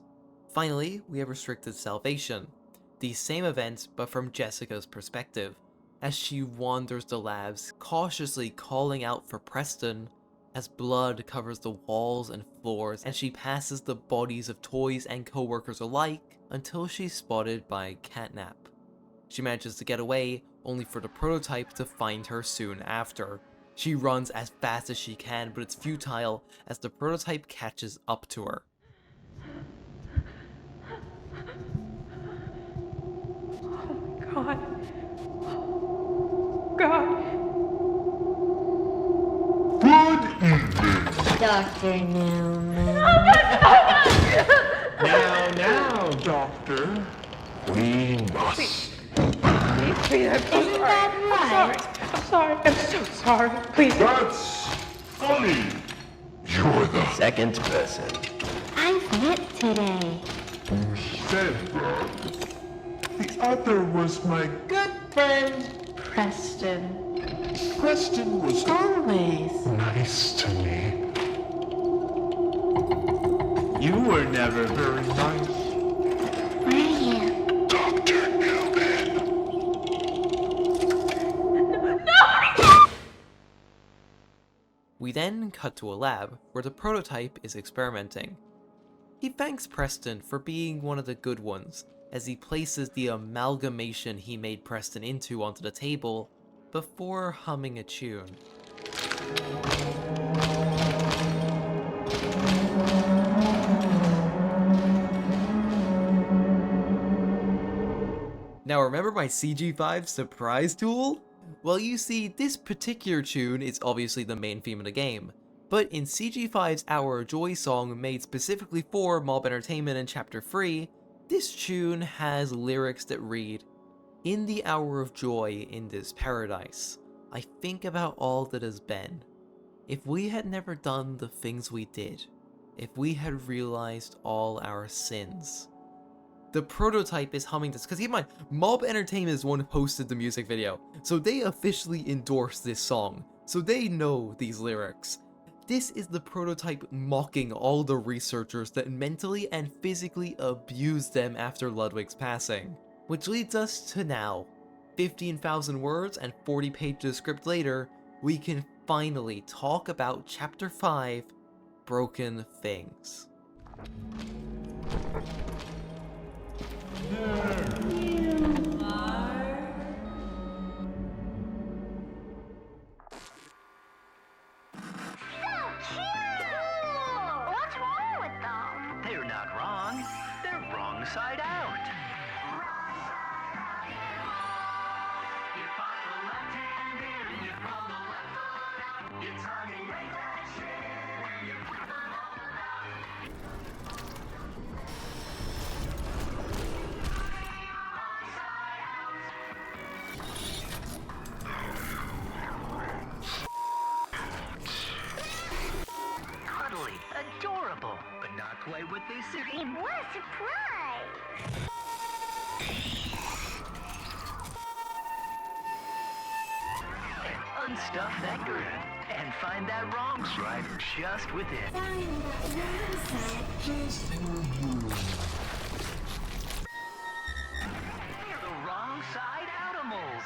Finally, we have Restricted Salvation, the same events but from Jessica's perspective, as she wanders the labs, cautiously calling out for Preston, as blood covers the walls and floors and she passes the bodies of toys and co-workers alike until she's spotted by Catnap. She manages to get away, only for the prototype to find her soon after. She runs as fast as she can, but it's futile as the prototype catches up to her. God. God. Good evening, Dr. Newman. Now, Doctor, we must. Please, I'm so Isn't that right? I'm sorry. I'm so sorry. Please. That's funny. You're the second person I've met today. who said that. The other was my Good friend, Preston. Preston was Always. nice to me. You were never very nice. Were you? Dr. Newman. We then cut to a lab where the prototype is experimenting. He thanks Preston for being one of the good ones, as he places the amalgamation he made Preston into onto the table before humming a tune. Now remember my CG5 surprise tool? Well, you see, this particular tune is obviously the main theme of the game, but in CG5's Hour of Joy song made specifically for Mob Entertainment in Chapter 3, this tune has lyrics that read, "In the hour of joy in this paradise, I think about all that has been. If we had never done the things we did, if we had realized all our sins." The prototype is humming this, because keep in mind, Mob Entertainment is the one who posted the music video, so they officially endorsed this song, so they know these lyrics. This is the prototype mocking all the researchers that mentally and physically abused them after Ludwig's passing. Which leads us to now. 15,000 words and 40 pages of script later, we can finally talk about Chapter 5, Broken Things. What's wrong with them? They're not wrong. They're wrong side out. Cuddly, adorable, but not quite what they seem. What a surprise! Unstuff that grin and find that wrong side just within. They're the wrong side animals.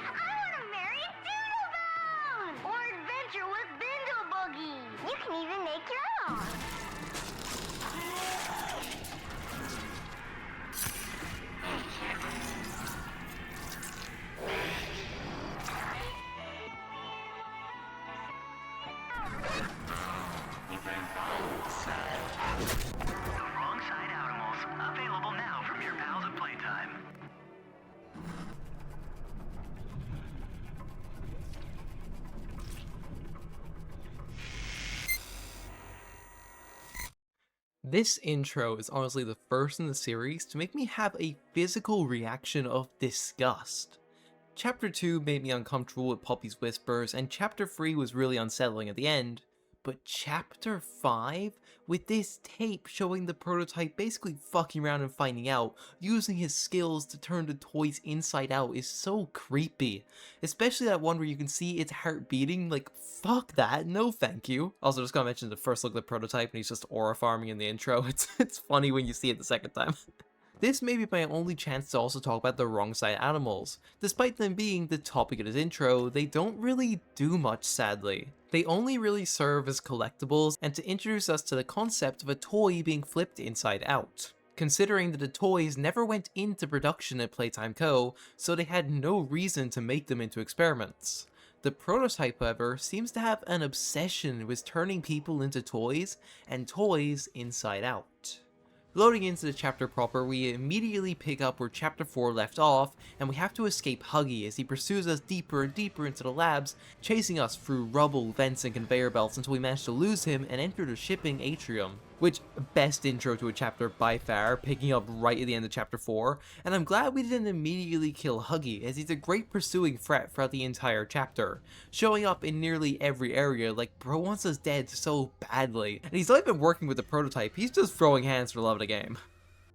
I want to marry Doodlebone! Or adventure with Bindlebuggy! You can even make your own! Wrong side animals. Available now from your pals at Playtime. This intro is honestly the first in the series to make me have a physical reaction of disgust. Chapter 2 made me uncomfortable with Poppy's whispers, and Chapter 3 was really unsettling at the end, but Chapter 5, with this tape showing the prototype basically fucking around and finding out, using his skills to turn the toys inside out, is so creepy. Especially that one where you can see its heart beating, like, fuck that, no thank you. Also, just gotta mention the first look at the prototype and he's just aura farming in the intro. It's funny when you see it the second time. This may be my only chance to also talk about the wrong side animals. Despite them being the topic of his intro, they don't really do much, sadly. They only really serve as collectibles and to introduce us to the concept of a toy being flipped inside out. Considering that the toys never went into production at Playtime Co., so they had no reason to make them into experiments. The prototype, however, seems to have an obsession with turning people into toys, and toys inside out. Loading into the chapter proper, we immediately pick up where chapter 4 left off, and we have to escape Huggy as he pursues us deeper and deeper into the labs, chasing us through rubble, vents, and conveyor belts until we manage to lose him and enter the shipping atrium. Which, best intro to a chapter by far, picking up right at the end of chapter 4, and I'm glad we didn't immediately kill Huggy, as he's a great pursuing threat throughout the entire chapter, showing up in nearly every area, like bro wants us dead so badly, and he's not even working with the prototype, he's just throwing hands for love of the game.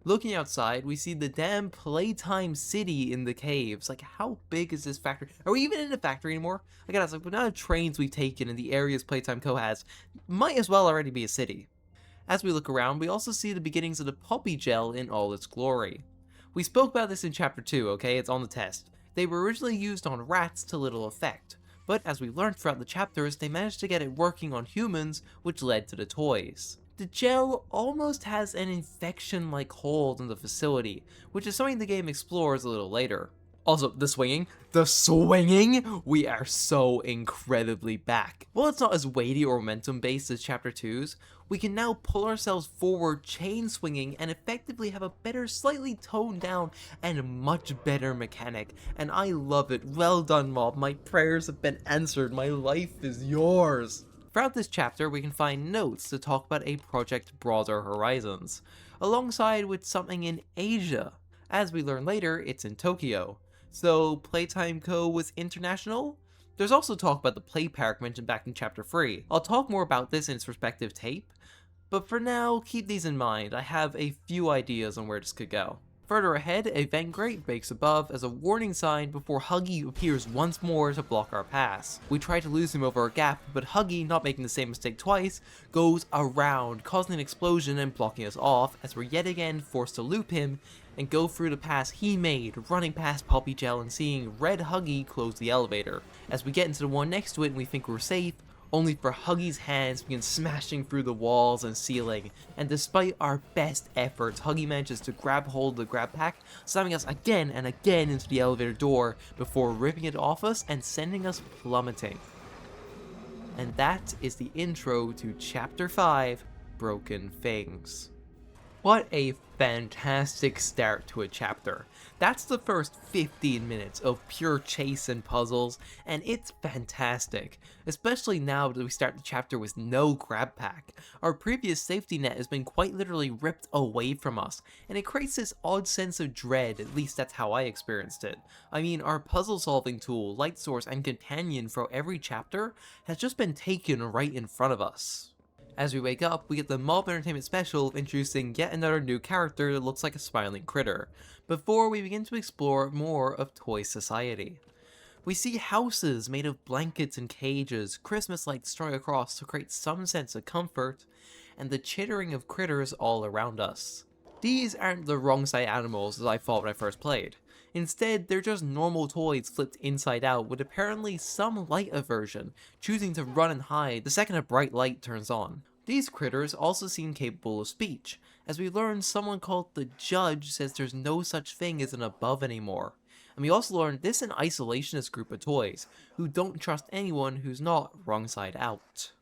Looking outside, we see the damn Playtime city in the caves. Like, how big is this factory? Are we even in a factory anymore? I gotta ask, like, the amount of trains we've taken in the areas Playtime Co. has might as well already be a city. As we look around, we also see the beginnings of the poppy gel in all its glory. We spoke about this in chapter 2, okay? It's on the test. They were originally used on rats to little effect, but as we learned throughout the chapters, they managed to get it working on humans, which led to the toys. The gel almost has an infection-like hold in the facility, which is something the game explores a little later. Also, the swinging! We are so incredibly back. While it's not as weighty or momentum based as chapter 2's, we can now pull ourselves forward chain swinging and effectively have a better, slightly toned down and much better mechanic, and I love it. Well done, mob, my prayers have been answered, my life is yours! Throughout this chapter, we can find notes to talk about a Project Broader Horizons, alongside with something in Asia. As we learn later, it's in Tokyo. So, Playtime Co. was international? There's also talk about the play park mentioned back in chapter 3. I'll talk more about this in its respective tape, but for now, keep these in mind. I have a few ideas on where this could go. Further ahead, a vent grate breaks above as a warning sign before Huggy appears once more to block our pass. We try to lose him over a gap, but Huggy, not making the same mistake twice, goes around, causing an explosion and blocking us off as we're yet again forced to loop him and go through the pass he made, running past Poppy Gel and seeing Red Huggy close the elevator. As we get into the one next to it and we think we're safe, only for Huggy's hands begin smashing through the walls and ceiling, and despite our best efforts, Huggy manages to grab hold of the grab pack, slamming us again and again into the elevator door before ripping it off us and sending us plummeting. And that is the intro to Chapter 5, Broken Things. What a fantastic start to a chapter. That's the first 15 minutes of pure chase and puzzles, and it's fantastic, especially now that we start the chapter with no grab pack. Our previous safety net has been quite literally ripped away from us, and it creates this odd sense of dread, at least that's how I experienced it. I mean, our puzzle solving tool, light source, and companion for every chapter has just been taken right in front of us. As we wake up, we get the Mob Entertainment special of introducing yet another new character that looks like a smiling critter, before we begin to explore more of Toy Society. We see houses made of blankets and cages, Christmas lights strung across to create some sense of comfort, and the chittering of critters all around us. These aren't the wrong side animals as I thought when I first played. Instead, they're just normal toys flipped inside out with apparently some light aversion, choosing to run and hide the second a bright light turns on. These critters also seem capable of speech. As we learn, someone called the Judge says there's no such thing as an above anymore. And we also learn this is an isolationist group of toys, who don't trust anyone who's not wrong side out.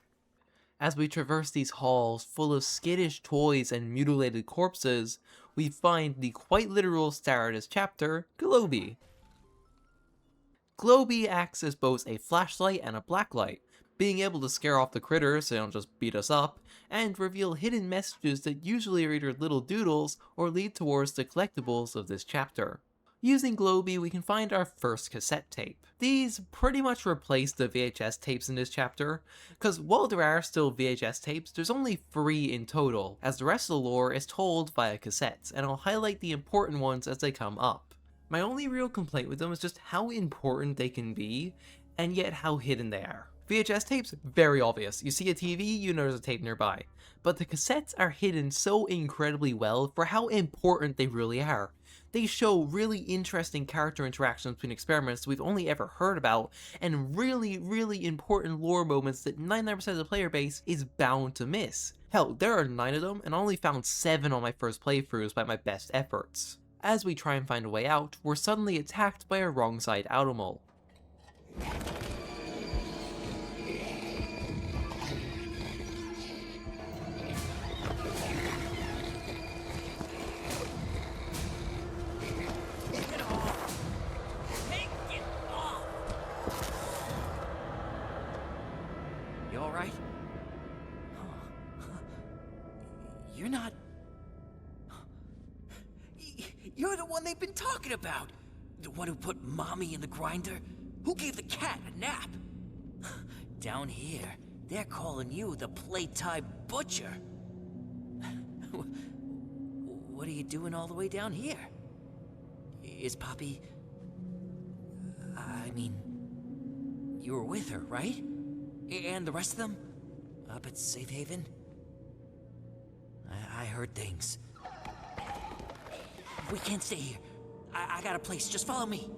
As we traverse these halls full of skittish toys and mutilated corpses, we find the quite literal star of this chapter, Globy. Globy acts as both a flashlight and a blacklight, being able to scare off the critters so they don't just beat us up, and reveal hidden messages that usually are either little doodles or lead towards the collectibles of this chapter. Using Globy, we can find our first cassette tape. These pretty much replace the VHS tapes in this chapter, because while there are still VHS tapes, there's only 3 in total, as the rest of the lore is told via cassettes, and I'll highlight the important ones as they come up. My only real complaint with them is just how important they can be, and yet how hidden they are. VHS tapes, very obvious. You see a TV, you know there's a tape nearby. But the cassettes are hidden so incredibly well for how important they really are. They show really interesting character interactions between experiments we've only ever heard about, and really important lore moments that 99% of the player base is bound to miss. Hell, there are 9 of them, and I only found 7 on my first playthroughs by my best efforts. As we try and find a way out, we're suddenly attacked by a wrong side animal. You alright? You're not... You're the one they've been talking about! The one who put Mommy in the grinder? Who gave the cat a nap? Down here, they're calling you the Playtime Butcher. What are you doing all the way down here? Is Poppy... I mean... You were with her, right? And the rest of them? Up at Safe Haven? I heard things. We can't stay here. I got a place. Just follow me.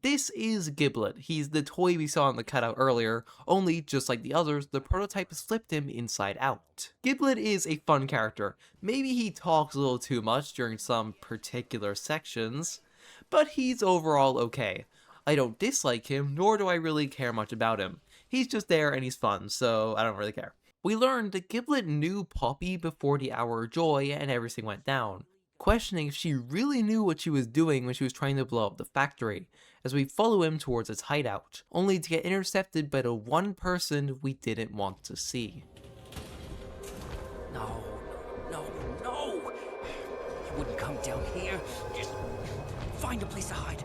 This is Giblet. He's the toy we saw in the cutout earlier, only, just like the others, the prototype has flipped him inside out. Giblet is a fun character. Maybe he talks a little too much during some particular sections, but he's overall okay. I don't dislike him, nor do I really care much about him. He's just there and he's fun, so I don't really care. We learned that Giblet knew Poppy before the Hour of Joy and everything went down, questioning if she really knew what she was doing when she was trying to blow up the factory, as we follow him towards its hideout, only to get intercepted by the one person we didn't want to see. No. You wouldn't come down here. Just find a place to hide.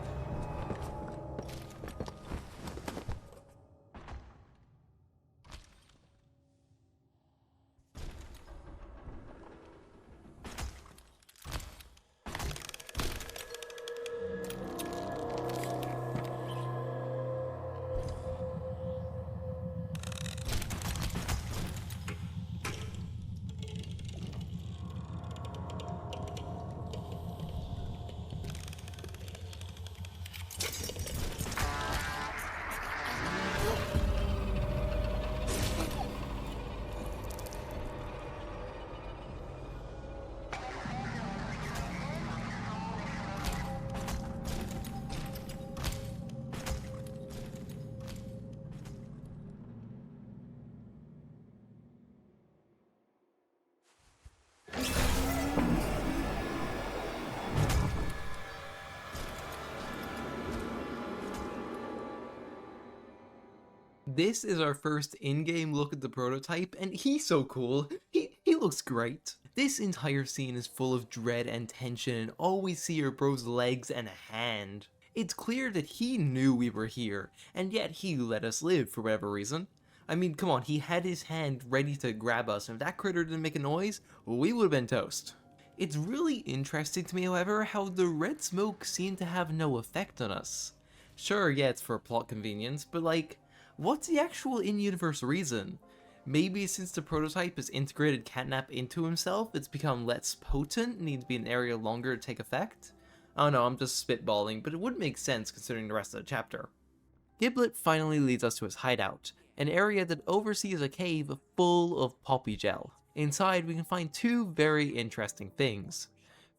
This is our first in-game look at the prototype, and he's so cool. He looks great. This entire scene is full of dread and tension, and all we see are bro's legs and a hand. It's clear that he knew we were here, and yet he let us live for whatever reason. I mean, come on, he had his hand ready to grab us, and if that critter didn't make a noise, we would have been toast. It's really interesting to me, however, how the red smoke seemed to have no effect on us. Sure, yeah, it's for plot convenience, but like, what's the actual in-universe reason? Maybe since the prototype has integrated Catnap into himself, it's become less potent and needs to be in an area longer to take effect? I don't know, I'm just spitballing, but it would make sense considering the rest of the chapter. Giblet finally leads us to his hideout, an area that oversees a cave full of poppy gel. Inside, we can find two very interesting things.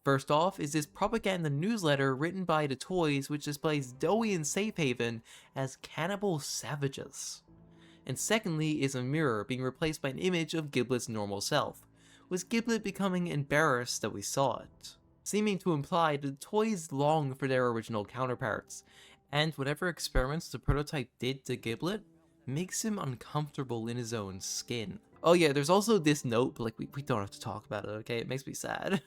First off is this propaganda newsletter written by the toys which displays Doughy and Safe Haven as cannibal savages. And secondly is a mirror being replaced by an image of Giblet's normal self, with Giblet becoming embarrassed that we saw it, seeming to imply that the toys long for their original counterparts, and whatever experiments the prototype did to Giblet makes him uncomfortable in his own skin. Oh yeah, there's also this note, but like we don't have to talk about it, okay? It makes me sad.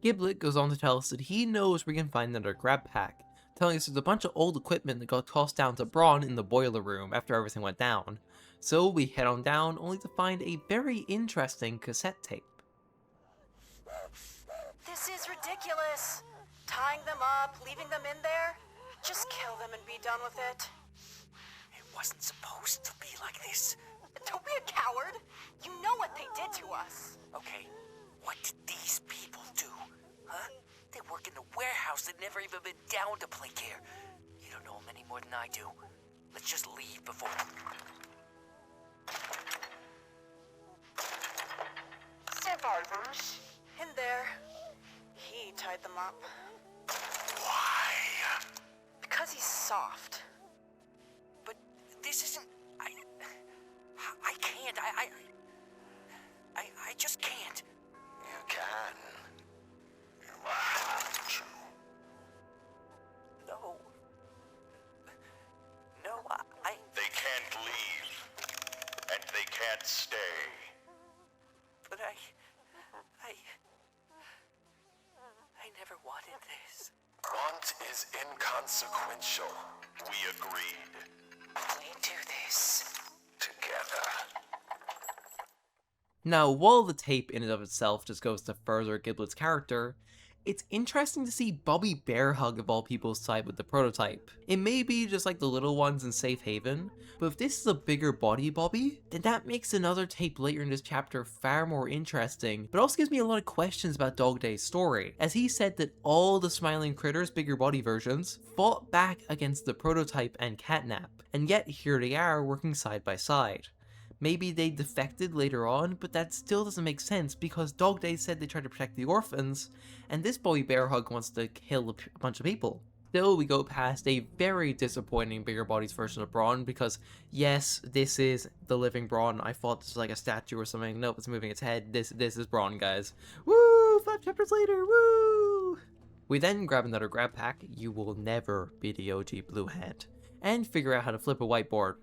Giblet goes on to tell us that he knows we can find another grab pack, telling us there's a bunch of old equipment that got tossed down to Braun in the boiler room after everything went down. So we head on down, only to find a very interesting cassette tape. This is ridiculous. Tying them up, leaving them in there. Just kill them and be done with it. It wasn't supposed to be like this. Don't be a coward. You know what they did to us. Okay, what did these people do? Huh? They work in the warehouse that never even been down to play care. You don't know them any more than I do. Let's just leave before... Survivors. In there. He tied them up. Why? Because he's soft. But this isn't... I can't. I just can't. You can. You have to. No. No, They can't leave. And they can't stay. But I never wanted this. Want is inconsequential. We agreed. We do this together. Now, while the tape in and of itself just goes to further Giblet's character, it's interesting to see Bobby Bearhug of all people side with the prototype. It may be just like the little ones in Safe Haven, but if this is a bigger body Bobby, then that makes another tape later in this chapter far more interesting, but also gives me a lot of questions about Dog Day's story, as he said that all the Smiling Critters bigger body versions fought back against the prototype and Catnap, and yet here they are working side by side. Maybe they defected later on, but that still doesn't make sense because Dog Day said they tried to protect the orphans, and this Bobby Bearhug wants to kill a bunch of people. Still, we go past a very disappointing bigger bodies version of Braun because, yes, this is the living Braun. I thought this was like a statue or something. Nope, it's moving its head. This is Braun, guys. Woo! 5 chapters later, woo! We then grab another grab pack, you will never be the OG Blue Hand, and figure out how to flip a whiteboard.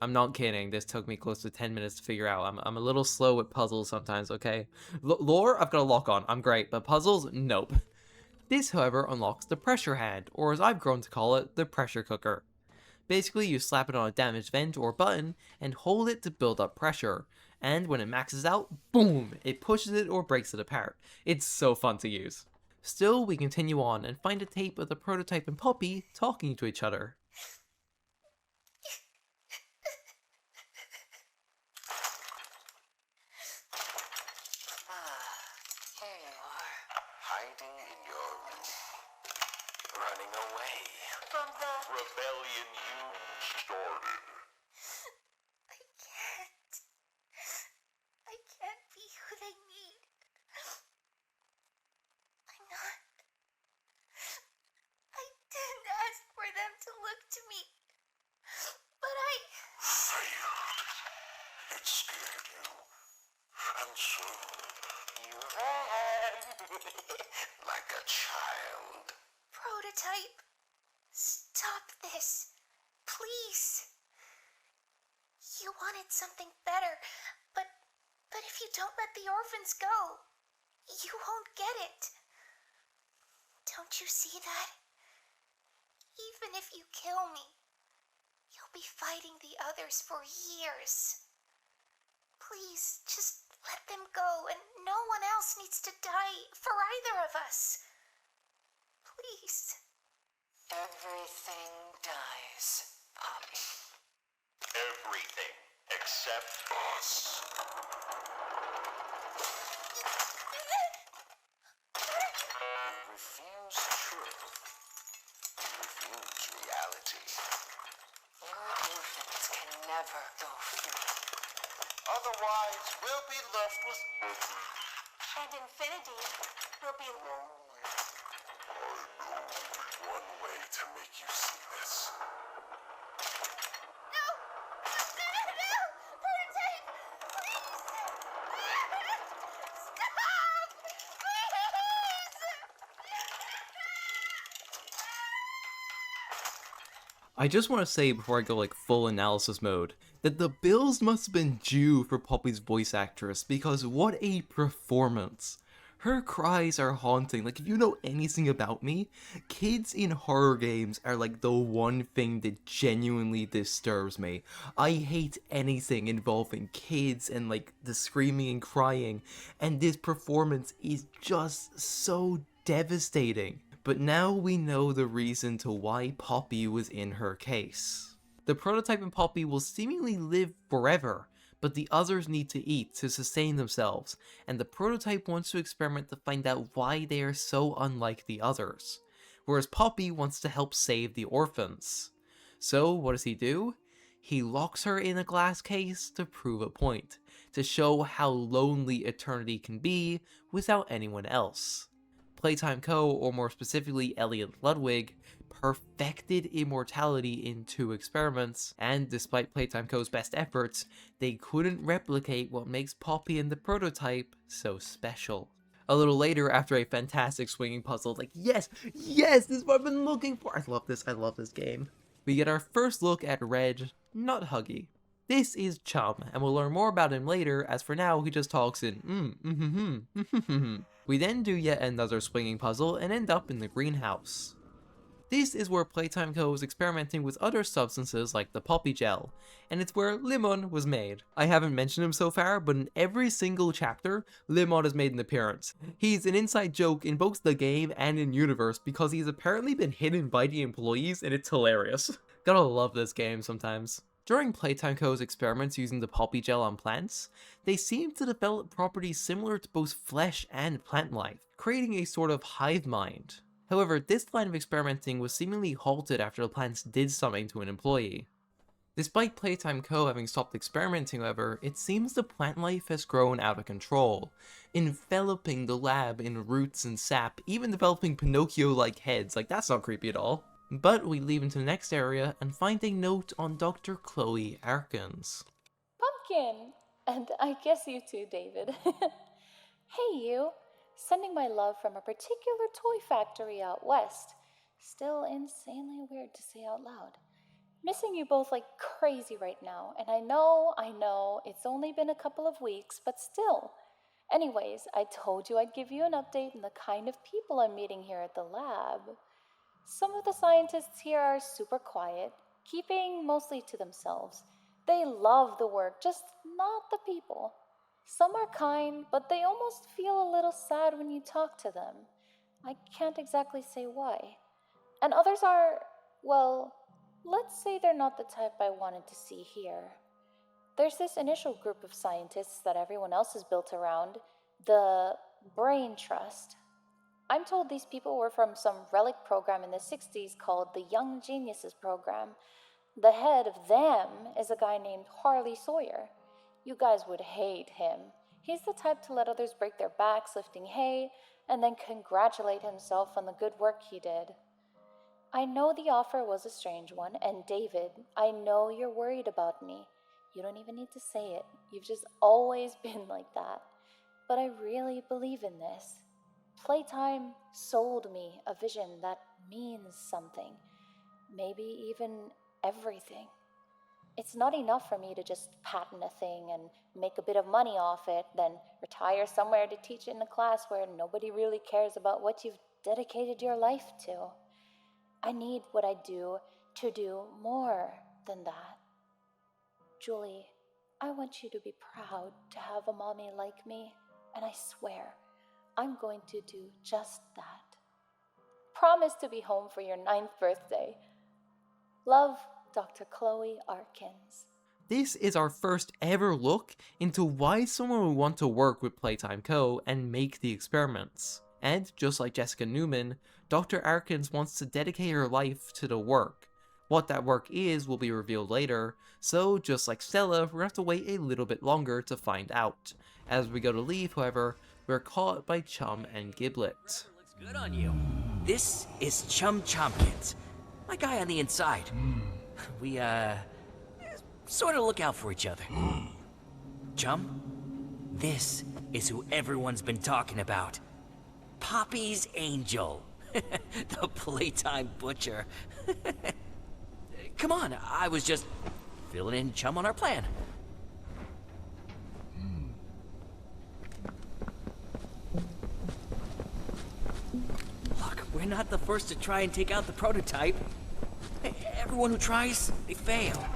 I'm not kidding, this took me close to 10 minutes to figure out. I'm a little slow with puzzles sometimes, okay? Lore, I've got a lock on, I'm great, but puzzles, nope. This, however, unlocks the pressure hand, or as I've grown to call it, the pressure cooker. Basically, you slap it on a damaged vent or button, and hold it to build up pressure, and when it maxes out, boom, it pushes it or breaks it apart. It's so fun to use. Still, we continue on and find a tape of the prototype and Puppy talking to each other. Hiding in your room. Running away. From the rebellion you started. I can't be who they need. I'm not. I didn't ask for them to look to me. But I... Failed. It scared you. And so... You ran. Like a child. Prototype. Stop this. Please. You wanted something better, but if you don't let the orphans go, you won't get it. Don't you see that? Even if you kill me, you'll be fighting the others for years. Please, just let them go, and no one else needs to die for either of us. Please. Everything dies, Poppy. Everything except us. You refuse truth. You refuse reality. Your orphans can never go free. Otherwise, we'll be left with nothing. And infinity will be lonely. I know only one way to make you see this. No! No! Playtime! Please! Stop! Please! I just want to say before I go like full analysis mode, that the bills must have been due for Poppy's voice actress, because what a performance. Her cries are haunting. Like, if you know anything about me, kids in horror games are like the one thing that genuinely disturbs me. I hate anything involving kids and like the screaming and crying, and this performance is just so devastating. But now we know the reason to why Poppy was in her case. The prototype and Poppy will seemingly live forever, but the others need to eat to sustain themselves, and the prototype wants to experiment to find out why they are so unlike the others, whereas Poppy wants to help save the orphans. So what does he do? He locks her in a glass case to prove a point, to show how lonely eternity can be without anyone else. Playtime Co., or more specifically Elliot Ludwig, perfected immortality in 2 experiments, and despite Playtime Co.'s best efforts, they couldn't replicate what makes Poppy and the prototype so special. A little later, after a fantastic swinging puzzle, like yes, this is what I've been looking for! I love this game. We get our first look at Red, not Huggy. This is Chum, and we'll learn more about him later, as for now he just talks in We then do yet another swinging puzzle and end up in the greenhouse. This is where Playtime Co. was experimenting with other substances like the poppy gel, and it's where Lemon was made. I haven't mentioned him so far, but in every single chapter, Lemon has made an appearance. He's an inside joke in both the game and in universe because he's apparently been hidden by the employees, and it's hilarious. Gotta love this game sometimes. During Playtime Co.'s experiments using the poppy gel on plants, they seemed to develop properties similar to both flesh and plant life, creating a sort of hive mind. However, this line of experimenting was seemingly halted after the plants did something to an employee. Despite Playtime Co. having stopped experimenting, however, it seems the plant life has grown out of control, enveloping the lab in roots and sap, even developing Pinocchio-like heads. Like, that's not creepy at all. But we leave into the next area and find a note on Dr. Chloe Arkins. Pumpkin! And I guess you too, David. Hey, you. Sending my love from a particular toy factory out west. Still insanely weird to say out loud. Missing you both like crazy right now, and I know, it's only been a couple of weeks, but still. Anyways, I told you I'd give you an update on the kind of people I'm meeting here at the lab. Some of the scientists here are super quiet, keeping mostly to themselves. They love the work, just not the people. Some are kind, but they almost feel a little sad when you talk to them. I can't exactly say why. And others are, well, let's say they're not the type I wanted to see here. There's this initial group of scientists that everyone else is built around, the Brain Trust. I'm told these people were from some relic program in the 60s called the Young Geniuses Program. The head of them is a guy named Harley Sawyer. You guys would hate him. He's the type to let others break their backs lifting hay and then congratulate himself on the good work he did. I know the offer was a strange one, and David, I know you're worried about me. You don't even need to say it. You've just always been like that. But I really believe in this. Playtime sold me a vision that means something. Maybe even everything. It's not enough for me to just patent a thing and make a bit of money off it, then retire somewhere to teach in a class where nobody really cares about what you've dedicated your life to. I need what I do to do more than that. Julie, I want you to be proud to have a mommy like me, and I swear I'm going to do just that. Promise to be home for your 9th birthday. Love, Dr. Chloe Arkins. This is our first ever look into why someone would want to work with Playtime Co. and make the experiments. And just like Jessica Newman, Dr. Arkins wants to dedicate her life to the work. What that work is will be revealed later, so just like Stella, we're gonna have to wait a little bit longer to find out. As we go to leave, however, we're caught by Chum and Giblet. Looks good on you. This is Chum Chompkins, my guy on the inside. We, sort of look out for each other. Chum, this is who everyone's been talking about. Poppy's Angel. The Playtime Butcher. Come on, I was just filling in Chum on our plan. Look, we're not the first to try and take out the prototype. Everyone who tries, they fail.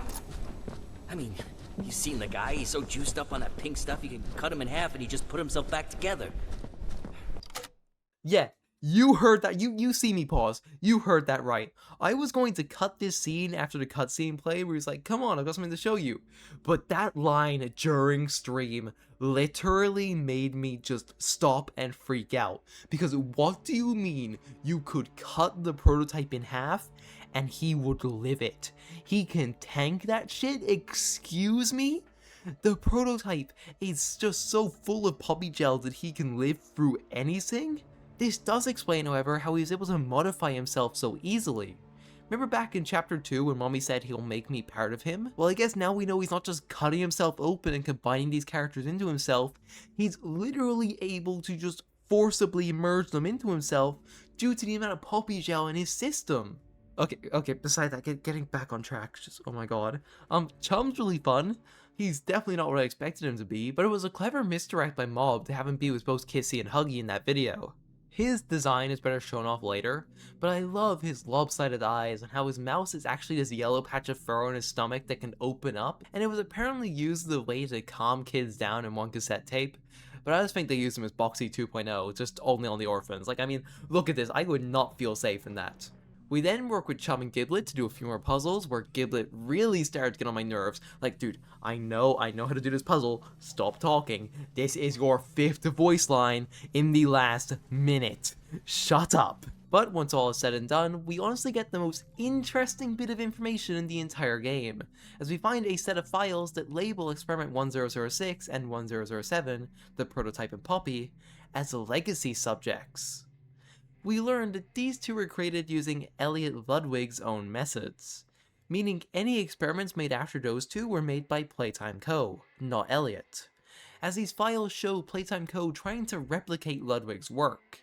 I mean, you've seen the guy, he's so juiced up on that pink stuff you can cut him in half and he just put himself back together. Yeah, you heard that. You see me pause. You heard that right. I was going to cut this scene after the cutscene played where he's like, come on, I've got something to show you. But that line during stream literally made me just stop and freak out. Because what do you mean you could cut the prototype in half and he would live it? He can tank that shit? Excuse me? The prototype is just so full of puppy gel that he can live through anything? This does explain, however, how he was able to modify himself so easily. Remember back in chapter 2 when Mommy said he'll make me part of him? Well, I guess now we know he's not just cutting himself open and combining these characters into himself, he's literally able to just forcibly merge them into himself due to the amount of puppy gel in his system. Okay, besides that, getting back on track, just, oh my god. Chum's really fun. He's definitely not what I expected him to be, but it was a clever misdirect by Mob to have him be with both Kissy and Huggy in that video. His design is better shown off later, but I love his lopsided eyes and how his mouth is actually this yellow patch of fur on his stomach that can open up, and it was apparently used as a way to calm kids down in one cassette tape. But I just think they used him as Boxy 2.0, just only on the orphans. Like, I mean, look at this, I would not feel safe in that. We then work with Chum and Giblet to do a few more puzzles, where Giblet really started to get on my nerves. Like, dude, I know how to do this puzzle. Stop talking. This is your 5th voice line in the last minute. Shut up. But once all is said and done, we honestly get the most interesting bit of information in the entire game, as we find a set of files that label Experiment 1006 and 1007, the prototype and Poppy, as legacy subjects. We learned that these two were created using Elliot Ludwig's own methods, meaning any experiments made after those two were made by Playtime Co., not Elliot, as these files show Playtime Co. trying to replicate Ludwig's work.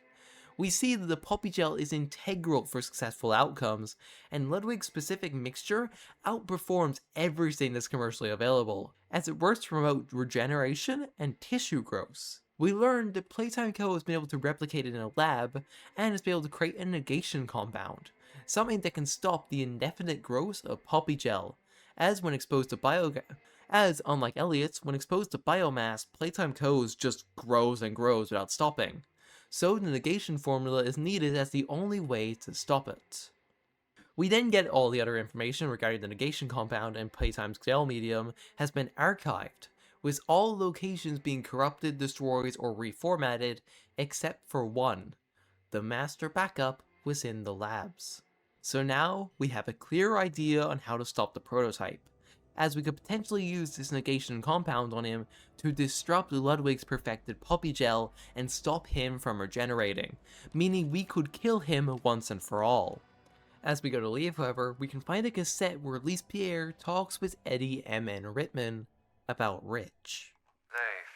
We see that the puppy gel is integral for successful outcomes, and Ludwig's specific mixture outperforms everything that's commercially available, as it works to promote regeneration and tissue growth. We learned that Playtime Co. has been able to replicate it in a lab, and has been able to create a negation compound, something that can stop the indefinite growth of puppy gel, as when exposed to unlike Elliot's, when exposed to biomass, Playtime Co.'s just grows and grows without stopping. So the negation formula is needed as the only way to stop it. We then get all the other information regarding the negation compound and Playtime's gel medium has been archived, with all locations being corrupted, destroyed, or reformatted, except for one. The master backup was in the labs. So now, we have a clear idea on how to stop the prototype, as we could potentially use this negation compound on him to disrupt Ludwig's perfected puppy gel and stop him from regenerating, meaning we could kill him once and for all. As we go to leave, however, we can find a cassette where Lise Pierre talks with Eddie M.N. Rittman about Rich. Dave,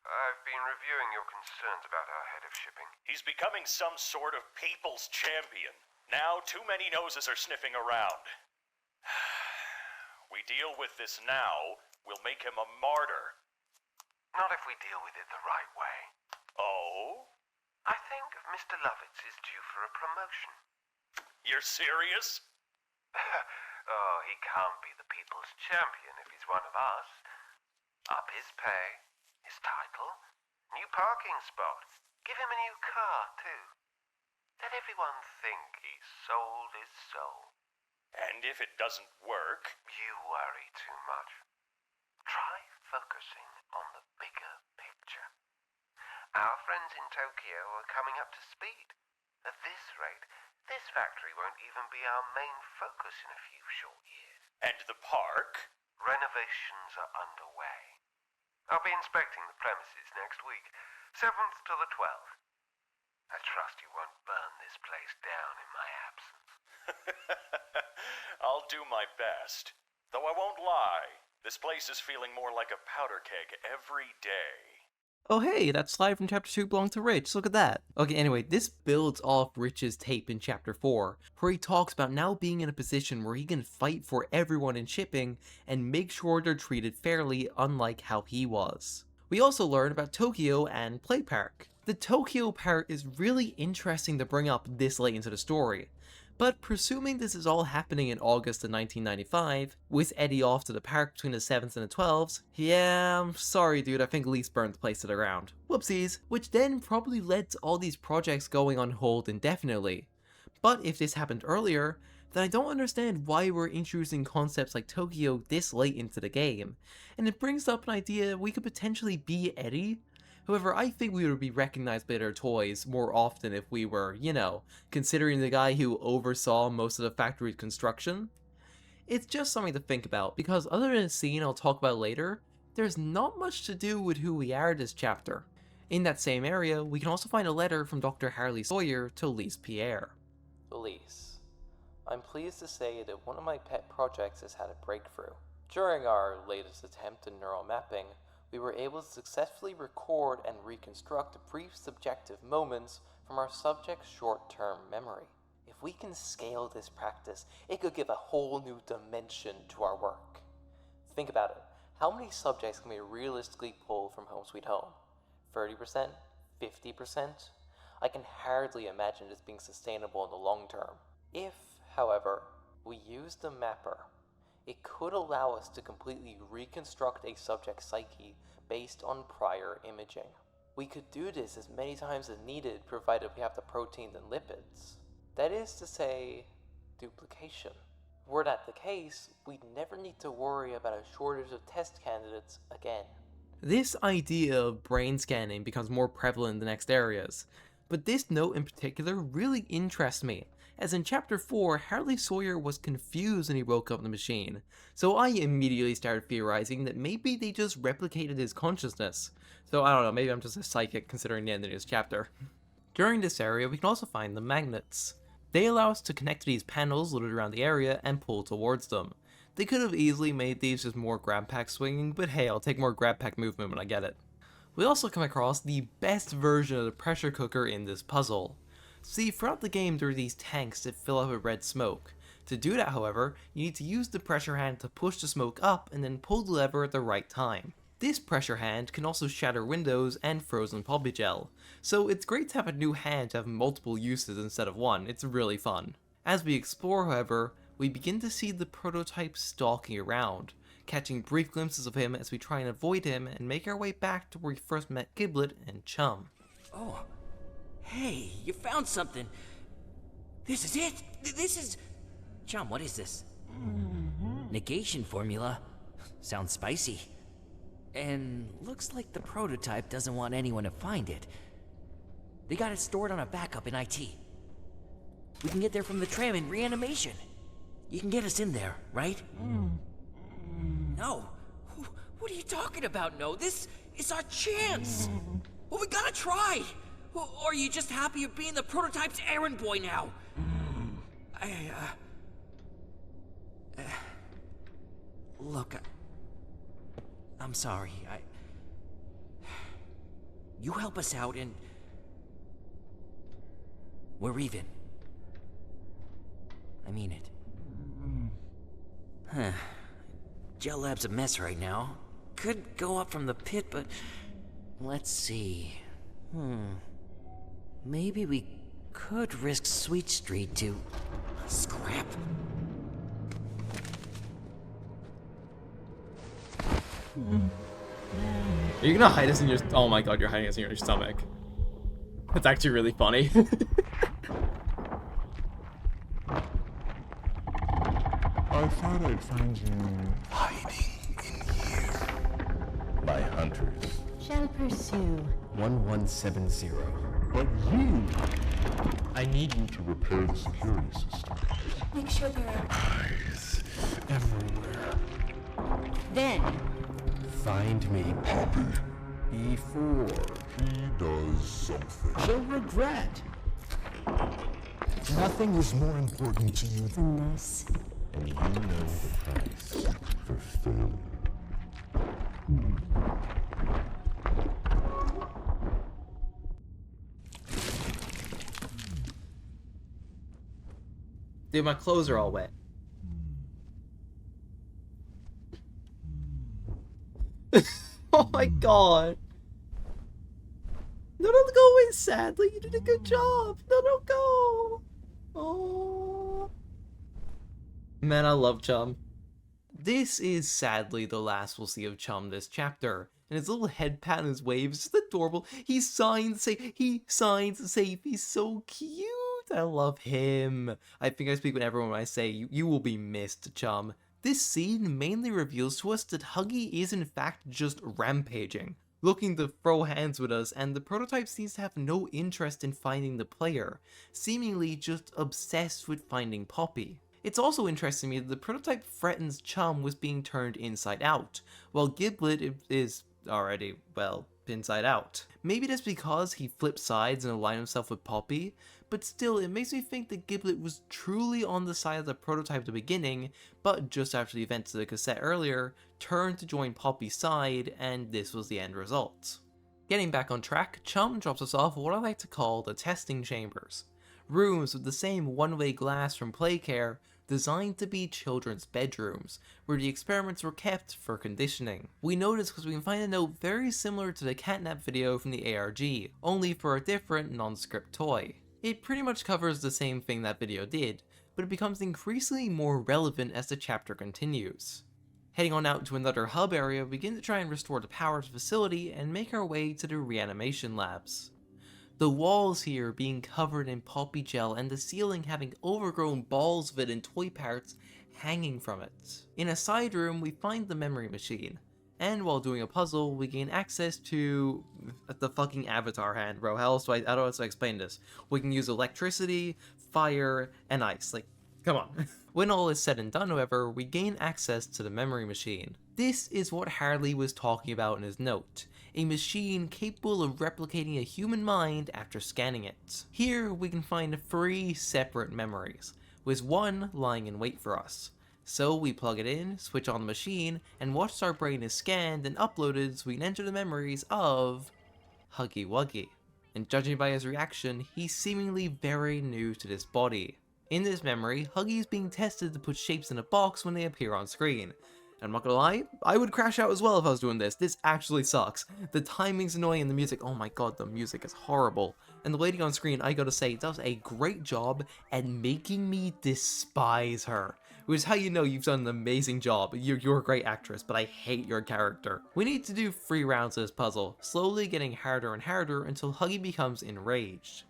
I've been reviewing your concerns about our head of shipping. He's becoming some sort of people's champion. Now too many noses are sniffing around. We deal with this now, we'll make him a martyr. Not if we deal with it the right way. Oh? I think Mr. Lovitz is due for a promotion. You're serious? Oh, he can't be the people's champion if he's one of us. Up his pay, his title, new parking spot. Give him a new car, too. Let everyone think he sold his soul. And if it doesn't work? You worry too much. Try focusing on the bigger picture. Our friends in Tokyo are coming up to speed. At this rate, this factory won't even be our main focus in a few short years. And the park? Renovations are underway. I'll be inspecting the premises next week, 7th to the 12th. I trust you won't burn this place down in my absence. I'll do my best. Though I won't lie, this place is feeling more like a powder keg every day. Oh hey, that slide from chapter 2 belonged to Rich, look at that. Okay, anyway, this builds off Rich's tape in chapter 4, where he talks about now being in a position where he can fight for everyone in shipping and make sure they're treated fairly, unlike how he was. We also learn about Tokyo and Play Park. The Tokyo part is really interesting to bring up this late into the story, but presuming this is all happening in August of 1995, with Eddie off to the park between the 7th and the 12th, yeah, I'm sorry dude, I think Lise burned the place to the ground. Whoopsies. Which then probably led to all these projects going on hold indefinitely. But if this happened earlier, then I don't understand why we're introducing concepts like Tokyo this late into the game, and it brings up an idea we could potentially be Eddie. However, I think we would be recognized by their toys more often if we were, you know, considering the guy who oversaw most of the factory's construction. It's just something to think about, because other than a scene I'll talk about later, there's not much to do with who we are this chapter. In that same area, we can also find a letter from Dr. Harley Sawyer to Lise Pierre. Elise, I'm pleased to say that one of my pet projects has had a breakthrough. During our latest attempt in neural mapping, we were able to successfully record and reconstruct brief subjective moments from our subject's short-term memory. If we can scale this practice, it could give a whole new dimension to our work. Think about it. How many subjects can we realistically pull from Home Sweet Home? 30%? 50%? I can hardly imagine this being sustainable in the long term. If, however, we use the mapper, it could allow us to completely reconstruct a subject's psyche based on prior imaging. We could do this as many times as needed, provided we have the proteins and lipids. That is to say, duplication. Were that the case, we'd never need to worry about a shortage of test candidates again. This idea of brain scanning becomes more prevalent in the next areas, but this note in particular really interests me, as in chapter 4, Harley Sawyer was confused when he woke up in the machine, so I immediately started theorizing that maybe they just replicated his consciousness. So I don't know, maybe I'm just a psychic considering the end of this chapter. During this area, we can also find the magnets. They allow us to connect to these panels littered around the area and pull towards them. They could have easily made these just more grab pack swinging, but hey, I'll take more grab pack movement when I get it. We also come across the best version of the pressure cooker in this puzzle. See, throughout the game there are these tanks that fill up with red smoke. To do that, however, you need to use the pressure hand to push the smoke up and then pull the lever at the right time. This pressure hand can also shatter windows and frozen poppy gel, so it's great to have a new hand to have multiple uses instead of one. It's really fun. As we explore, however, we begin to see the prototype stalking around, catching brief glimpses of him as we try and avoid him and make our way back to where we first met Giblet and Chum. Oh, hey, you found something. This is it. This is... Chum, what is this? Negation formula. Sounds spicy. And looks like the prototype doesn't want anyone to find it. They got it stored on a backup in IT. We can get there from the tram in reanimation. You can get us in there, right? No. What are you talking about, No? This is our chance. Well, we gotta try. Or are you just happy of being the prototype's errand boy now? Look, I'm sorry. You help us out and we're even. I mean it. Gel Lab's a mess right now. Could go up from the pit, but... let's see. Maybe we could risk Sweet Street to... scrap. Are you gonna hide us in your... oh my god, you're hiding us in your stomach. That's actually really funny. I thought I'd find you hiding in here. My hunters. Shall pursue. 1170. But you... I need you to repair the security system. Make sure there are eyes everywhere. Then Find me Poppy before he does something she'll regret. Nothing is more important to you than this. And you know the price for failure. Dude, my clothes are all wet. Oh my god. No, don't go away sadly. You did a good job. No, don't go. Oh. Man, I love Chum. This is sadly the last we'll see of Chum this chapter. And his little head pat and his waves is just adorable. He signs safe. He's so cute. I love him. I think I speak with everyone when I say you will be missed, Chum. This scene mainly reveals to us that Huggy is in fact just rampaging, looking to throw hands with us, and the prototype seems to have no interest in finding the player, seemingly just obsessed with finding Poppy. It's also interesting to me that the prototype threatens Chum with being turned inside out, while Giblet is already, well, inside out. Maybe that's because he flipped sides and aligned himself with Poppy, but still it makes me think that Giblet was truly on the side of the prototype at the beginning, but just after the events of the cassette earlier, turned to join Poppy's side, and this was the end result. Getting back on track, Chum drops us off at what I like to call the testing chambers. Rooms with the same one-way glass from Playcare, designed to be children's bedrooms, where the experiments were kept for conditioning. We know this because we can find a note very similar to the catnap video from the ARG, only for a different nondescript toy. It pretty much covers the same thing that video did, but it becomes increasingly more relevant as the chapter continues. Heading on out to another hub area, we begin to try and restore the power to the facility and make our way to the reanimation labs. The walls here being covered in poppy gel and the ceiling having overgrown balls of it and toy parts hanging from it. In a side room, we find the memory machine, and while doing a puzzle, we gain access to the fucking avatar hand, bro. How else do I don't know how to explain this. We can use electricity, fire, and ice. Like, come on. When all is said and done, however, we gain access to the memory machine. This is what Harley was talking about in his note. A machine capable of replicating a human mind after scanning it. Here, we can find 3 separate memories, with one lying in wait for us. So we plug it in, switch on the machine, and once our brain is scanned and uploaded so we can enter the memories of Huggy Wuggy. And judging by his reaction, he's seemingly very new to this body. In this memory, Huggy is being tested to put shapes in a box when they appear on screen. And I'm not gonna lie, I would crash out as well if I was doing this. This actually sucks. The timing's annoying and the music, oh my god, the music is horrible. And the lady on screen, I gotta say, does a great job at making me despise her. Which is how you know you've done an amazing job. You're a great actress, but I hate your character. We need to do 3 rounds of this puzzle, slowly getting harder and harder until Huggy becomes enraged.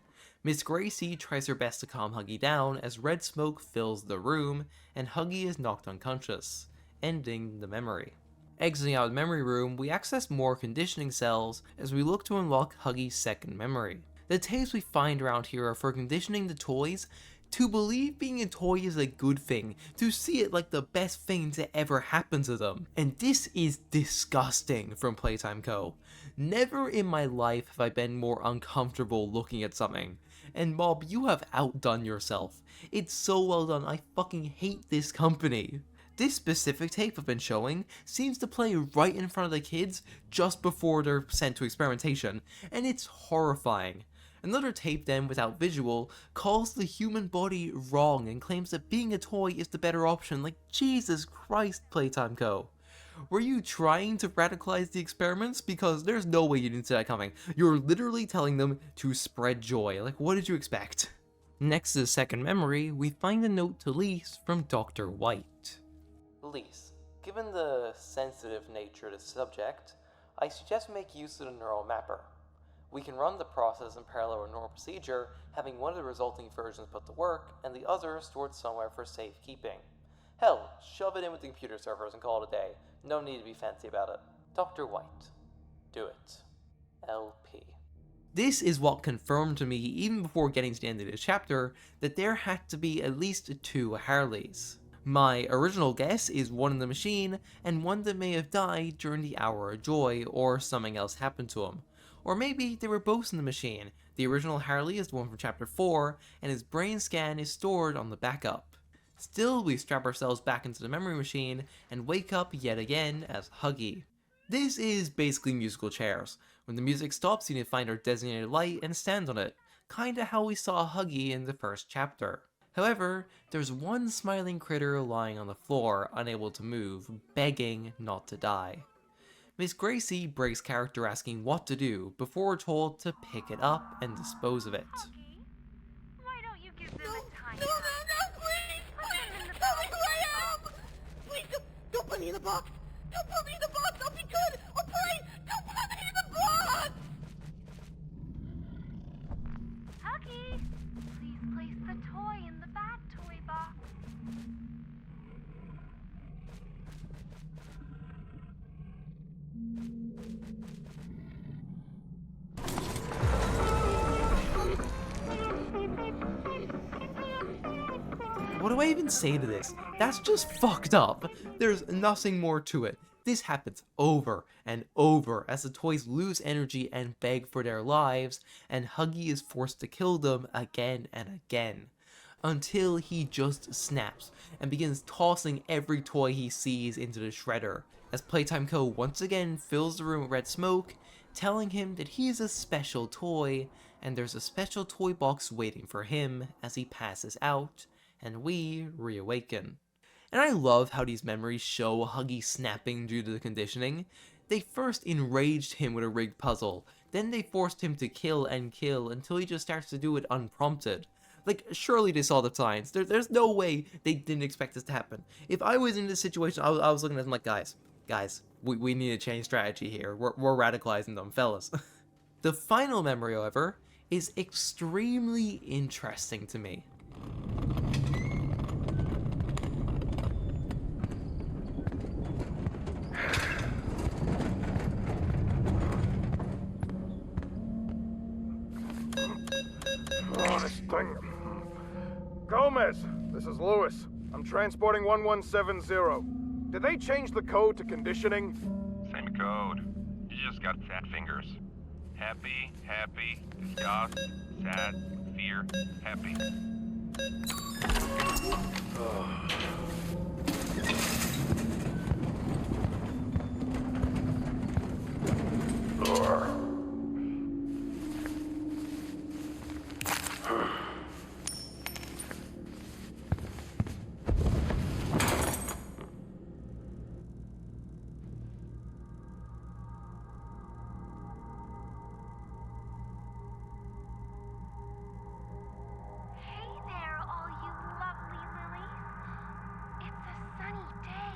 Miss Gracie tries her best to calm Huggy down as red smoke fills the room, and Huggy is knocked unconscious, ending the memory. Exiting out of the memory room, we access more conditioning cells as we look to unlock Huggy's second memory. The tapes we find around here are for conditioning the toys to believe being a toy is a good thing, to see it like the best thing to ever happen to them. And this is disgusting from Playtime Co. Never in my life have I been more uncomfortable looking at something. And Mob, you have outdone yourself. It's so well done, I fucking hate this company. This specific tape I've been showing seems to play right in front of the kids just before they're sent to experimentation, and it's horrifying. Another tape then, without visual, calls the human body wrong and claims that being a toy is the better option. Like, Jesus Christ, Playtime Co. were you trying to radicalize the experiments? Because there's no way you didn't see that coming. You're literally telling them to spread joy. Like, what did you expect? Next to the second memory, we find a note to Lise from Dr. White. Lise, given the sensitive nature of the subject, I suggest make use of the neural mapper. We can run the process in parallel with normal procedure, having one of the resulting versions put to work, and the other stored somewhere for safekeeping. Hell, shove it in with the computer servers and call it a day. No need to be fancy about it. Dr. White. Do it. LP. This is what confirmed to me, even before getting to the end of this chapter, that there had to be at least 2 Harleys. My original guess is one in the machine, and one that may have died during the Hour of Joy, or something else happened to him. Or maybe they were both in the machine. The original Harley is the one from chapter 4, and his brain scan is stored on the backup. Still, we strap ourselves back into the memory machine, and wake up yet again as Huggy. This is basically musical chairs. When the music stops, you need to find our designated light and stand on it. Kinda how we saw Huggy in the first chapter. However, there's one smiling critter lying on the floor, unable to move, begging not to die. Miss Gracie breaks character asking what to do, before we're told to pick it up and dispose of it. Why don't you give them a time? No, please! Please! Tell me who I am! Please, don't put me in the box! Don't put me in the box! I'll be good! Or pray! Don't put me in the box! Huggy, please place the toy in the bad toy box. What do I even say to this? That's just fucked up. There's nothing more to it. This happens over and over as the toys lose energy and beg for their lives, and Huggy is forced to kill them again and again, until he just snaps and begins tossing every toy he sees into the shredder, as Playtime Co. once again fills the room with red smoke, telling him that he is a special toy, and there's a special toy box waiting for him as he passes out, and we reawaken. And I love how these memories show Huggy snapping due to the conditioning. They first enraged him with a rigged puzzle, then they forced him to kill and kill until he just starts to do it unprompted. Like, surely they saw the signs. There's no way they didn't expect this to happen. If I was in this situation, I was looking at them like, guys, we need to change strategy here. We're radicalizing them, fellas. The final memory, however, is extremely interesting to me. Oh, this thing. Gomez, this is Lewis. I'm transporting 1170. Did they change the code to conditioning? Same code. You just got fat fingers. Happy, disgust, sad, fear, happy. Hey there, all you lovely lilies. It's a sunny day.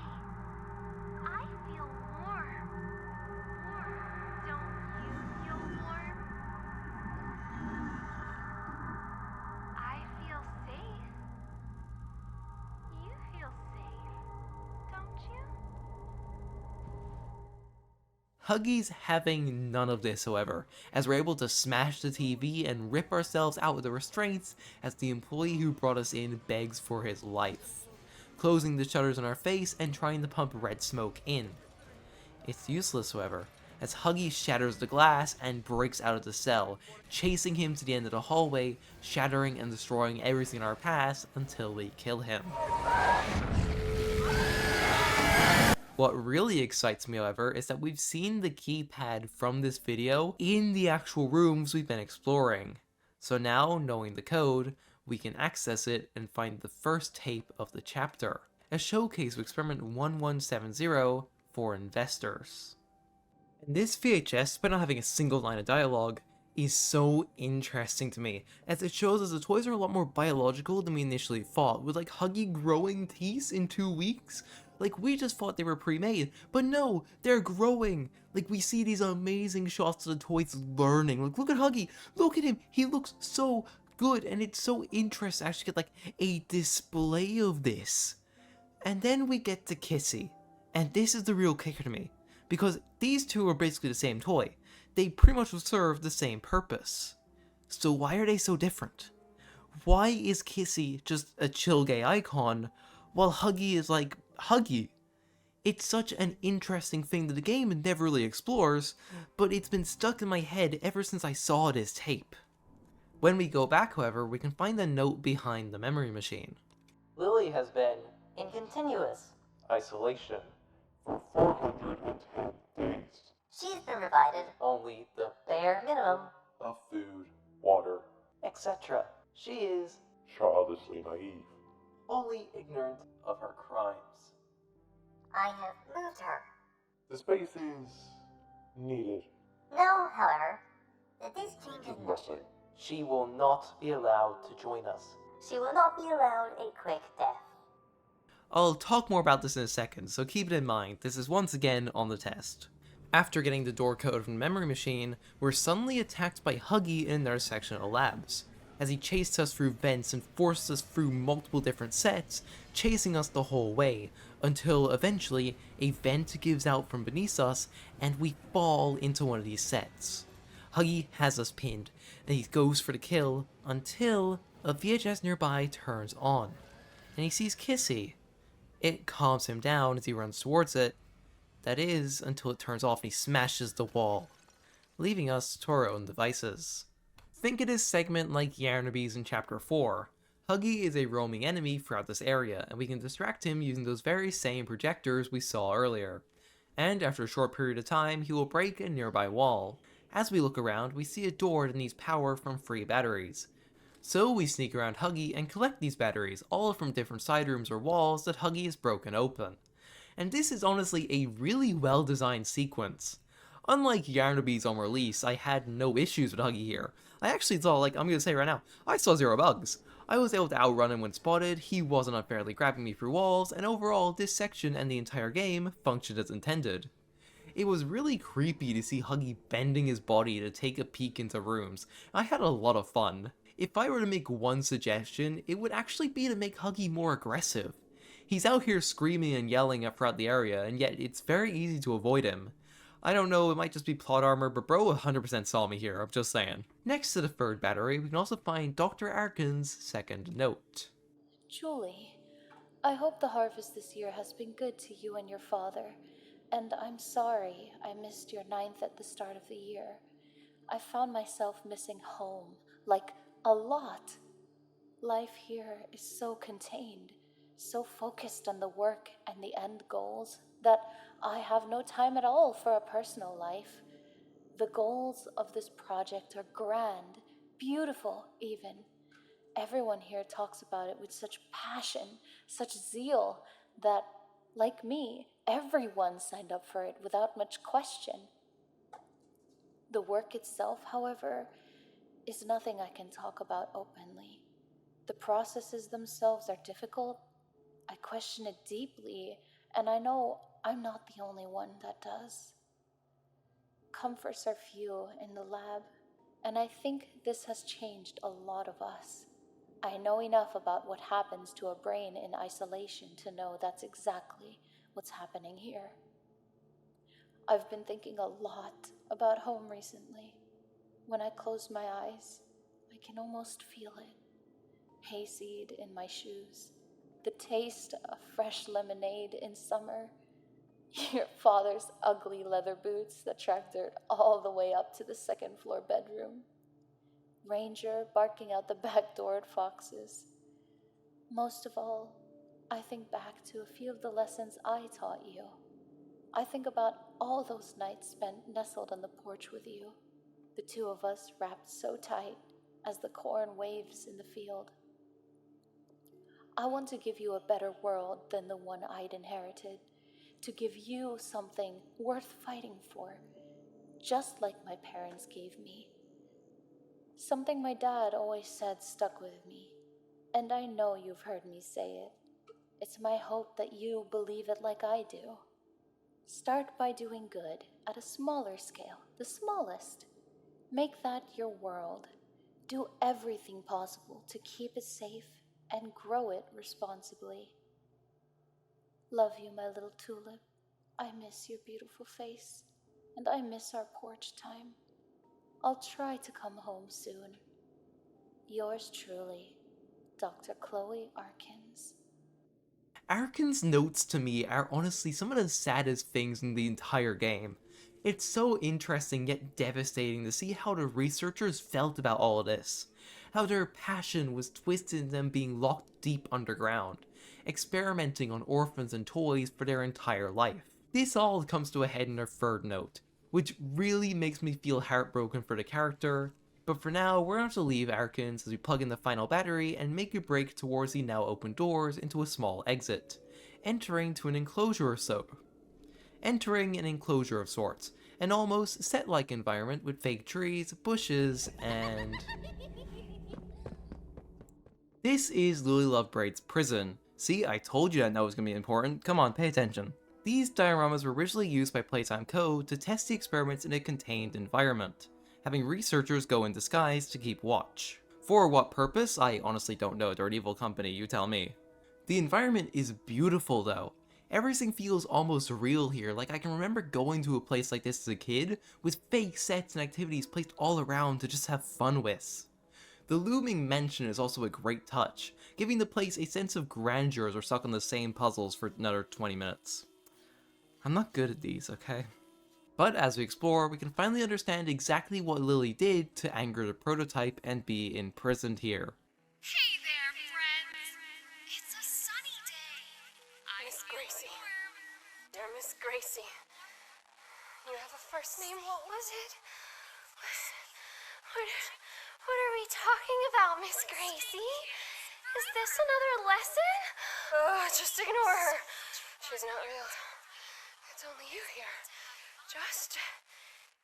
I feel warm. Don't you feel warm? I feel safe. You feel safe, don't you? Huggy's having none of this, however, as we're able to smash the TV and rip ourselves out with the restraints as the employee who brought us in begs for his life, closing the shutters in our face and trying to pump red smoke in. It's useless, however, as Huggy shatters the glass and breaks out of the cell, chasing him to the end of the hallway, shattering and destroying everything in our path until we kill him. What really excites me, however, is that we've seen the keypad from this video in the actual rooms we've been exploring. So now, knowing the code, we can access it and find the first tape of the chapter, a showcase of Experiment 1170 for investors. And this VHS, despite not having a single line of dialogue, is so interesting to me, as it shows us the toys are a lot more biological than we initially thought, with like Huggy growing teeth in 2 weeks. Like, we just thought they were pre-made, but no, they're growing. Like, we see these amazing shots of the toys learning. Like, look at Huggy, look at him, he looks so good, and it's so interesting to actually get like a display of this. And then we get to Kissy, and this is the real kicker to me, because these two are basically the same toy. They pretty much serve the same purpose. So why are they so different? Why is Kissy just a chill gay icon, while Huggy is like Huggy? It's such an interesting thing that the game never really explores, but it's been stuck in my head ever since I saw this tape. When we go back, however, we can find the note behind the memory machine. Lily has been in continuous isolation for 410 days. She's been provided only the bare minimum Of food, water, etc. She is childishly naive. only ignorant of her crimes. I have moved her. The space is needed. No, however, that this changes Nothing. She will not be allowed to join us. She will not be allowed a quick death. I'll talk more about this in a second, so keep it in mind, this is once again on the test. After getting the door code from the memory machine, we're suddenly attacked by Huggy in another section of the labs, as he chased us through vents and forced us through multiple different sets, chasing us the whole way, until eventually a vent gives out from beneath us and we fall into one of these sets. Huggy has us pinned, and he goes for the kill until a VHS nearby turns on, and he sees Kissy. It calms him down as he runs towards it. That is, until it turns off and he smashes the wall, leaving us to our own devices. Think of this segment like Yarnaby's in Chapter 4. Huggy is a roaming enemy throughout this area, and we can distract him using those very same projectors we saw earlier. And after a short period of time, he will break a nearby wall. As we look around, we see a door that needs power from free batteries. So we sneak around Huggy and collect these batteries, all from different side rooms or walls that Huggy has broken open. And this is honestly a really well designed sequence. Unlike Yarnaby's on release, I had no issues with Huggy here. I actually saw, I'm gonna say right now, I saw zero bugs. I was able to outrun him when spotted, he wasn't unfairly grabbing me through walls, and overall this section and the entire game functioned as intended. It was really creepy to see Huggy bending his body to take a peek into rooms. I had a lot of fun. If I were to make one suggestion, it would actually be to make Huggy more aggressive. He's out here screaming and yelling throughout the area, and yet it's very easy to avoid him. I don't know, it might just be plot armor, but bro 100% saw me here, I'm just saying. Next to the third battery, we can also find Dr. Arkin's second note. Julie, I hope the harvest this year has been good to you and your father, and I'm sorry I missed your 9th at the start of the year. I found myself missing home, like a lot. Life here is so contained, so focused on the work and the end goals, that I have no time at all for a personal life. The goals of this project are grand, beautiful even. Everyone here talks about it with such passion, such zeal, that, like me, everyone signed up for it without much question. The work itself, however, is nothing I can talk about openly. The processes themselves are difficult. I question it deeply, and I know I'm not the only one that does. Comforts are few in the lab, and I think this has changed a lot of us. I know enough about what happens to a brain in isolation to know that's exactly what's happening here. I've been thinking a lot about home recently. When I close my eyes, I can almost feel it. Hayseed in my shoes, the taste of fresh lemonade in summer, your father's ugly leather boots that track dirt all the way up to the second floor bedroom, Ranger barking out the back door at foxes. Most of all, I think back to a few of the lessons I taught you. I think about all those nights spent nestled on the porch with you, the two of us wrapped so tight as the corn waves in the field. I want to give you a better world than the one I'd inherited, to give you something worth fighting for, just like my parents gave me. Something my dad always said stuck with me, and I know you've heard me say it. It's my hope that you believe it like I do. Start by doing good at a smaller scale, the smallest. Make that your world. Do everything possible to keep it safe and grow it responsibly. Love you, my little tulip. I miss your beautiful face, and I miss our porch time. I'll try to come home soon. Yours truly, Dr. Chloe Arkins. Arkins' notes to me are honestly some of the saddest things in the entire game. It's so interesting yet devastating to see how the researchers felt about all of this. How their passion was twisted in them being locked deep underground, experimenting on orphans and toys for their entire life. This all comes to a head in their third note, which really makes me feel heartbroken for the character. But for now, we're going to leave Arkins as we plug in the final battery and make a break towards the now open doors into a small exit, entering an enclosure of sorts, an almost set-like environment with fake trees, bushes, and... This is Lily Lovebraid's prison. See, I told you that was going to be important. Come on, pay attention. These dioramas were originally used by Playtime Co. to test the experiments in a contained environment, having researchers go in disguise to keep watch. For what purpose? I honestly don't know. They're an evil company, you tell me. The environment is beautiful though. Everything feels almost real here, like I can remember going to a place like this as a kid, with fake sets and activities placed all around to just have fun with. The looming mansion is also a great touch, giving the place a sense of grandeur as we're stuck on the same puzzles for another 20 minutes. I'm not good at these, okay? But as we explore, we can finally understand exactly what Lily did to anger the prototype and be imprisoned here. Hey there, friends. It's a sunny day. Miss Gracie. Dear Miss Gracie. You have a first name? What was it? What are we talking about, Miss Gracie? Is this another lesson? Just ignore her. She's not real. It's only you here. Just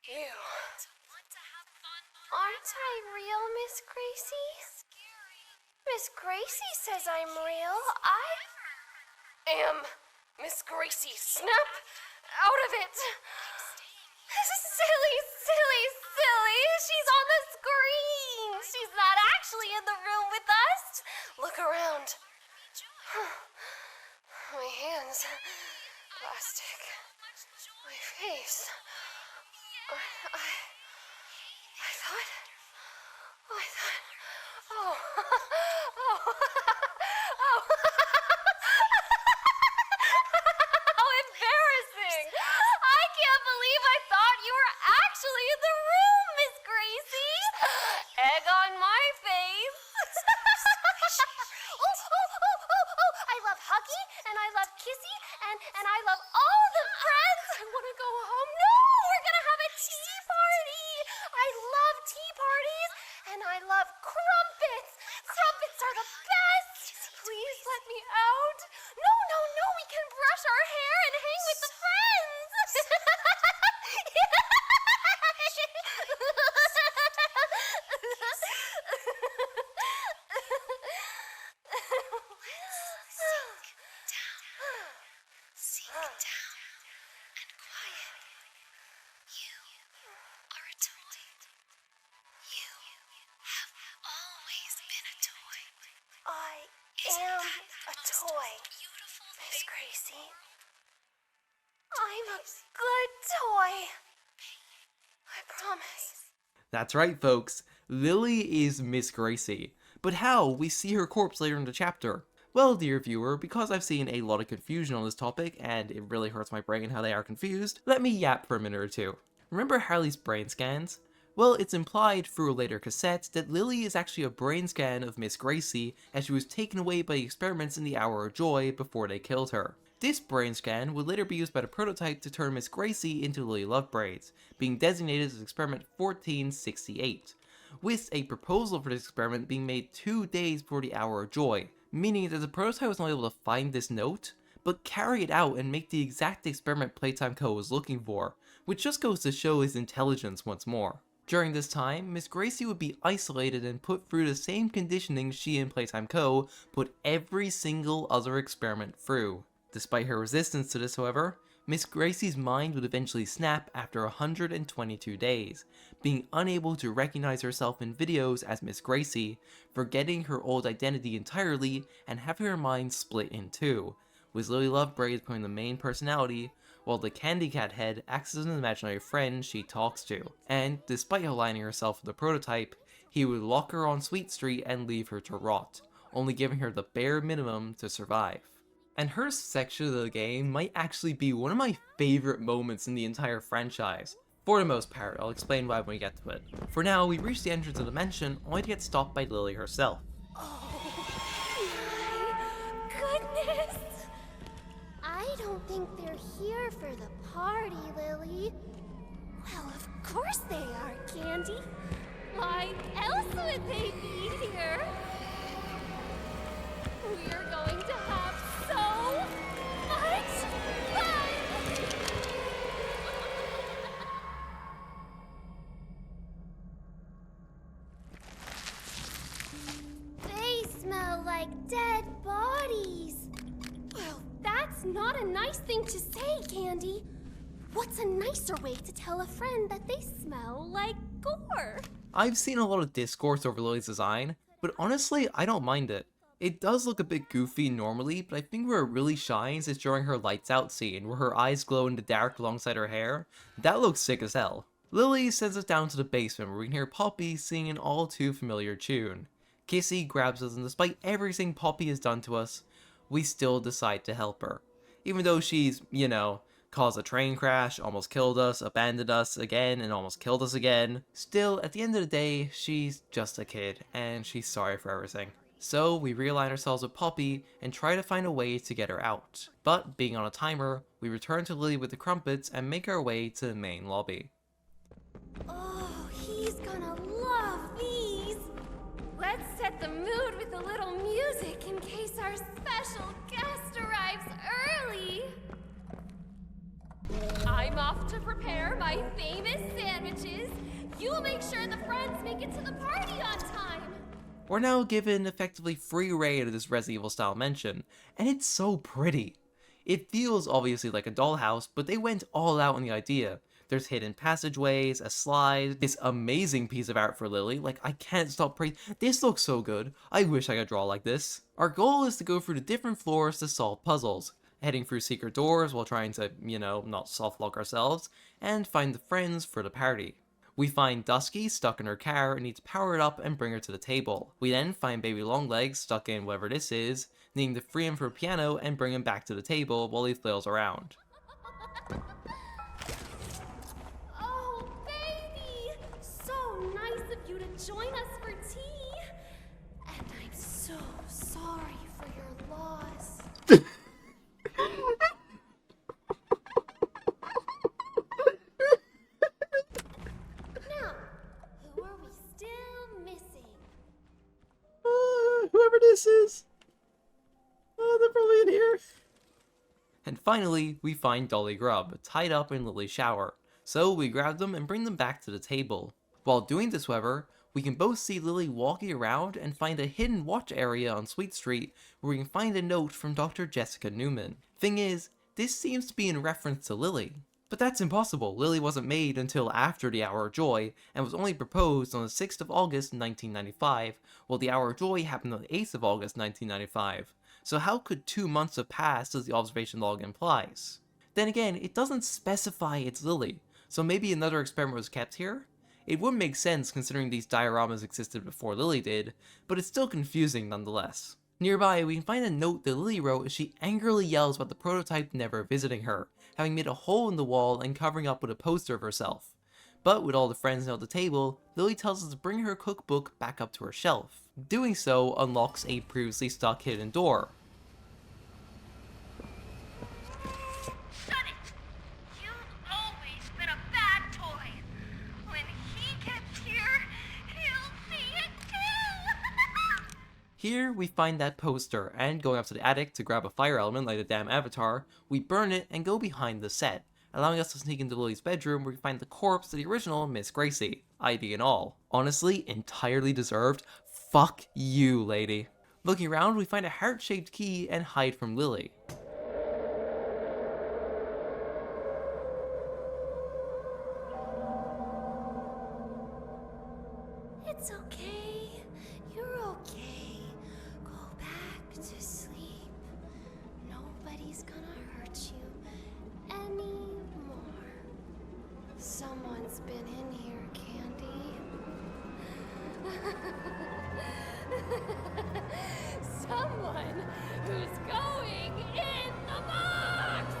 you. Aren't I real, Miss Gracie? Miss Gracie says I'm real. I am Miss Gracie. Snap out of it. Silly. She's on the screen. She's not actually in the room with us. Look around. My hands. Plastic. My face. I thought. Oh. How embarrassing! I can't believe I thought you were actually in the room, Miss Gracie. Egg on my face. I love Huggy, and I love Kissy, and I love all the friends. I want to go home. No, we're gonna have a tea party. I love tea parties, and I love crumpets. Crumpets are the best. Please let me out. No, we can brush our hair and hang with the friends. Sink down and quiet. You are a toy. You have always been a toy. I am a toy, Miss Gracie. I'm a good toy. I promise. That's right, folks. Lily is Miss Gracie. But how? We see her corpse later in the chapter. Well, dear viewer, because I've seen a lot of confusion on this topic, and it really hurts my brain how they are confused, let me yap for a minute or two. Remember Harley's brain scans? Well, it's implied through a later cassette that Lily is actually a brain scan of Miss Gracie as she was taken away by the experiments in the Hour of Joy before they killed her. This brain scan would later be used by the prototype to turn Miss Gracie into Lily Lovebraids, being designated as Experiment 1468, with a proposal for this experiment being made 2 days before the Hour of Joy, meaning that the prototype was not able to find this note, but carry it out and make the exact experiment Playtime Co. was looking for, which just goes to show his intelligence once more. During this time, Miss Gracie would be isolated and put through the same conditioning she and Playtime Co. put every single other experiment through. Despite her resistance to this, however, Miss Gracie's mind would eventually snap after 122 days, being unable to recognize herself in videos as Miss Gracie, forgetting her old identity entirely, and having her mind split in two, with Lily Lovebraid becoming the main personality, while the Candy Cat head acts as an imaginary friend she talks to. And, despite aligning herself with the prototype, he would lock her on Sweet Street and leave her to rot, only giving her the bare minimum to survive. And her section of the game might actually be one of my favorite moments in the entire franchise. For the most part, I'll explain why when we get to it. For now, we reach the entrance of the mansion, only to get stopped by Lily herself. Goodness! I don't think they're here for the party, Lily. Well, of course they are, Candy. Why else would they be here? We're going to have so much fun! They smell like dead bodies. Well, that's not a nice thing to say, Candy. What's a nicer way to tell a friend that they smell like gore? I've seen a lot of discourse over Lily's design, but honestly, I don't mind it. It does look a bit goofy normally, but I think where it really shines is during her lights out scene, where her eyes glow in the dark alongside her hair. That looks sick as hell. Lily sends us down to the basement where we can hear Poppy singing an all too familiar tune. Kissy grabs us, and despite everything Poppy has done to us, we still decide to help her. Even though she's, caused a train crash, almost killed us, abandoned us again, and almost killed us again. Still, at the end of the day, she's just a kid, and she's sorry for everything. So we realign ourselves with Poppy and try to find a way to get her out. But, being on a timer, we return to Lily with the crumpets and make our way to the main lobby. Oh, he's gonna love these! Let's set the mood with a little music in case our special guest arrives early! I'm off to prepare my famous sandwiches. You'll make sure the friends make it to the party on time. We're now given effectively free reign of this Resident Evil style mansion, and it's so pretty. It feels obviously like a dollhouse, but they went all out on the idea. There's hidden passageways, a slide, this amazing piece of art for Lily. Like, I can't stop praising. This looks so good. I wish I could draw like this. Our goal is to go through the different floors to solve puzzles, heading through secret doors while trying to, not soft lock ourselves, and find the friends for the party. We find Dusky stuck in her car and need to power it up and bring her to the table. We then find Baby Longlegs stuck in whatever this is, needing to free him from a piano and bring him back to the table while he flails around. Oh, baby! So nice of you to join us for tea! And I'm so sorry for your loss. Now, who are we still missing? Whoever this is. Oh, they're probably in here. And finally, we find Dolly Grub, tied up in Lily's shower. So we grab them and bring them back to the table. While doing this, however, we can both see Lily walking around and find a hidden watch area on Sweet Street where we can find a note from Dr. Jessica Newman. Thing is, this seems to be in reference to Lily. But that's impossible. Lily wasn't made until after the Hour of Joy and was only proposed on the 6th of August 1995, while the Hour of Joy happened on the 8th of August 1995. So how could 2 months have passed as the observation log implies? Then again, it doesn't specify it's Lily, so maybe another experiment was kept here? It would make sense considering these dioramas existed before Lily did, but it's still confusing nonetheless. Nearby, we can find a note that Lily wrote as she angrily yells about the prototype never visiting her, having made a hole in the wall and covering up with a poster of herself. But with all the friends now at the table, Lily tells us to bring her cookbook back up to her shelf. Doing so unlocks a previously stuck hidden door. Shut it! You've always been a bad toy. When he gets here, he'll be it too! Here, we find that poster, and going up to the attic to grab a fire element like the damn avatar, we burn it and go behind the set, allowing us to sneak into Lily's bedroom where we find the corpse of the original Miss Gracie, ID and all. Honestly, entirely deserved. Fuck you, lady. Looking around, we find a heart-shaped key and hide from Lily. It's okay. You're okay. Go back to sleep. Nobody's gonna hurt you anymore. Someone's been in here, Candy. Someone who's going in the box!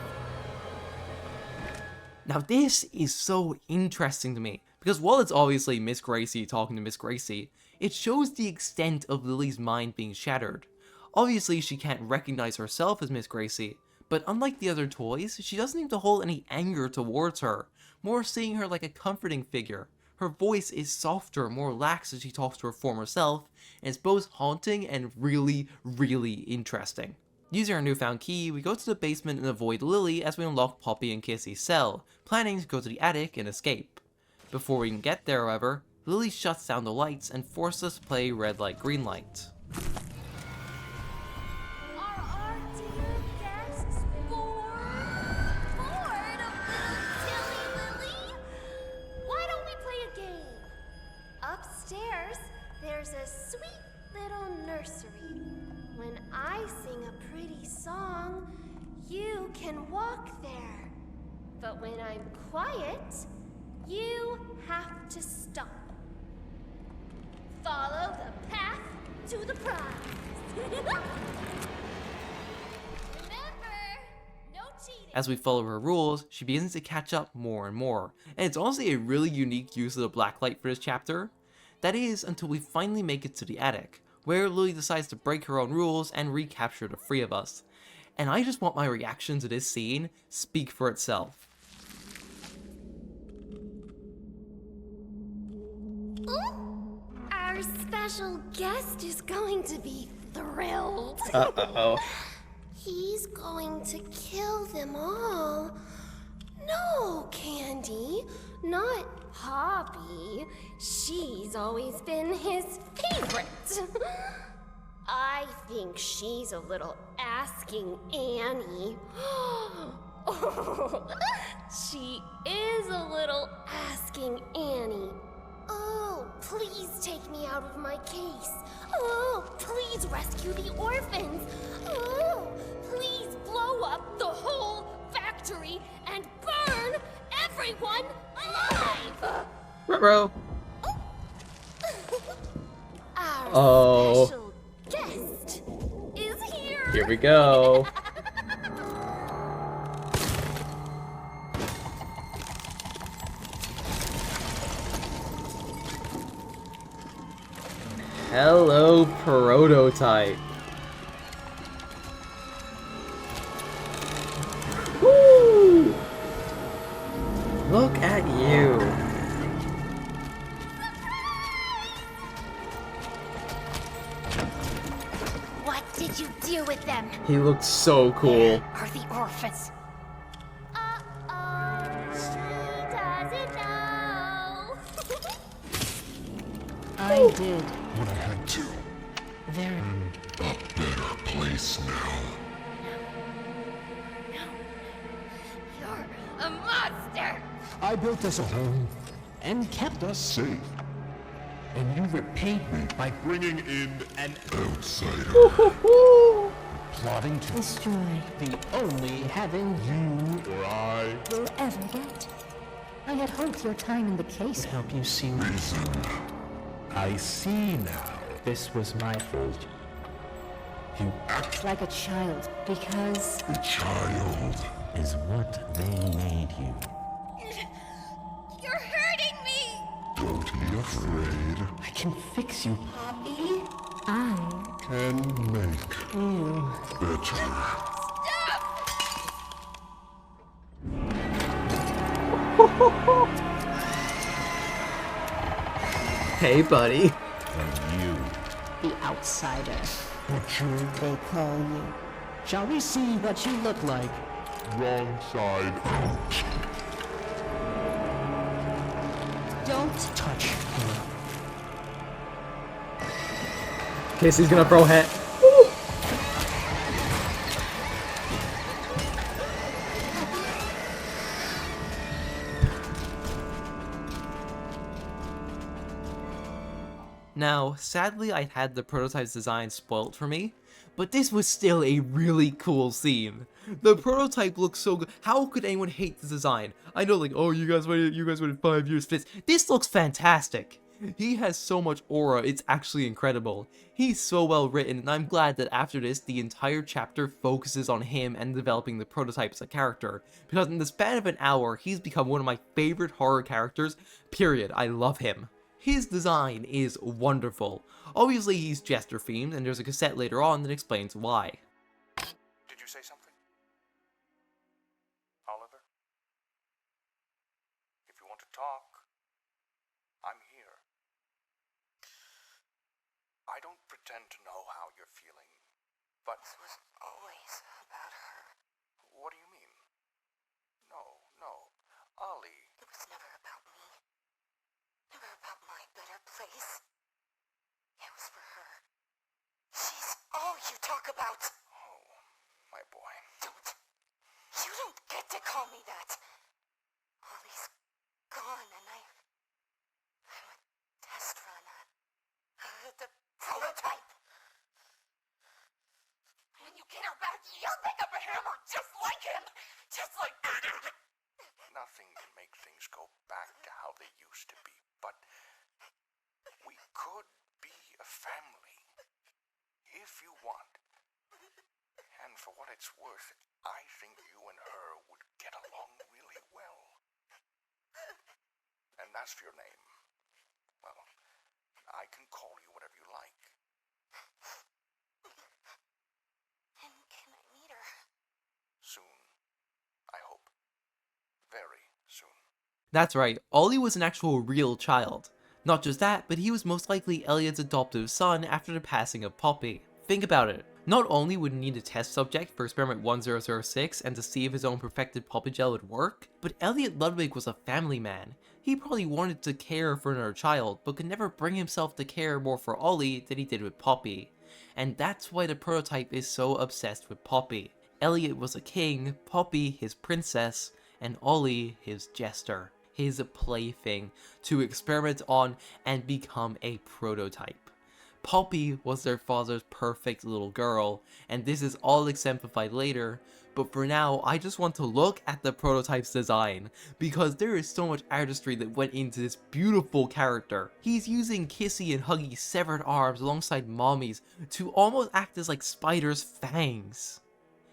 Now this is so interesting to me, because while it's obviously Miss Gracie talking to Miss Gracie, it shows the extent of Lily's mind being shattered. Obviously she can't recognize herself as Miss Gracie, but unlike the other toys, she doesn't seem to hold any anger towards her, more seeing her like a comforting figure. Her voice is softer, more relaxed as she talks to her former self, and it's both haunting and really, really interesting. Using our newfound key, we go to the basement and avoid Lily as we unlock Poppy and Kissy's cell, planning to go to the attic and escape. Before we can get there, however, Lily shuts down the lights and forces us to play red light, green light. Are our dear guests bored? Bored of little Tilly Lily? Why don't we play a game? Upstairs, there's a sweet little nursery. When I sing a pretty song, you can walk there. But when I'm quiet, you have to stop. Follow the path to the prize. Remember, no cheating. As we follow her rules, she begins to catch up more and more, and it's honestly a really unique use of the blacklight for this chapter. That is, until we finally make it to the attic, where Lily decides to break her own rules and recapture the three of us. And I just want my reaction to this scene speak for itself. Our special guest is going to be thrilled. Uh-oh. He's going to kill them all. No, Candy, not Poppy. She's always been his favorite. I think she's a little asking Annie. She is a little asking Annie. Oh, please take me out of my case. Oh, please rescue the orphans. Oh, please blow up the whole factory and burn everyone alive. Ruh-roh. Our special guest is here. Here we go. Hello, prototype. Woo! Look at you. What did you do with them? He looks so cool. Are the orphans? She doesn't know. I did. But I had to. They're In a better place now. You're a monster. I built us a home and kept us safe. And you repaid me by bringing in an outsider. Plotting to destroy the only heaven you or I will ever get. I had hoped your time in the case would help you see reason. I see now. This was my fault. You act Like a child, because a child. is what they made you. You're hurting me. Don't be afraid. I can fix you. Poppy. I Can make you better. Hey, buddy. And you The outsider, But you're they call you. Shall we see what you look like? wrong side out. Don't touch her. Casey's gonna bro hit. Now, sadly I had the prototype's design spoilt for me, but this was still a really cool scene. The prototype looks so good. How could anyone hate the design? I know, like, oh, you guys waited 5 years for this. This looks fantastic. He has so much aura, it's actually incredible. He's so well written, and I'm glad that after this, the entire chapter focuses on him and developing the prototype as a character, because in the span of an hour, he's become one of my favorite horror characters, period. I love him. His design is wonderful. Obviously he's Jester themed, and there's a cassette later on that explains why. Did you say something? Oliver? If you want to talk, I'm here. I don't pretend to know how you're feeling, but... This was always about her. What do you mean? No. Ollie. It was never about me. Never about my better place. It was for her. She's all you talk about. Oh, my boy. You don't get to call me that. Ollie's gone, and I'm a test run. The prototype. When you get her back, you'll pick up a hammer just like him. Just like... Nothing can make things go back to how they used to be, but we could be a family. If you want. And for what it's worth, I think you and her would get along really well. And as for your name, well, I can call you whatever you like. And can I meet her? Soon. I hope. Very soon. That's right, Ollie was an actual real child. Not just that, but he was most likely Elliot's adoptive son after the passing of Poppy. Think about it. Not only would he need a test subject for experiment 1006 and to see if his own perfected Poppy gel would work, but Elliot Ludwig was a family man. He probably wanted to care for another child, but could never bring himself to care more for Ollie than he did with Poppy. And that's why the prototype is so obsessed with Poppy. Elliot was a king, Poppy his princess, and Ollie his jester, his plaything to experiment on and become a prototype. Poppy was their father's perfect little girl, and this is all exemplified later, but for now, I just want to look at the prototype's design, because there is so much artistry that went into this beautiful character. He's using Kissy and Huggy's severed arms alongside Mommy's to almost act as like Spider's fangs.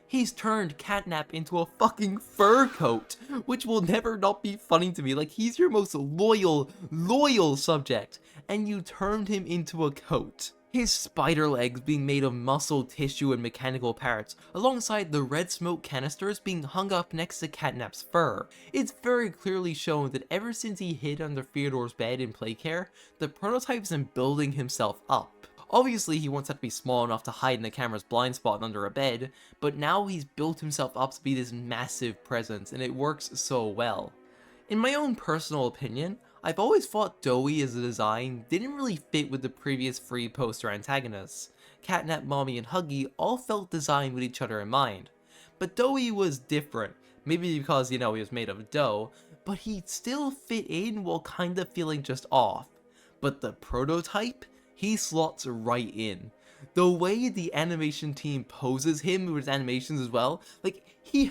He's turned Catnap into a fucking fur coat, which will never not be funny to me. Like, he's your most loyal subject, and you turned him into a coat. His spider legs being made of muscle tissue and mechanical parts, alongside the red smoke canisters being hung up next to Catnap's fur. It's very clearly shown that ever since he hid under Theodore's bed in Playcare, the prototype's been building himself up. Obviously, he once had to be small enough to hide in the camera's blind spot under a bed, but now he's built himself up to be this massive presence, and it works so well. In my own personal opinion, I've always thought Doughy as a design didn't really fit with the previous 3 poster antagonists. Catnap, Mommy, and Huggy all felt designed with each other in mind. But Doughy was different, maybe because, you know, he was made of dough, but he still fit in while kinda feeling just off. But the prototype? He slots right in. The way the animation team poses him with his animations as well, like, he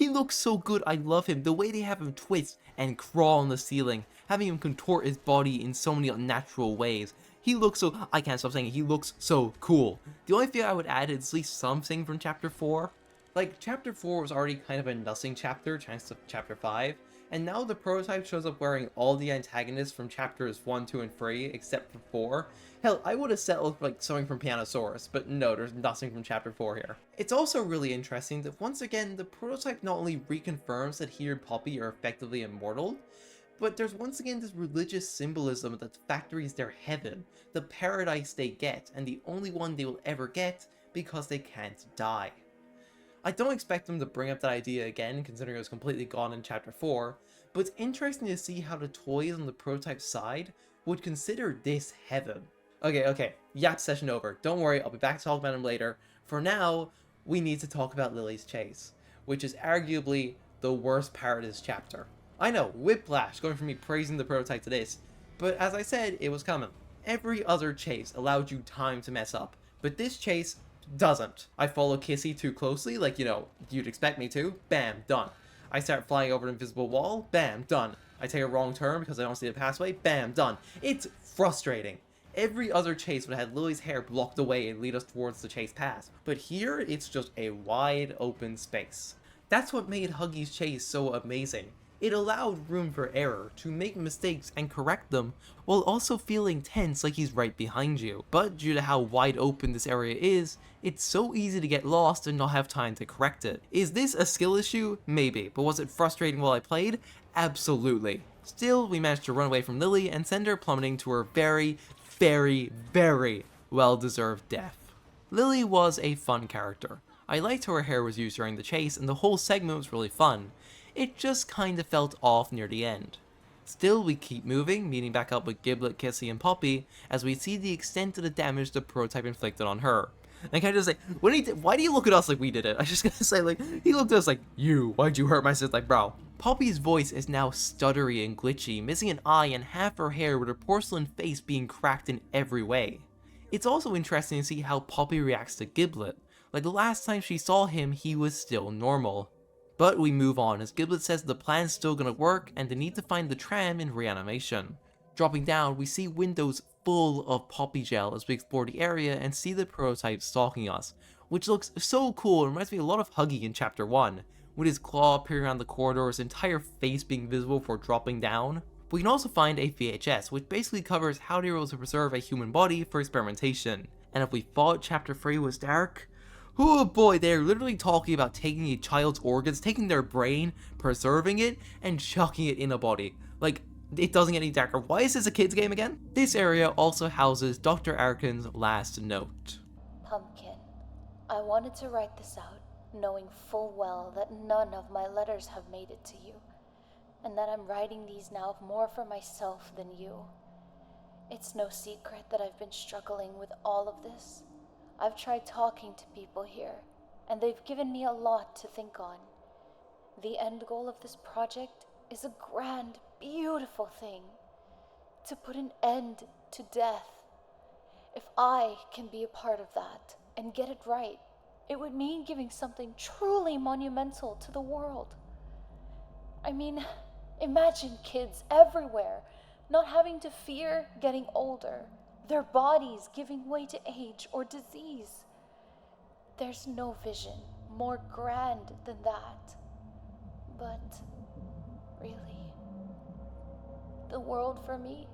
looks so good, I love him. The way they have him twist and crawl on the ceiling, having him contort his body in so many unnatural ways. He looks so, I can't stop saying it, he looks so cool. The only thing I would add is at least something from chapter 4. Like, chapter 4 was already kind of a nothing chapter, thanks to chapter 5. And now the prototype shows up wearing all the antagonists from chapters 1, 2, and 3, except for 4. Hell, I would have settled for like something from Pianosaurus, but no, there's nothing from chapter 4 here. It's also really interesting that once again, the prototype not only reconfirms that he and Poppy are effectively immortal, But there's once again this religious symbolism that the factory is their heaven, the paradise they get, and the only one they will ever get because they can't die. I don't expect them to bring up that idea again, considering it was completely gone in Chapter 4, but it's interesting to see how the toys on the prototype side would consider this heaven. Okay, yap session over. Don't worry, I'll be back to talk about him later. For now, we need to talk about Lily's chase, which is arguably the worst part of this chapter. I know, whiplash, going from me praising the prototype to this, but as I said, it was coming. Every other chase allowed you time to mess up, but this chase doesn't. I follow Kissy too closely, like, you know, you'd expect me to. Bam, done. I start flying over an invisible wall. Bam, done. I take a wrong turn because I don't see the pathway. Bam, done. It's frustrating. Every other chase would have had Lily's hair blocked away and lead us towards the chase path. But here, it's just a wide open space. That's what made Huggy's chase so amazing. It allowed room for error, to make mistakes and correct them, while also feeling tense like he's right behind you. But due to how wide open this area is, it's so easy to get lost and not have time to correct it. Is this a skill issue? Maybe, but was it frustrating while I played? Absolutely. Still, we managed to run away from Lily and send her plummeting to her very, very well-deserved death. Lily was a fun character. I liked how her hair was used during the chase, and the whole segment was really fun. It just kinda felt off near the end. Still, we keep moving, meeting back up with Giblet, Kissy, and Poppy, as we see the extent of the damage the prototype inflicted on her. And can I just say, why do you look at us like we did it? I was just gonna say, like, he looked at us like, why'd you hurt my sister? Like, bro. Poppy's voice is now stuttery and glitchy, missing an eye and half her hair with her porcelain face being cracked in every way. It's also interesting to see how Poppy reacts to Giblet. Like, the last time she saw him, he was still normal. But we move on, as Giblet says the plan's still gonna work and they need to find the tram in reanimation. Dropping down, we see windows full of poppy gel as we explore the area and see the prototype stalking us, which looks so cool and reminds me a lot of Huggy in Chapter 1, with his claw appearing around the corridor, his entire face being visible before dropping down. We can also find a VHS, which basically covers how they were able to preserve a human body for experimentation. And if we thought Chapter 3 was dark, oh boy, they're literally talking about taking a child's organs, taking their brain, preserving it, and chucking it in a body. Like, it doesn't get any darker. Why is this a kid's game again? This area also houses Dr. Arkin's last note. Pumpkin, I wanted to write this out, knowing full well that none of my letters have made it to you, and that I'm writing these now more for myself than you. It's no secret that I've been struggling with all of this. I've tried talking to people here, and they've given me a lot to think on. The end goal of this project is a grand, beautiful thing. To put an end to death. If I can be a part of that and get it right, it would mean giving something truly monumental to the world. I mean, imagine kids everywhere not having to fear getting older, their bodies giving way to age or disease. There's no vision more grand than that. But really, the world for me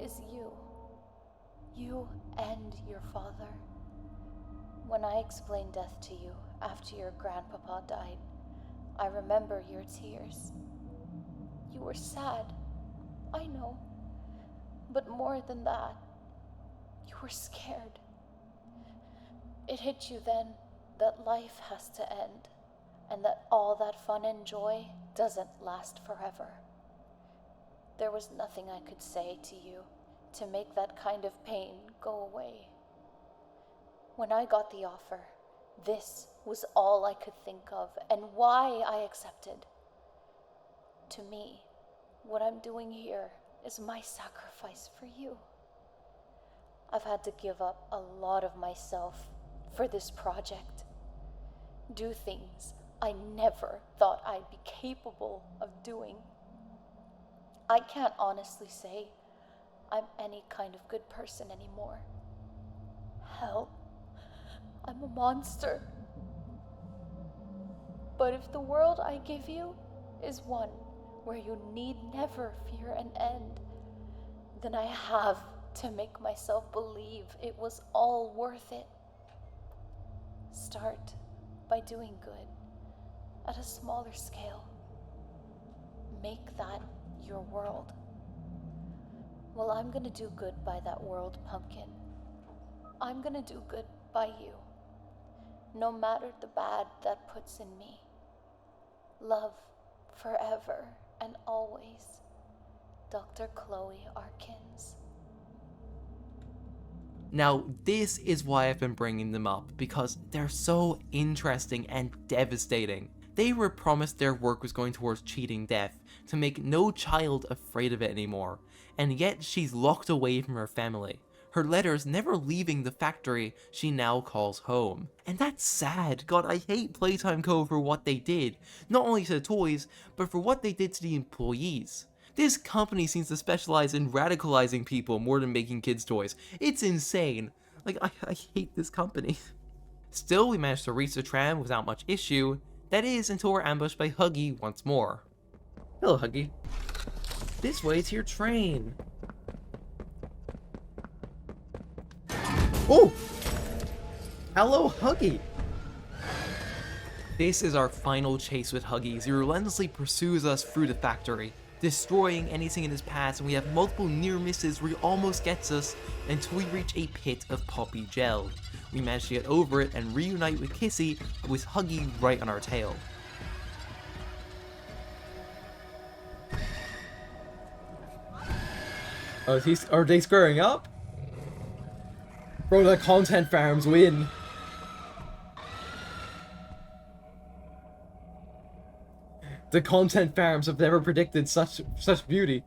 is you. You and your father. When I explained death to you after your grandpapa died, I remember your tears. You were sad, I know. But more than that, you were scared. It hit you then that life has to end, and that all that fun and joy doesn't last forever. There was nothing I could say to you to make that kind of pain go away. When I got the offer, this was all I could think of and why I accepted. To me, what I'm doing here is my sacrifice for you. I've had to give up a lot of myself for this project. Do things I never thought I'd be capable of doing. I can't honestly say I'm any kind of good person anymore. Hell, I'm a monster. But if the world I give you is one where you need never fear an end, then I have to make myself believe it was all worth it. Start by doing good at a smaller scale. Make that your world. Well, I'm gonna do good by that world, Pumpkin. I'm gonna do good by you, no matter the bad that puts in me. Love, forever and always, Dr. Chloe Arkins. Now, this is why I've been bringing them up, because they're so interesting and devastating. They were promised their work was going towards cheating death, to make no child afraid of it anymore, and yet she's locked away from her family. Her letters never leaving the factory she now calls home. And that's sad. God, I hate Playtime Co. for what they did. Not only to the toys, but for what they did to the employees. This company seems to specialize in radicalizing people more than making kids' toys. It's insane. Like, I hate this company. Still, we managed to reach the tram without much issue. That is, until we're ambushed by Huggy once more. Hello, Huggy. This way to your train. Oh! Hello, Huggy! This is our final chase with Huggy as he relentlessly pursues us through the factory, destroying anything in his path, and we have multiple near misses where he almost gets us until we reach a pit of poppy gel. We manage to get over it and reunite with Kissy, with Huggy right on our tail. Oh, are they squaring up? Bro, the content farms win. The content farms have never predicted such beauty.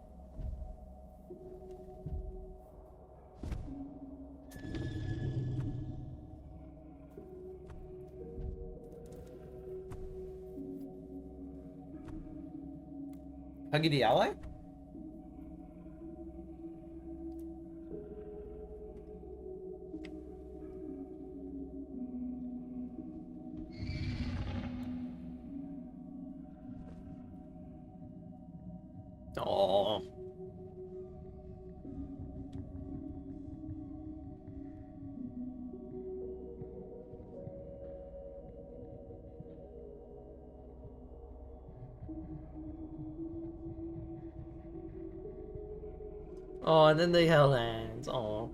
Huggy the ally? Oh. Oh, and then they held hands. Oh.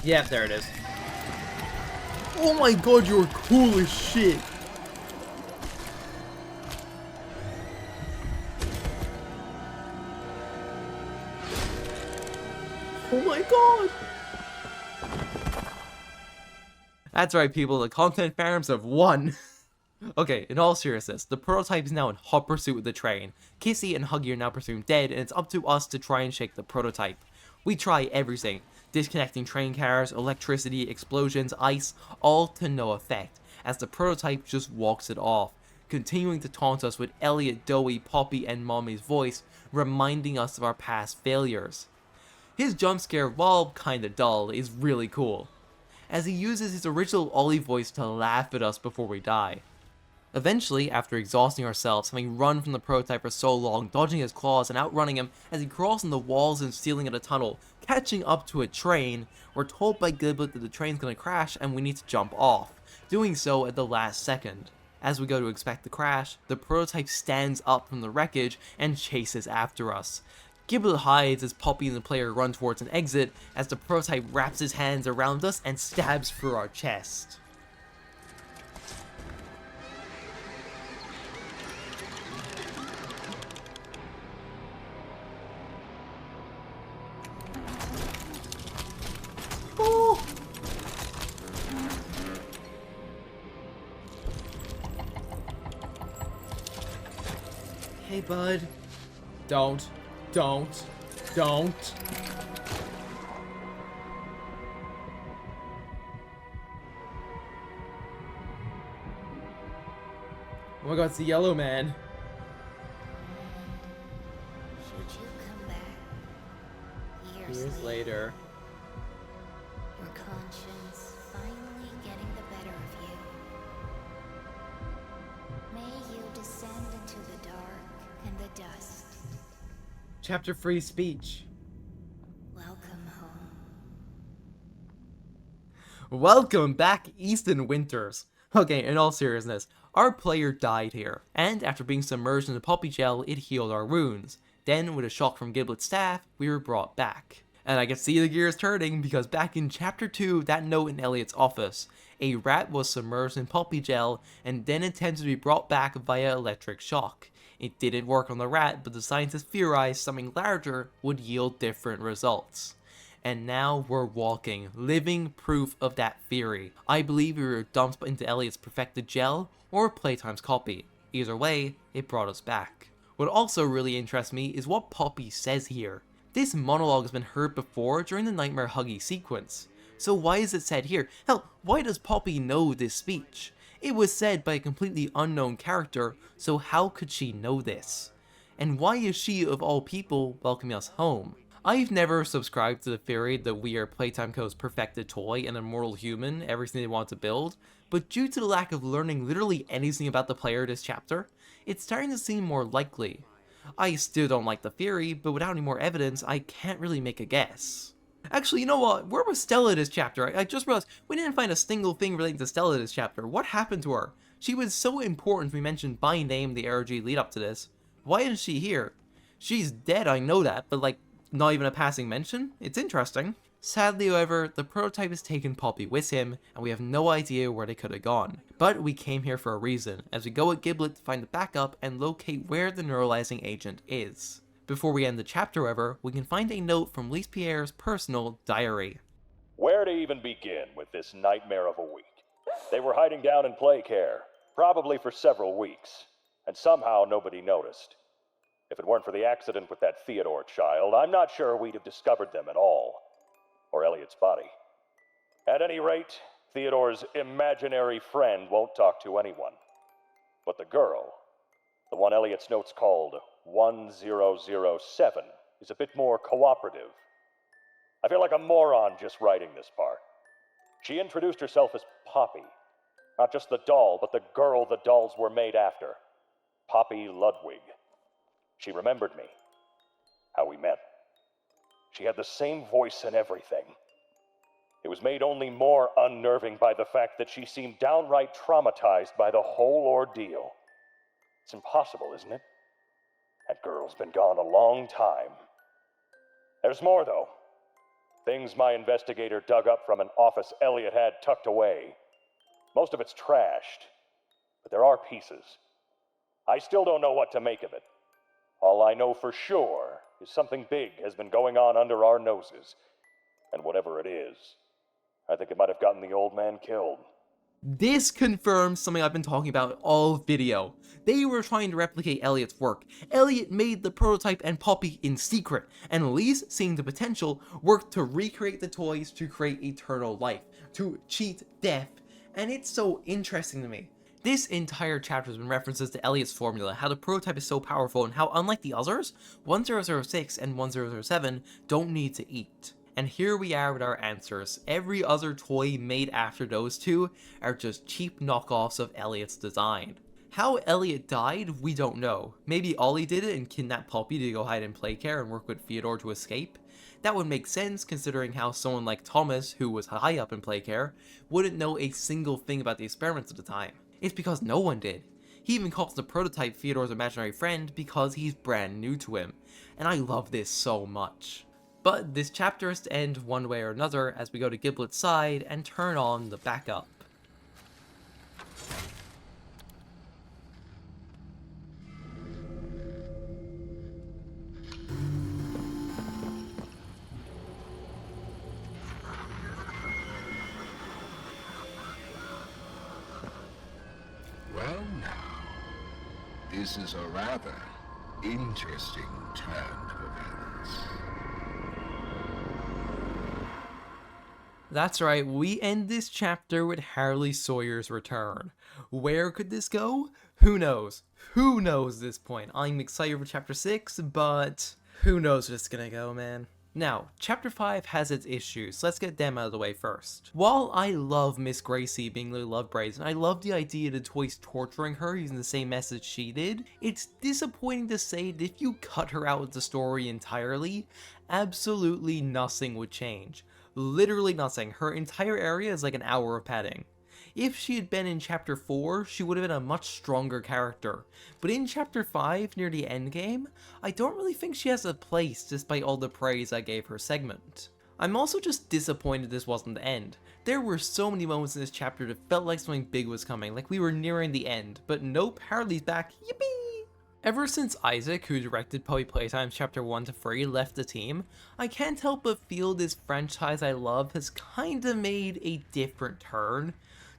Yeah, there it is. Oh my god, you're cool as shit. Oh my god. That's right, people. The content farms have won. Okay, in all seriousness, the prototype is now in hot pursuit with the train. Kissy and Huggy are now presumed dead, and it's up to us to try and shake the prototype. We try everything. Disconnecting train cars, electricity, explosions, ice, all to no effect, as the prototype just walks it off, continuing to taunt us with Elliot, Dowie, Poppy, and Mommy's voice, reminding us of our past failures. His jump scare, while kinda dull, is really cool, as he uses his original Ollie voice to laugh at us before we die. Eventually, after exhausting ourselves, having run from the prototype for so long, dodging his claws and outrunning him as he crawls on the walls and ceiling of a tunnel, catching up to a train, we're told by Giblet that the train's gonna crash and we need to jump off, doing so at the last second. As we go to expect the crash, the prototype stands up from the wreckage and chases after us. Giblet hides as Poppy and the player run towards an exit as the prototype wraps his hands around us and stabs through our chest. Oh. Hey, bud. Don't. Oh my god, it's the yellow man. Should you come back Years later. Your conscience finally getting the better of you. May you descend into the dark and the dust. Chapter 3 speech. Welcome home. Welcome back, Easton Winters. Okay, in all seriousness, our player died here, and after being submerged in the poppy gel, it healed our wounds. Then, with a shock from Giblet's staff, we were brought back. And I can see the gears turning, because back in Chapter 2, that note in Elliot's office, a rat was submerged in poppy gel, and then attempted to be brought back via electric shock. It didn't work on the rat, but the scientists theorized something larger would yield different results. And now we're walking, living proof of that theory. I believe we were dumped into Elliot's perfected gel, or Playtime's copy. Either way, it brought us back. What also really interests me is what Poppy says here. This monologue has been heard before during the Nightmare Huggy sequence. So why is it said here? Hell, why does Poppy know this speech? It was said by a completely unknown character, so how could she know this? And why is she, of all people, welcoming us home? I've never subscribed to the theory that we are Playtime Co.'s perfected toy, an immortal human, everything they want to build, but due to the lack of learning literally anything about the player this chapter, it's starting to seem more likely. I still don't like the theory, but without any more evidence, I can't really make a guess. Actually, you know what? Where was Stella this chapter? I just realized we didn't find a single thing relating to Stella this chapter. What happened to her? She was so important we mentioned by name the ARG lead up to this. Why isn't she here? She's dead, I know that, but like, not even a passing mention? It's interesting. Sadly, however, the prototype has taken Poppy with him, and we have no idea where they could have gone. But we came here for a reason, as we go with Giblet to find the backup and locate where the neuralizing agent is. Before we end the chapter, however, we can find a note from Lise Pierre's personal diary. Where to even begin with this nightmare of a week? They were hiding down in Playcare, probably for several weeks, and somehow nobody noticed. If it weren't for the accident with that Theodore child, I'm not sure we'd have discovered them at all. Or Elliot's body. At any rate, Theodore's imaginary friend won't talk to anyone. But the girl, the one Elliot's notes called 1007, is a bit more cooperative. I feel like a moron just writing this part. She introduced herself as Poppy. Not just the doll, but the girl the dolls were made after. Poppy Ludwig. She remembered me. How we met. She had the same voice and everything. It was made only more unnerving by the fact that she seemed downright traumatized by the whole ordeal. It's impossible, isn't it? That girl's been gone a long time. There's more, though. Things my investigator dug up from an office Elliot had tucked away. Most of it's trashed, but there are pieces. I still don't know what to make of it. All I know for sure is something big has been going on under our noses. And whatever it is, I think it might have gotten the old man killed. This confirms something I've been talking about all video. They were trying to replicate Elliot's work. Elliot made the prototype and Poppy in secret, and Lise, seeing the potential, worked to recreate the toys to create eternal life, to cheat death, and it's so interesting to me. This entire chapter has been references to Elliot's formula, how the prototype is so powerful, and how unlike the others, 1006 and 1007 don't need to eat. And here we are with our answers. Every other toy made after those two are just cheap knockoffs of Elliot's design. How Elliot died, we don't know. Maybe Ollie did it and kidnapped Poppy to go hide in Playcare and work with Theodore to escape. That would make sense considering how someone like Thomas, who was high up in Playcare, wouldn't know a single thing about the experiments at the time. It's because no one did. He even calls the prototype Theodore's imaginary friend because he's brand new to him, and I love this so much. But this chapter has to end one way or another as we go to Giblet's side and turn on the backup. Well now, this is a rather interesting turn of events. That's right, we end this chapter with Harley Sawyer's return. Where could this go? Who knows? Who knows at this point? I'm excited for chapter 6, but who knows where it's gonna go, man. Now, chapter 5 has its issues, so let's get them out of the way first. While I love Miss Gracie being Lily Lovebrazen, and I love the idea of the toys torturing her using the same message she did, it's disappointing to say that if you cut her out of the story entirely, absolutely nothing would change. Literally nothing. Her entire area is like an hour of padding. If she had been in Chapter 4, she would have been a much stronger character, but in Chapter 5, near the endgame, I don't really think she has a place despite all the praise I gave her segment. I'm also just disappointed this wasn't the end. There were so many moments in this chapter that felt like something big was coming, like we were nearing the end, but nope, Harley's back, yippee! Ever since Isaac, who directed Puppy Playtime Chapter 1 to 3, left the team, I can't help but feel this franchise I love has kinda made a different turn.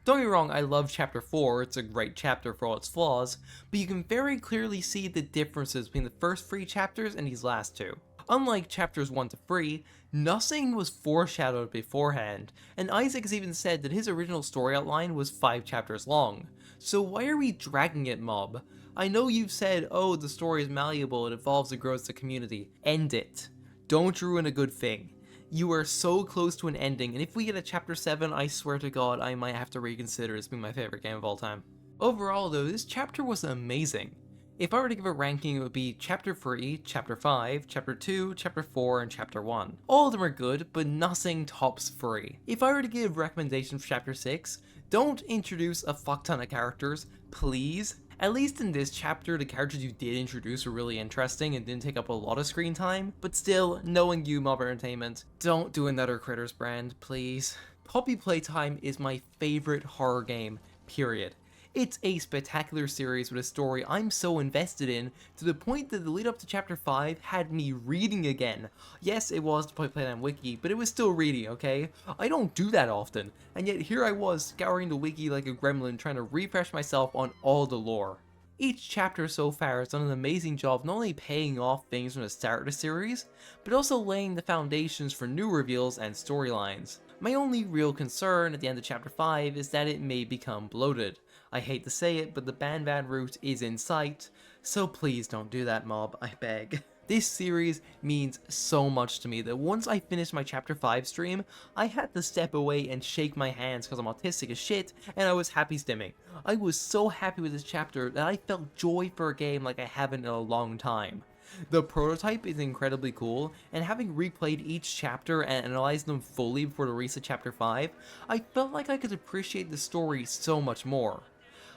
Don't get me wrong, I love Chapter 4, it's a great chapter for all its flaws, but you can very clearly see the differences between the first 3 chapters and these last 2. Unlike Chapters 1 to 3, nothing was foreshadowed beforehand, and Isaac has even said that his original story outline was 5 chapters long. So why are we dragging it, Mob? I know you've said, oh, the story is malleable, it evolves and grows the community. End it. Don't ruin a good thing. You are so close to an ending, and if we get a Chapter 7, I swear to God, I might have to reconsider this being my favorite game of all time. Overall though, this chapter was amazing. If I were to give a ranking, it would be Chapter 3, Chapter 5, Chapter 2, Chapter 4, and Chapter 1. All of them are good, but nothing tops 3. If I were to give recommendations for Chapter 6, don't introduce a fuck ton of characters, please. At least in this chapter, the characters you did introduce were really interesting and didn't take up a lot of screen time, but still, knowing you, Mob Entertainment, don't do another Critters brand, please. Puppy Playtime is my favorite horror game, period. It's a spectacular series with a story I'm so invested in, to the point that the lead up to Chapter 5 had me reading again. Yes, it was the Puppy Playtime wiki, but it was still reading, okay? I don't do that often, and yet here I was scouring the wiki like a gremlin trying to refresh myself on all the lore. Each chapter so far has done an amazing job not only paying off things from the start of the series, but also laying the foundations for new reveals and storylines. My only real concern at the end of Chapter 5 is that it may become bloated. I hate to say it, but the Banban route is in sight, so please don't do that, Mob, I beg. This series means so much to me that once I finished my Chapter 5 stream, I had to step away and shake my hands because I'm autistic as shit, and I was happy stimming. I was so happy with this chapter that I felt joy for a game like I haven't in a long time. The prototype is incredibly cool, and having replayed each chapter and analyzed them fully before the release of Chapter 5, I felt like I could appreciate the story so much more.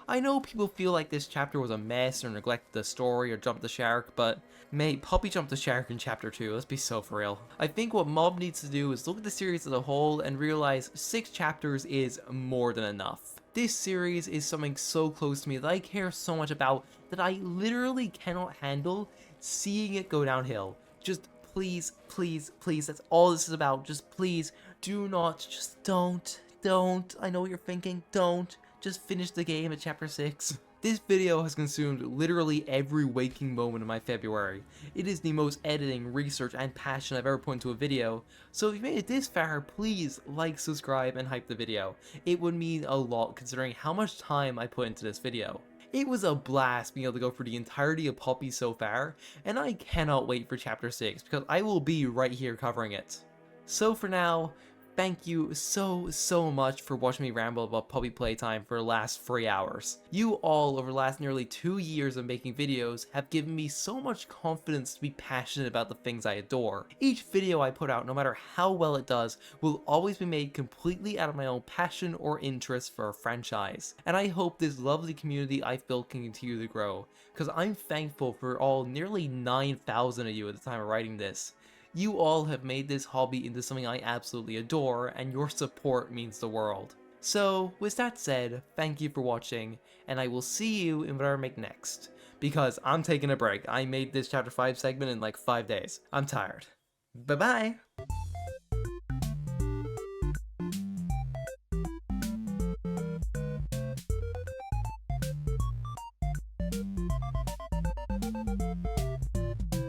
I know people feel like this chapter was a mess or neglected the story or jumped the shark, but mate, Puppy jumped the shark in Chapter 2, let's be so for real. I think what Mob needs to do is look at the series as a whole and realize 6 chapters is more than enough. This series is something so close to me that I care so much about that I literally cannot handle seeing it go downhill. Just please, please, please, that's all this is about. Just please, do not, just don't, I know what you're thinking, don't. Just finish the game at Chapter 6. This video has consumed literally every waking moment of my February. It is the most editing, research, and passion I've ever put into a video, so if you made it this far, please like, subscribe, and hype the video. It would mean a lot considering how much time I put into this video. It was a blast being able to go through the entirety of Puppy so far, and I cannot wait for Chapter 6 because I will be right here covering it. So for now, thank you so much for watching me ramble about Puppy Playtime for the last 3 hours. You all, over the last nearly 2 years of making videos, have given me so much confidence to be passionate about the things I adore. Each video I put out, no matter how well it does, will always be made completely out of my own passion or interest for a franchise. And I hope this lovely community I've built can continue to grow, because I'm thankful for all nearly 9,000 of you at the time of writing this. You all have made this hobby into something I absolutely adore, and your support means the world. So, with that said, thank you for watching, and I will see you in whatever I make next. Because I'm taking a break. I made this Chapter 5 segment in like 5 days. I'm tired. Bye bye!